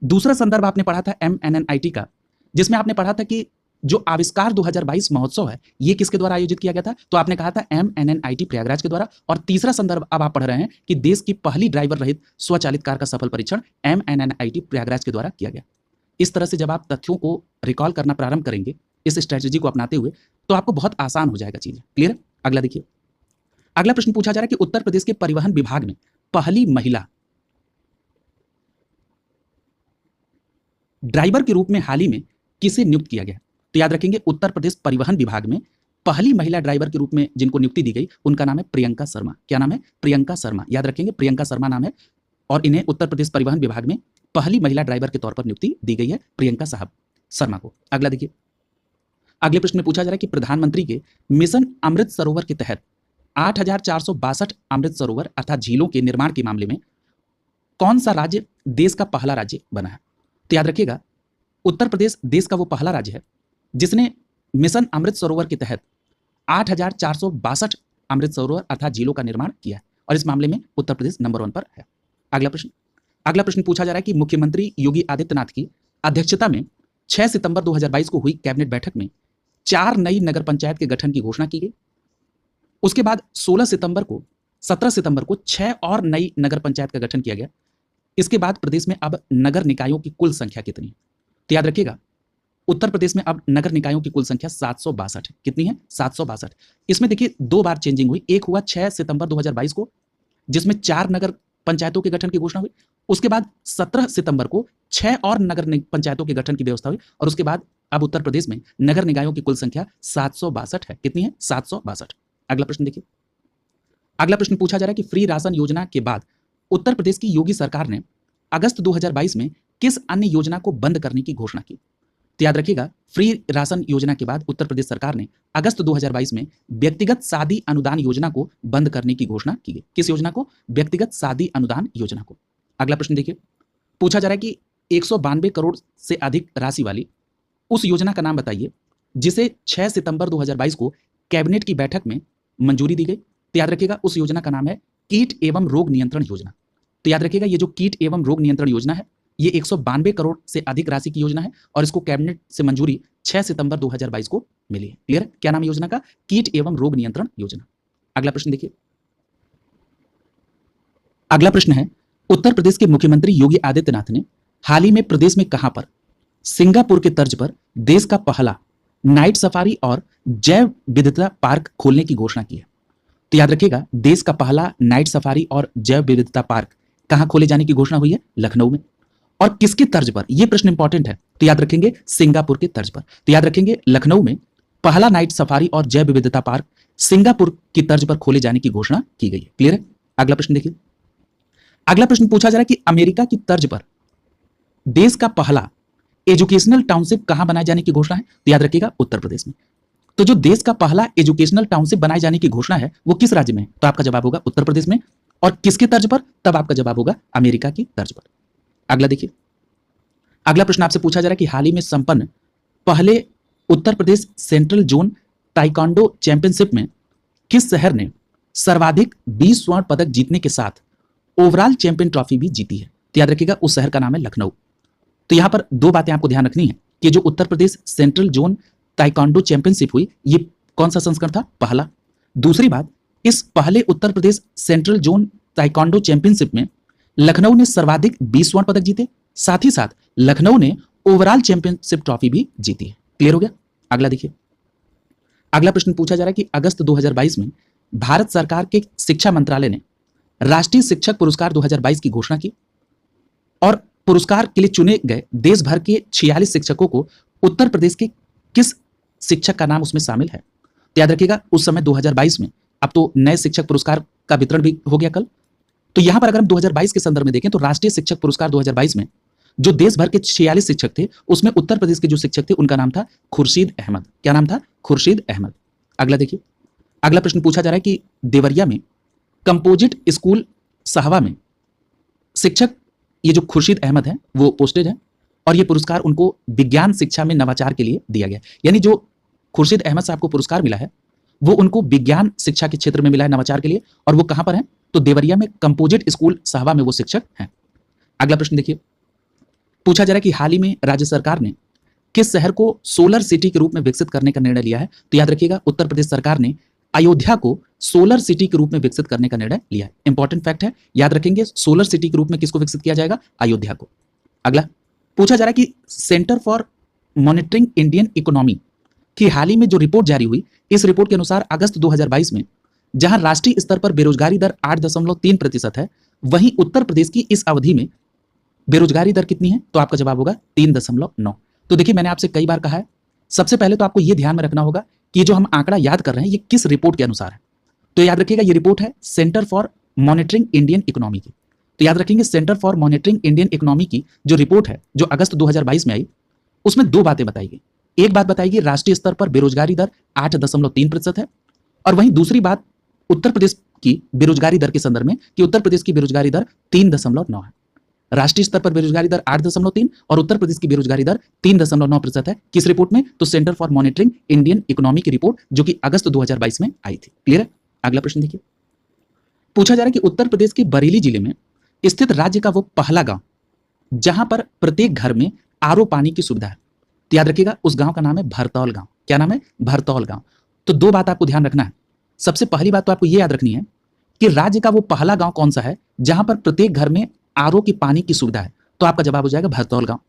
दूसरा संदर्भ आपने पढ़ा था MNNIT का, जिसमें आपने पढ़ा था कि जो आविष्कार 2022 महोत्सव है ये किसके द्वारा आयोजित किया गया था? तो आपने कहा था MNNIT प्रयागराज के द्वारा। और तीसरा संदर्भ अब आप पढ़ रहे हैं कि देश की पहली ड्राइवर रहित स्वचालित कार का सफल परीक्षण MNNIT प्रयागराज के द्वारा किया गया। इस तरह से जब आप तथ्यों को रिकॉल करना प्रारंभ करेंगे इस स्ट्रेटेजी को अपनाते हुए, तो आपको बहुत आसान हो जाएगा चीजें। क्लियर है? अगला देखिए, अगला प्रश्न पूछा जा रहा है कि उत्तर प्रदेश के परिवहन विभाग में पहली महिला ड्राइवर के रूप में हाल ही में किसे नियुक्त किया गया? तो याद रखेंगे उत्तर प्रदेश परिवहन विभाग में पहली महिला ड्राइवर के रूप में जिनको नियुक्ति दी गई उनका नाम है प्रियंका शर्मा। क्या नाम है? प्रियंका शर्मा। याद रखेंगे प्रियंका शर्मा नाम है और इन्हें उत्तर प्रदेश परिवहन विभाग में पहली महिला ड्राइवर के तौर पर नियुक्ति दी गई है, प्रियंका साहब शर्मा को। अगला देखिए, अगले प्रश्न में पूछा जा रहा है कि प्रधानमंत्री के मिशन अमृत सरोवर के तहत 8,462 अमृत सरोवर अर्थात झीलों के निर्माण के मामले में कौन सा राज्य देश का पहला राज्य बना है? तो याद रखिएगा उत्तर प्रदेश देश का वो पहला राज्य है जिसने मिशन अमृत सरोवर के तहत 8,462 अमृत सरोवर अर्थात झीलों का निर्माण किया है और इस मामले में उत्तर प्रदेश नंबर 1 पर है। अगला प्रश्न पूछा जा रहा है कि मुख्यमंत्री योगी आदित्यनाथ की अध्यक्षता में 6 सितंबर 2022 को हुई कैबिनेट बैठक में 4 नई नगर पंचायत के गठन की घोषणा की गई। उसके बाद 17 सितंबर को 6 और नई नगर पंचायत का गठन किया गया। इसके बाद प्रदेश में अब नगर निकायों की कुल संख्या कितनी है? तो याद रखिएगा उत्तर प्रदेश में अब नगर निकायों की कुल संख्या 762 है। कितनी है? 762। इसमें देखिए 2 बार चेंजिंग हुई। एक हुआ 6 सितंबर 2022 को जिसमें 4 नगर पंचायतों के गठन की घोषणा हुई। उसके बाद 17 सितंबर को 6 और नगर पंचायतों के गठन की व्यवस्था हुई और उसके बाद अब उत्तर प्रदेश में नगर निकायों की कुल संख्या 762 है। कितनी है? 762। अगला प्रश्न देखिए, अगला प्रश्न पूछा जा रहा है कि फ्री राशन योजना के बाद उत्तर प्रदेश की योगी सरकार ने अगस्त 2022 में किस अन्य योजना को बंद करने की घोषणा की? तो याद रखिएगा फ्री राशन योजना के बाद उत्तर प्रदेश सरकार ने अगस्त 2022 में व्यक्तिगत शादी अनुदान योजना को बंद करने की घोषणा की गई। किस योजना को? व्यक्तिगत शादी अनुदान योजना को। अगला प्रश्न देखिए, पूछा जा रहा है कि 192 करोड़ से अधिक राशि वाली उस योजना का नाम बताइए जिसे 6 सितंबर 2022 को कैबिनेट की बैठक में मंजूरी दी गई। तो याद रखिएगा उस योजना का नाम है कीट एवं रोग नियंत्रण योजना। तो याद रखिएगा ये जो कीट एवं रोग नियंत्रण योजना है ये 192 करोड़ से अधिक राशि की योजना है और इसको कैबिनेट से मंजूरी 6 सितंबर 2022 को मिली है। क्लियर है? क्या नाम है योजना का? कीट एवं रोग नियंत्रण योजना। अगला प्रश्न देखिए। अगला प्रश्न है, उत्तर प्रदेश के मुख्यमंत्री योगी आदित्यनाथ ने हाल ही में प्रदेश में कहां पर सिंगापुर के तर्ज पर देश का पहला नाइट सफारी और जैव विविधता पार्क खोलने की घोषणा की है? तो याद रखिएगा देश का पहला नाइट सफारी और जैव विविधता पार्क कहां खोले जाने की घोषणा हुई है? लखनऊ में। और किसके तर्ज पर? यह प्रश्न इंपॉर्टेंट है, तो याद रखेंगे सिंगापुर के तर्ज पर। तो याद रखेंगे लखनऊ में पहला नाइट सफारी और जैव विविधता पार्क सिंगापुर की तर्ज पर खोले जाने की घोषणा की गई है। क्लियर है? अगला प्रश्न देखिए। अगला प्रश्न पूछा जा रहा है कि अमेरिका की तर्ज पर देश का पहला एजुकेशनल टाउनशिप कहां बनाए जाने की घोषणा है? तो याद रखिएगा उत्तर प्रदेश में। तो जो देश का पहला एजुकेशनल टाउनशिप बनाए जाने की घोषणा है वो किस राज्य में है? तो आपका जवाब होगा उत्तर प्रदेश में। और किसके तर्ज पर? तब आपका जवाब होगा अमेरिका की तर्ज पर। अगला देखिए। अगला प्रश्न आपसे पूछा जा रहा है कि हाल ही में संपन्न पहले Uttar Pradesh central zone taekwondo championship में किस शहर ने सर्वाधिक 20 स्वर्ण पदक जीतने के साथ ओवरऑल चैंपियन ट्रॉफी भी जीती है? तो याद रखिएगा उस शहर का नाम है लखनऊ। तो यहां पर दो बातें आपको ध्यान रखनी है कि जो Uttar Pradesh central zone taekwondo championship हुई ये कौन सा संस्करण था? पहला। दूसरी बात, इस पहले Uttar Pradesh central zone taekwondo championship में लखनऊ ने सर्वाधिक 20 स्वर्ण पदक जीते, साथ ही साथ लखनऊ ने ओवरऑल चैंपियनशिप ट्रॉफी भी जीती है। क्लियर हो गया? अगला देखिए। अगला प्रश्न पूछा जा रहा है कि अगस्त 2022 में भारत सरकार के शिक्षा मंत्रालय ने राष्ट्रीय शिक्षक पुरस्कार 2022 की घोषणा की और पुरस्कार के लिए चुने गए देश भर के 46 शिक्षकों को उत्तर प्रदेश के किस शिक्षक का नाम उसमें शामिल है? तो याद रखिएगा उस समय 2022 में, अब तो नए शिक्षक पुरस्कार का वितरण भी हो गया कल। तो यहां पर अगर हम 2022 के संदर्भ में देखें तो राष्ट्रीय शिक्षक पुरस्कार 2022 में जो देश भर के 46 शिक्षक थे उसमें उत्तर प्रदेश के जो शिक्षक थे उनका नाम था खुर्शीद अहमद। क्या नाम था? खुर्शीद अहमद। अगला देखिए। अगला प्रश्न पूछा जा रहा है कि देवरिया में कंपोजिट स्कूल साहवा में शिक्षक ये जो खुर्शीद अहमद है वो पोस्टेड है और ये पुरस्कार उनको विज्ञान शिक्षा में नवाचार के लिए दिया गया। यानी जो खुर्शीद अहमद साहब को पुरस्कार मिला है वो उनको विज्ञान शिक्षा के क्षेत्र में मिला है नवाचार के लिए। और वो कहां पर है? तो देवरिया में कंपोजिट स्कूल साहवा में वो शिक्षक हैं। अगला प्रश्न देखिए। पूछा जा रहा है कि हाल ही में राज्य सरकार ने किस शहर को सोलर सिटी के रूप में विकसित करने का निर्णय लिया है? तो याद रखिएगा उत्तर प्रदेश सरकार ने अयोध्या को सोलर सिटी के रूप में विकसित करने का निर्णय लिया है। इंपॉर्टेंट फैक्ट है, याद रखेंगे सोलर सिटी के रूप में किसको विकसित किया जाएगा? अयोध्या को। अगला पूछा जा रहा है कि centre for monitoring Indian economy की हाल ही में जो रिपोर्ट जारी हुई, इस रिपोर्ट के अनुसार अगस्त 2022 में जहां राष्ट्रीय स्तर पर बेरोजगारी दर 8.3% है, वहीं उत्तर प्रदेश की इस अवधि में बेरोजगारी दर कितनी है? तो आपका जवाब होगा 3.9। तो देखिए मैंने आपसे कई बार कहा है, सबसे पहले तो आपको यह ध्यान में रखना होगा कि जो हम आंकड़ा याद कर रहे हैं ये किस रिपोर्ट के अनुसार है। तो याद रखिएगा ये रिपोर्ट है centre for monitoring Indian economy की। तो याद रखेंगे centre for monitoring Indian economy की जो रिपोर्ट है जो अगस्त 2022 में आई, उसमें दो बातें बताई गई। एक बात बताई गई राष्ट्रीय स्तर पर बेरोजगारी दर 8.3% है और वहीं दूसरी बात उत्तर प्रदेश की बेरोजगारी दर के संदर्भ में कि उत्तर प्रदेश की बेरोजगारी दर 3.9 है। राष्ट्रीय स्तर पर बेरोजगारी दर 8.3 और उत्तर प्रदेश की बेरोजगारी दर 3.9% है। किस रिपोर्ट में? तो centre for monitoring Indian economy की रिपोर्ट जो कि अगस्त 2022 में आई थी। क्लियर है? अगला प्रश्न देखिए। पूछा जा रहा है कि उत्तर प्रदेश के बरेली जिले में स्थित राज्य का वो पहला गांव जहां पर प्रत्येक घर में आरओ पानी की सुविधा है, तो याद रखिएगा उस गांव का नाम है भरतौल गांव। क्या नाम है? भरतौल गांव। तो दो बात आपको ध्यान रखना है। सबसे पहली बात तो आपको यह याद रखनी है कि राज्य का वो पहला गांव कौन सा है जहां पर प्रत्येक घर में आरओ की पानी की सुविधा है, तो आपका जवाब हो जाएगा भरतौल गांव।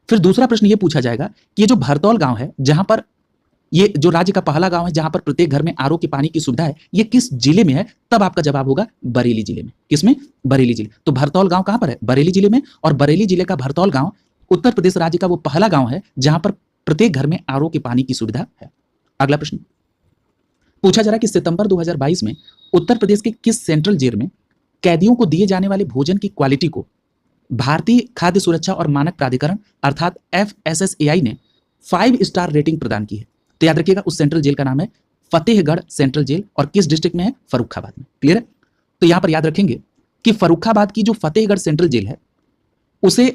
फिर दूसरा प्रश्न ये पूछा जाएगा कि ये जो भरतौल गांव है जहां पर ये जो राज्य का पहला गांव है जहां पर प्रत्येक घर में आरओ की पानी की सुविधा है, ये किस जिले में है? तब आपका जवाब होगा बरेली जिले में। किसमें? बरेली जिले। तो भरतौल गांव कहां पर है? बरेली जिले में। और बरेली जिले का भरतौल गांव उत्तर प्रदेश राज्य का वो पहला गांव है जहां पर प्रत्येक घर में आरओ की पानी की सुविधा है। अगला प्रश्न पूछा जा रहा है कि सितंबर 2022 में उत्तर प्रदेश के किस सेंट्रल जेल में कैदियों को दिए जाने वाले भोजन की क्वालिटी को भारतीय खाद्य सुरक्षा और मानक प्राधिकरण अर्थात FSSAI ने 5 स्टार रेटिंग प्रदान की है? तो याद रखिएगा उस सेंट्रल जेल का नाम है फतेहगढ़ सेंट्रल जेल और किस डिस्ट्रिक्ट में है? फर्रुखाबाद में। क्लियर है? तो यहां पर याद रखेंगे कि फर्रुखाबाद की जो फतेहगढ़ सेंट्रल जेल है उसे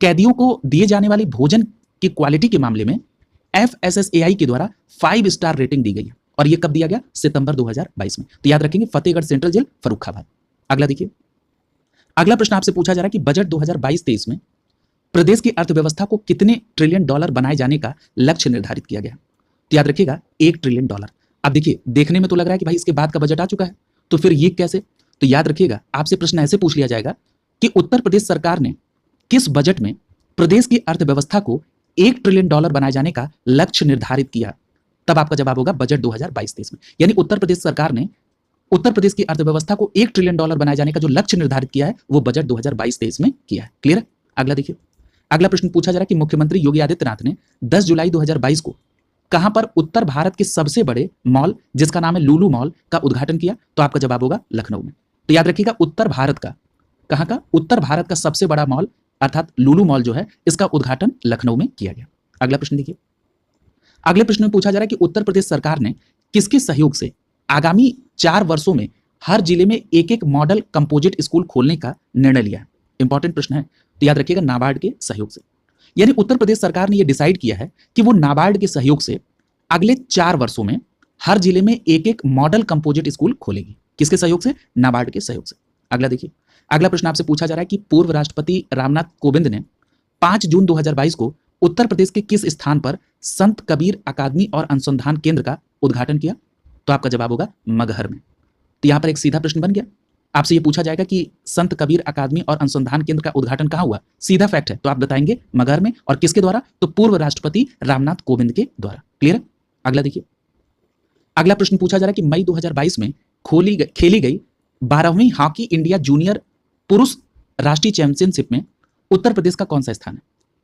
कैदियों को दिए जाने वाले भोजन की क्वालिटी के मामले में FSSAI के द्वारा 5 स्टार रेटिंग दी गई है। और यह कब दिया गया? सितंबर 2022 में। तो याद रखेंगे फतेहगढ़ सेंट्रल जेल फर्रुखाबाद। अगला देखिए। अगला प्रश्न आपसे पूछा जा रहा है कि बजट 2022-23 में प्रदेश की अर्थव्यवस्था को कितने ट्रिलियन डॉलर बनाए जाने का लक्ष्य निर्धारित किया गया। तो याद रखिएगा 1 ट्रिलियन डॉलर। अब देखिए, देखने में तो लग रहा है कि भाई इसके बाद का बजट आ चुका है, तो फिर ये कैसे? तो याद रखिएगा, आपसे प्रश्न ऐसे पूछ लिया जाएगा कि उत्तर प्रदेश सरकार ने किस बजट में प्रदेश की अर्थव्यवस्था को 1 ट्रिलियन डॉलर बनाए जाने का लक्ष्य निर्धारित किया, तब आपका जवाब होगा बजट 2022-23 में। यानी उत्तर प्रदेश सरकार ने उत्तर प्रदेश की अर्थव्यवस्था को 1 ट्रिलियन डॉलर बनाए जाने का जो लक्ष्य निर्धारित किया है वो बजट 2022-23 में किया है। क्लियर है? अगला देखिए, अगला प्रश्न पूछा जा रहा है कि मुख्यमंत्री योगी आदित्यनाथ ने 10 जुलाई 2022 को कहां पर उत्तर भारत के सबसे बड़े मॉल जिसका नाम है लुलु मॉल का उद्घाटन किया? तो आपका जवाब होगा लखनऊ में। तो याद रखिएगा, उत्तर भारत का, कहां का? उत्तर भारत का सबसे बड़ा मॉल अर्थात लुलु मॉल जो है इसका उद्घाटन लखनऊ में किया गया। अगला प्रश्न देखिए, अगले प्रश्न में पूछा जा रहा है कि उत्तर प्रदेश सरकार ने किसके सहयोग से आगामी 4 वर्षों में हर जिले में एक एक मॉडल कंपोजिट स्कूल खोलने का निर्णय लिया है? इंपॉर्टेंट प्रश्न है, तो याद रखिएगा नाबार्ड के सहयोग से। यानी उत्तर प्रदेश सरकार ने यह डिसाइड किया है कि वो नाबार्ड के सहयोग से अगले 4 वर्षों में हर जिले में एक एक मॉडल कंपोजिट स्कूल खोलेगी। किसके सहयोग से? नाबार्ड के सहयोग से। अगला देखिए, अगला प्रश्न आपसे पूछा जा रहा है कि पूर्व राष्ट्रपति रामनाथ कोविंद ने 5 जून 2022 को उत्तर प्रदेश के किस स्थान पर संत कबीर अकादमी और अनुसंधान केंद्र का उद्घाटन किया? तो आपका जवाब होगा मगहर में। तो यहां पर एक सीधा प्रश्न बन गया, आपसे ये पूछा जाएगा कि संत कबीर अकादमी और अनुसंधान केंद्र का उद्घाटन कहां हुआ? सीधा फैक्ट है, तो आप बताएंगे मगहर में। और किसके द्वारा? तो पूर्व राष्ट्रपति रामनाथ कोविंद के द्वारा। क्लियर है? अगला देखिए, अगला प्रश्न पूछा जा रहा है कि मई 2022 में खेली गई 12वीं हॉकी इंडिया जूनियर पुरुष राष्ट्रीय चैंपियनशिप में उत्तर प्रदेश का कौन सा स्थान है?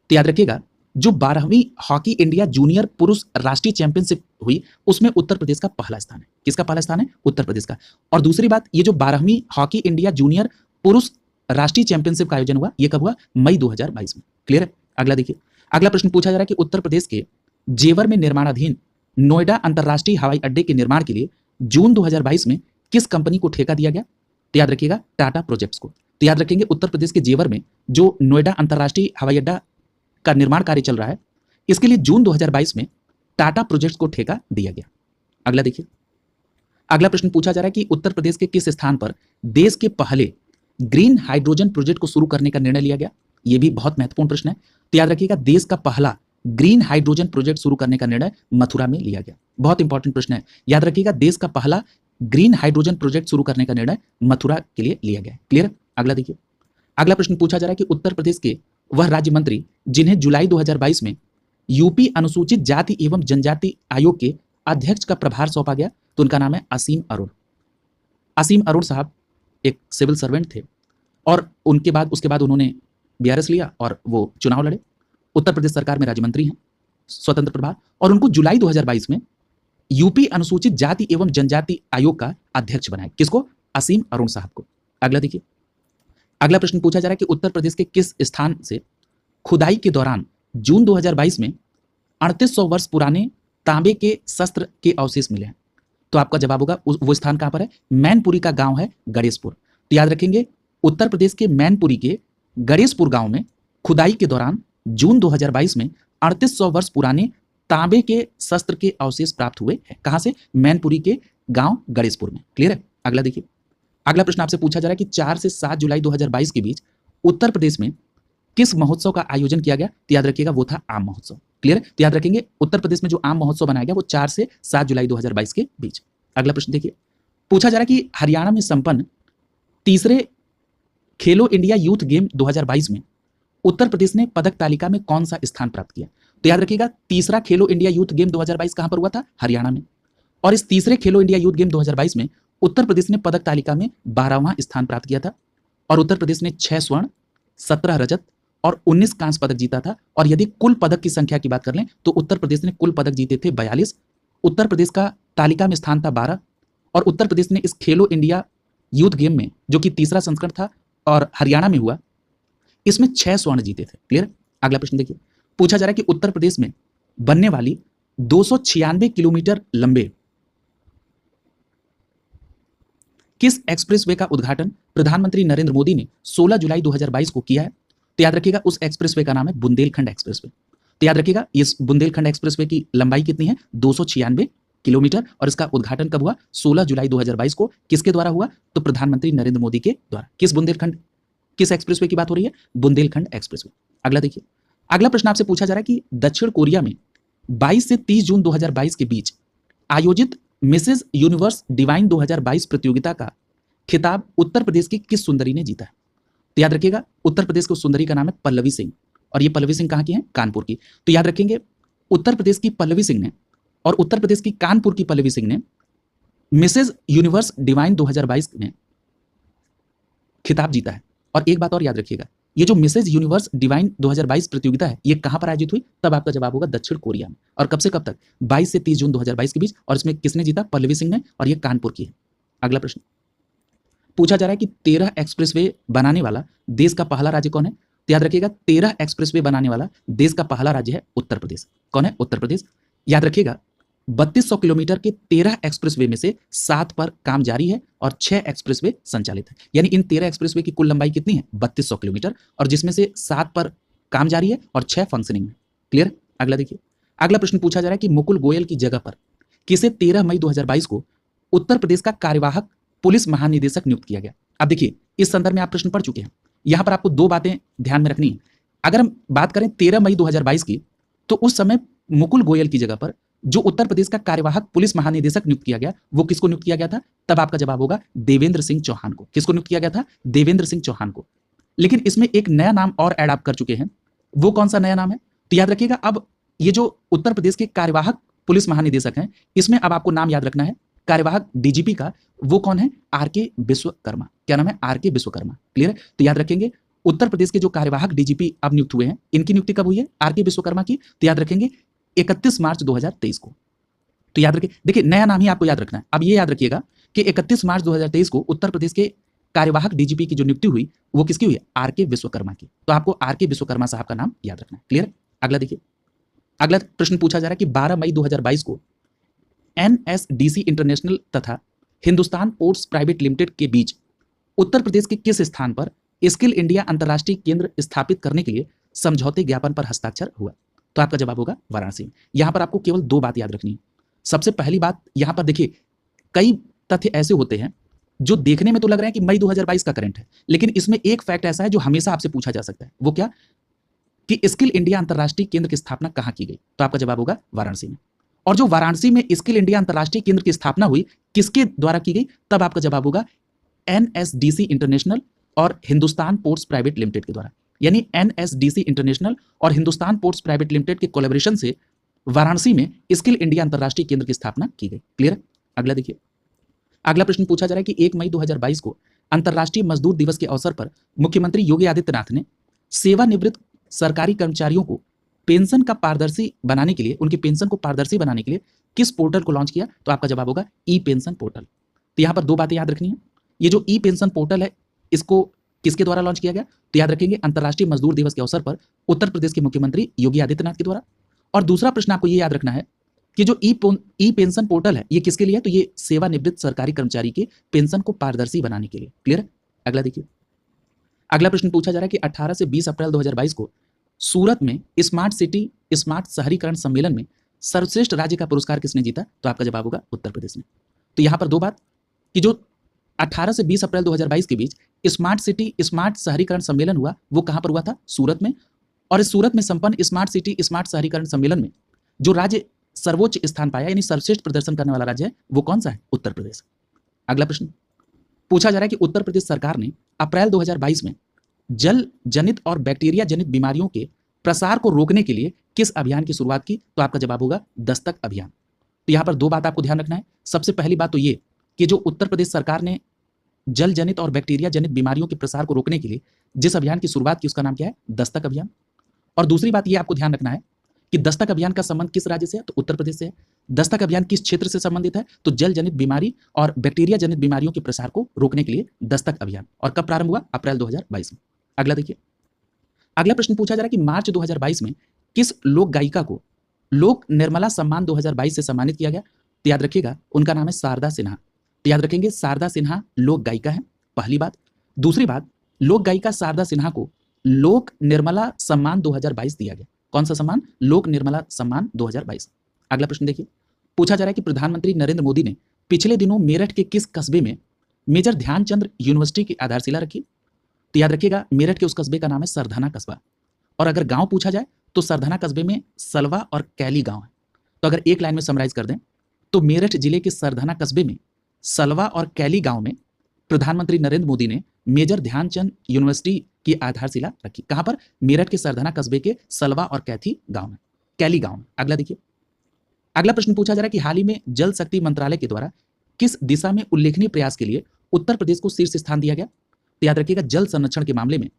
तो याद रखिएगा, जो 12वीं हॉकी इंडिया जूनियर पुरुष राष्ट्रीय चैंपियनशिप हुई उसमें उत्तर प्रदेश का पहला स्थान है। किसका पहला स्थान है? उत्तर प्रदेश का। और दूसरी बात, ये जो 12वीं हॉकी इंडिया जूनियर पुरुष राष्ट्रीय चैंपियनशिप का आयोजन हुआ, ये कब हुआ? मई 2022 में। क्लियर है? अगला देखिए, अगला प्रश्न पूछा जा रहा है कि उत्तर प्रदेश के जेवर में निर्माणाधीन नोएडा अंतरराष्ट्रीय हवाई अड्डे के निर्माण के लिए जून 2022 में किस कंपनी को ठेका दिया गया? तो याद रखिएगा टाटा प्रोजेक्ट्स को। तो याद रखेंगे, उत्तर प्रदेश के जेवर में जो नोएडा अंतरराष्ट्रीय हवाई अड्डा का निर्माण कार्य चल रहा है, इसके लिए जून 2022 में टाटा प्रोजेक्ट्स को ठेका दिया गया। अगला देखिए, अगला प्रश्न पूछा जा रहा है कि उत्तर प्रदेश के किस स्थान पर देश के पहले ग्रीन हाइड्रोजन प्रोजेक्ट को शुरू करने का निर्णय लिया गया? यह भी बहुत महत्वपूर्ण प्रश्न है। तो याद रखिएगा, देश का पहला ग्रीन हाइड्रोजन प्रोजेक्ट शुरू करने का निर्णय मथुरा में लिया गया। बहुत इंपॉर्टेंट प्रश्न है, याद रखिएगा, देश का पहला ग्रीन हाइड्रोजन प्रोजेक्ट शुरू करने का निर्णय मथुरा के लिए लिया गया। क्लियर? अगला देखिए, अगला प्रश्न पूछा जा रहा है कि उत्तर प्रदेश के वह राज्य मंत्री जिन्हें जुलाई 2022 में यूपी अनुसूचित जाति एवं जनजाति आयोग के अध्यक्ष का प्रभार सौंपा गया, तो उनका नाम है असीम अरुण। असीम अरुण साहब एक सिविल सर्वेंट थे और उसके बाद उन्होंने बीआरएस लिया और वो चुनाव लड़े। उत्तर प्रदेश सरकार में राज्य मंत्री हैं, स्वतंत्र प्रभार, और उनको जुलाई 2022 में यूपी अनुसूचित जाति एवं जनजाति आयोग का अध्यक्ष बनाया। किसको? असीम अरुण साहब को। अगला देखिए, अगला प्रश्न पूछा जा रहा है कि उत्तर प्रदेश के किस स्थान से खुदाई के दौरान जून 2022 में 3800 वर्ष पुराने तांबे के शस्त्र के अवशेष मिले हैं? तो आपका जवाब होगा वो स्थान कहां पर है? मैनपुरी का गांव है गणेशपुर। तो याद रखेंगे, उत्तर प्रदेश के मैनपुरी के गणेशपुर गांव में खुदाई के दौरान जून 2022 में 3800 वर्ष पुराने तांबे के शस्त्र के अवशेष प्राप्त हुए हैं। कहां से? मैनपुरी के गांव गणेशपुर में। क्लियर है? अगला देखिए, अगला प्रश्न आपसे पूछा जा रहा है कि 4 से 7 जुलाई 2022 के बीच उत्तर प्रदेश में किस महोत्सव का आयोजन किया गया? तो याद रखिएगा, वो था आम महोत्सव। क्लियर? तो याद रखेंगे, उत्तर प्रदेश में जो आम महोत्सव बनाया गया वो 4 से 7 जुलाई 2022 के बीच। अगला प्रश्न देखिए, पूछा जा रहा है कि हरियाणा में संपन्न तीसरे खेलो इंडिया यूथ गेम 2022 में उत्तर प्रदेश ने पदक तालिका में कौन सा स्थान प्राप्त किया? तो याद रखिएगा, तीसरा खेलो इंडिया यूथ गेम 2022 कहां पर हुआ था? हरियाणा में। और इस तीसरे खेलो इंडिया यूथ गेम 2022 में उत्तर प्रदेश ने पदक तालिका में 12वां स्थान प्राप्त किया था और उत्तर प्रदेश ने 6 स्वर्ण, 17 रजत और 19 कांस्य पदक जीता था। और यदि कुल पदक की संख्या की बात कर लें तो उत्तर प्रदेश ने कुल पदक जीते थे 42। उत्तर प्रदेश का तालिका में स्थान था 12 और उत्तर प्रदेश ने इस खेलो इंडिया यूथ गेम में, जो कि तीसरा संस्करण था और हरियाणा में हुआ, इसमें 6 स्वर्ण जीते थे। क्लियर? अगला प्रश्न देखिए, पूछा जा रहा है कि उत्तर प्रदेश में बनने वाली 296 किलोमीटर लंबे किस एक्सप्रेसवे का उद्घाटन प्रधानमंत्री नरेंद्र मोदी ने 16 जुलाई 2022 को किया है? तो याद रखिएगा, उस एक्सप्रेसवे का नाम है बुंदेलखंड एक्सप्रेसवे। तो याद रखिएगा, इस बुंदेलखंड एक्सप्रेसवे की लंबाई कितनी है? 296 किलोमीटर। और इसका उद्घाटन कब हुआ? 16 जुलाई 2022 को। किसके द्वारा हुआ? तो प्रधानमंत्री नरेंद्र मोदी के द्वारा। किस बुंदेलखंड किस एक्सप्रेसवे की बात हो रही है? बुंदेलखंड एक्सप्रेसवे। अगला देखिए, अगला प्रश्न आपसे पूछा जा रहा है कि दक्षिण कोरिया में 22 से 30 जून 2022 के बीच आयोजित मिसेज यूनिवर्स डिवाइन 2022 प्रतियोगिता का खिताब उत्तर प्रदेश की किस सुंदरी ने जीता है? तो याद रखिएगा, उत्तर प्रदेश की उस सुंदरी का नाम है पल्लवी सिंह, और ये पल्लवी सिंह कहाँ की है? कानपुर की। तो याद रखेंगे, उत्तर प्रदेश की पल्लवी सिंह ने और उत्तर प्रदेश की कानपुर की पल्लवी सिंह ने मिसेज यूनिवर्स डिवाइन 2022 में खिताब जीता है। और एक बात और याद रखिएगा, ये जो मिसेज यूनिवर्स डिवाइन 2022 प्रतियोगिता है, ये कहां पर आयोजित हुई? तब आपका जवाब होगा दक्षिण कोरिया में। और कब से कब तक? 22 से 30 जून 2022 के बीच। और इसमें किसने जीता? पल्लवी सिंह ने, और ये कानपुर की है। अगला प्रश्न पूछा जा रहा है कि 13 एक्सप्रेसवे बनाने वाला देश का पहला राज्य कौन है? तो याद रखिएगा, 13 एक्सप्रेसवे बनाने वाला देश का पहला राज्य है उत्तर प्रदेश। कौन है? उत्तर प्रदेश। याद रखिएगा, 3200 किलोमीटर के 13 एक्सप्रेसवे में से 7 पर काम जारी है और 6 एक्सप्रेसवे संचालित है। यानी इन 13 एक्सप्रेसवे की कुल लंबाई कितनी है? 3200 किलोमीटर, और जिसमें से 7 पर काम जारी है और 6 फंक्शनिंग में। क्लियर? अगला देखिए, अगला प्रश्न पूछा जा रहा है कि मुकुल गोयल की जगह पर किसे 13 मई 2022 को उत्तर प्रदेश का कार्यवाहक पुलिस महानिदेशक नियुक्त किया गया? अब देखिए, इस संदर्भ में आप प्रश्न पढ़ चुके हैं। यहां पर आपको दो बातें ध्यान में रखनी है। अगर हम बात करें 13 मई 2022 की, तो उस समय मुकुल गोयल की जगह पर जो उत्तर प्रदेश का कार्यवाहक पुलिस महानिदेशक नियुक्त किया गया, वो किसको नियुक्त किया गया था? तब आपका जवाब होगा देवेंद्र सिंह चौहान को। किसको नियुक्त किया गया था? देवेंद्र सिंह चौहान को। लेकिन इसमें एक नया नाम और ऐड आप कर चुके हैं। वो कौन सा नया नाम है? तो याद रखिएगा, अब ये जो उत्तर प्रदेश के कार्यवाहक पुलिस महानिदेशक हैं, इसमें अब आपको नाम याद रखना है कार्यवाहक डीजीपी का। वो कौन है? आर.के. विश्वकर्मा। क्या नाम है? आर.के. विश्वकर्मा। क्लियर है? तो याद रखेंगे, उत्तर प्रदेश के जो कार्यवाहक डीजीपी अब नियुक्त हुए हैं, इनकी नियुक्ति कब हुई है? आर.के. विश्वकर्मा की। तो याद रखेंगे 31 मार्च 2023 को। तो याद रखिए, देखिए नया नाम ही आपको याद रखना है। अब ये याद रखिएगा कि 31 मार्च 2023 को उत्तर प्रदेश के कार्यवाहक डीजीपी की जो नियुक्ति हुई, वो किसकी हुई है? आर.के. विश्वकर्मा की। तो आपको आर.के. विश्वकर्मा साहब का नाम याद रखना है। क्लियर? अगला देखिए, अगला प्रश्न पूछा जा रहा है कि 12 मई 2022 को एनएसडीसी इंटरनेशनल तथा हिंदुस्तान पोर्ट्स प्राइवेट लिमिटेड के बीच उत्तर प्रदेश के किस स्थान पर स्किल इंडिया अंतर्राष्ट्रीय केंद्र स्थापित करने के लिए समझौते ज्ञापन पर हस्ताक्षर हुआ? तो आपका जवाब होगा वाराणसी में। यहां पर आपको केवल दो बात याद रखनी है। सबसे पहली बात, यहां पर देखिए, कई तथ्य ऐसे होते हैं जो देखने में तो लग रहा है कि मई 2022 का करंट है, लेकिन इसमें एक फैक्ट ऐसा है जो हमेशा आपसे पूछा जा सकता है। वो क्या? कि स्किल इंडिया अंतर्राष्ट्रीय केंद्र की स्थापना कहां की गई? तो आपका जवाब होगा वाराणसी में। और जो वाराणसी में स्किल इंडिया अंतर्राष्ट्रीय केंद्र की स्थापना हुई, किसके द्वारा की गई? तब आपका जवाब होगा एनएसडीसी इंटरनेशनल और हिंदुस्तान पोर्ट्स प्राइवेट लिमिटेड के द्वारा। यानी एनएसडीसी इंटरनेशनल और हिंदुस्तान पोर्ट्स प्राइवेट लिमिटेड के कोलैबोरेशन से वाराणसी में स्किल इंडिया अंतर्राष्ट्रीय केंद्र की स्थापना की गई। क्लियर? अगला देखिए, अगला प्रश्न पूछा जा रहा है कि 1 मई 2022 को अंतर्राष्ट्रीय मजदूर दिवस के अवसर पर मुख्यमंत्री योगी आदित्यनाथ ने सेवानिवृत्त सरकारी कर्मचारियों को पेंशन का पारदर्शी बनाने के लिए, उनकी पेंशन को पारदर्शी बनाने के लिए किस पोर्टल को लॉन्च किया? तो आपका जवाब होगा ई पेंशन पोर्टल। तो यहां पर दो बातें याद रखनी है। ये जो ई पेंशन पोर्टल है, इसको किसके द्वारा लॉन्च किया गया? तो याद रखेंगे, अंतर्राष्ट्रीय मजदूर दिवस के अवसर पर उत्तर प्रदेश के मुख्यमंत्री योगी आदित्यनाथ के द्वारा। और दूसरा प्रश्न आपको ये याद रखना है कि जो ई पेंशन पोर्टल है, ये किसके लिए है? तो ये सेवानिवृत्त सरकारी कर्मचारी के पेंशन को पारदर्शी बनाने के लिए। क्लियर? अगला देखिए, अगला प्रश्न पूछा जा रहा है कि 18 से 20 अप्रैल 2022 को सूरत में स्मार्ट सिटी स्मार्ट शहरीकरण सम्मेलन में सर्वश्रेष्ठ राज्य का पुरस्कार किसने जीता? तो आपका जवाब होगा उत्तर प्रदेश ने। तो यहां पर दो बात कि जो 18 से 20 अप्रैल 2022 के बीच स्मार्ट सिटी स्मार्ट शहरीकरण सम्मेलन हुआ, वो कहां पर हुआ था? सूरत में। और इस सूरत में संपन्न स्मार्ट सिटी स्मार्ट शहरीकरण सम्मेलन में जो राज्य सर्वोच्च स्थान पाया, यानी सर्वश्रेष्ठ प्रदर्शन करने वाला राज्य है, वो कौन सा है? उत्तर प्रदेश। अगला प्रश्न पूछा जा रहा है कि उत्तर प्रदेश सरकार ने अप्रैल 2022 में जल जनित और बैक्टीरिया जनित बीमारियों के प्रसार को रोकने के लिए किस अभियान की शुरुआत की? तो आपका जवाब होगा दस्तक अभियान। तो यहां पर दो बात आपको ध्यान रखना है। सबसे पहली बात तो ये कि जो उत्तर प्रदेश सरकार ने जल जनित और बैक्टीरिया जनित बीमारियों के प्रसार को रोकने के लिए जिस अभियान की शुरुआत की, उसका नाम क्या है? दस्तक अभियान। और दूसरी बात ये आपको ध्यान रखना है कि दस्तक अभियान का संबंध किस राज्य से है? तो उत्तर प्रदेश से है। दस्तक अभियान किस क्षेत्र से संबंधित है? तो जल जनित बीमारी और बैक्टीरिया जनित बीमारियों के प्रसार को रोकने के लिए दस्तक अभियान। और कब प्रारंभ हुआ? अप्रैल 2022 में। अगला देखिए, अगला प्रश्न पूछा जा रहा है कि मार्च 2022 में किस लोक गायिका को लोक निर्मला सम्मान 2022 से सम्मानित किया गया? तो याद रखिएगा, उनका नाम है शारदा सिन्हा। तो याद रखेंगे, शारदा सिन्हा लोक गायिका है, पहली बात। दूसरी बात, लोक गायिका शारदा सिन्हा को लोक निर्मला सम्मान 2022 दिया गया। कौन सा सम्मान? लोक निर्मला सम्मान 2022। अगला प्रश्न देखिए, पूछा जा रहा है कि प्रधानमंत्री नरेंद्र मोदी ने पिछले दिनों मेरठ के किस कस्बे में मेजर ध्यानचंद यूनिवर्सिटी की आधारशिला रखी? तो तो याद रखिएगा मेरठ के उस कस्बे का नाम है सरधना कस्बा। और अगर गांव पूछा जाए तो सरधना कस्बे में सलवा और कैली गांव है। तो अगर एक लाइन में समराइज कर दें तो मेरठ जिले के सरधना कस्बे में सलवा और कैली गांव में प्रधानमंत्री नरेंद्र मोदी ने मेजर ध्यानचंद यूनिवर्सिटी की आधारशिला रखी। कहां पर? मेरठ के सरधना कस्बे के सलवा और कैली गांव में। अगला देखिए, अगला प्रश्न पूछा जा रहा है कि हाल ही में जल शक्ति मंत्रालय के द्वारा किस दिशा में उल्लेखनीय प्रयास के लिए उत्तर प्रदेश को शीर्ष स्थान दिया गया? तो याद रखिएगा जल संरक्षण के मामले में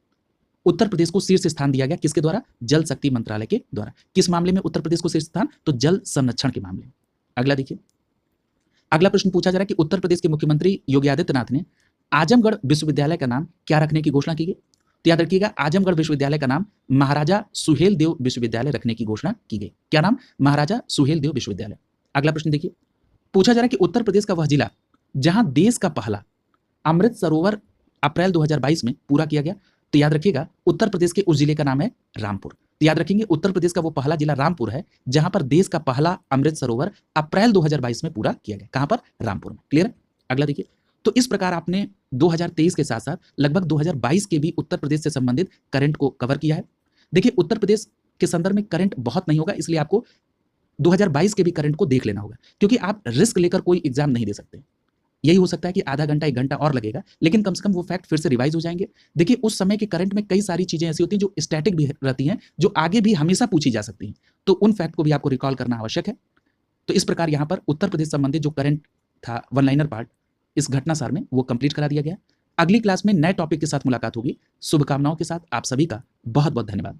उत्तर प्रदेश को शीर्ष स्थान दिया गया। किसके द्वारा? जल शक्ति मंत्रालय के द्वारा। किस मामले में उत्तर प्रदेश को शीर्ष स्थान? तो जल संरक्षण के मामले में। अगला देखिए, अगला प्रश्न पूछा जा रहा है कि उत्तर प्रदेश के मुख्यमंत्री योगी आदित्यनाथ ने आजमगढ़ विश्वविद्यालय का नाम क्या रखने की घोषणा की गई? तो याद रखिएगा आजमगढ़ विश्वविद्यालय का नाम महाराजा सुहेलदेव विश्वविद्यालय रखने की घोषणा की गई। क्या नाम? महाराजा सुहेलदेव विश्वविद्यालय। अगला प्रश्न देखिए, पूछा जा रहा है कि उत्तर प्रदेश का वह जिला जहां देश का पहला अमृत सरोवर अप्रैल 2022 में पूरा किया गया। तो याद रखिएगा उत्तर प्रदेश के उस जिले का नाम है रामपुर। तो याद रखेंगे उत्तर प्रदेश का वो पहला जिला रामपुर है जहां पर देश का पहला अमृत सरोवर अप्रैल 2022 में पूरा किया गया। कहां पर? रामपुर में। क्लियर है? अगला देखिए, तो इस प्रकार आपने 2023 के साथ साथ लगभग 2022 के भी उत्तर प्रदेश से संबंधित करंट को कवर किया है। देखिए उत्तर प्रदेश के संदर्भ में करंट बहुत नहीं होगा, इसलिए आपको 2022 के भी करंट को देख लेना होगा, क्योंकि आप रिस्क लेकर कोई एग्जाम नहीं दे सकते। यही हो सकता है कि आधा घंटा 1 घंटा और लगेगा, लेकिन कम से कम वो फैक्ट फिर से रिवाइज हो जाएंगे। देखिए उस समय के करंट में कई सारी चीजें ऐसी होती हैं जो स्टैटिक भी रहती हैं, जो आगे भी हमेशा पूछी जा सकती हैं, तो उन फैक्ट को भी आपको रिकॉल करना आवश्यक है। तो इस प्रकार यहाँ पर उत्तर प्रदेश संबंधित जो करंट था वन लाइनर पार्ट इस घटनासार में वो कंप्लीट करा दिया गया। अगली क्लास में नए टॉपिक के साथ मुलाकात होगी। शुभकामनाओं के साथ आप सभी का बहुत बहुत धन्यवाद।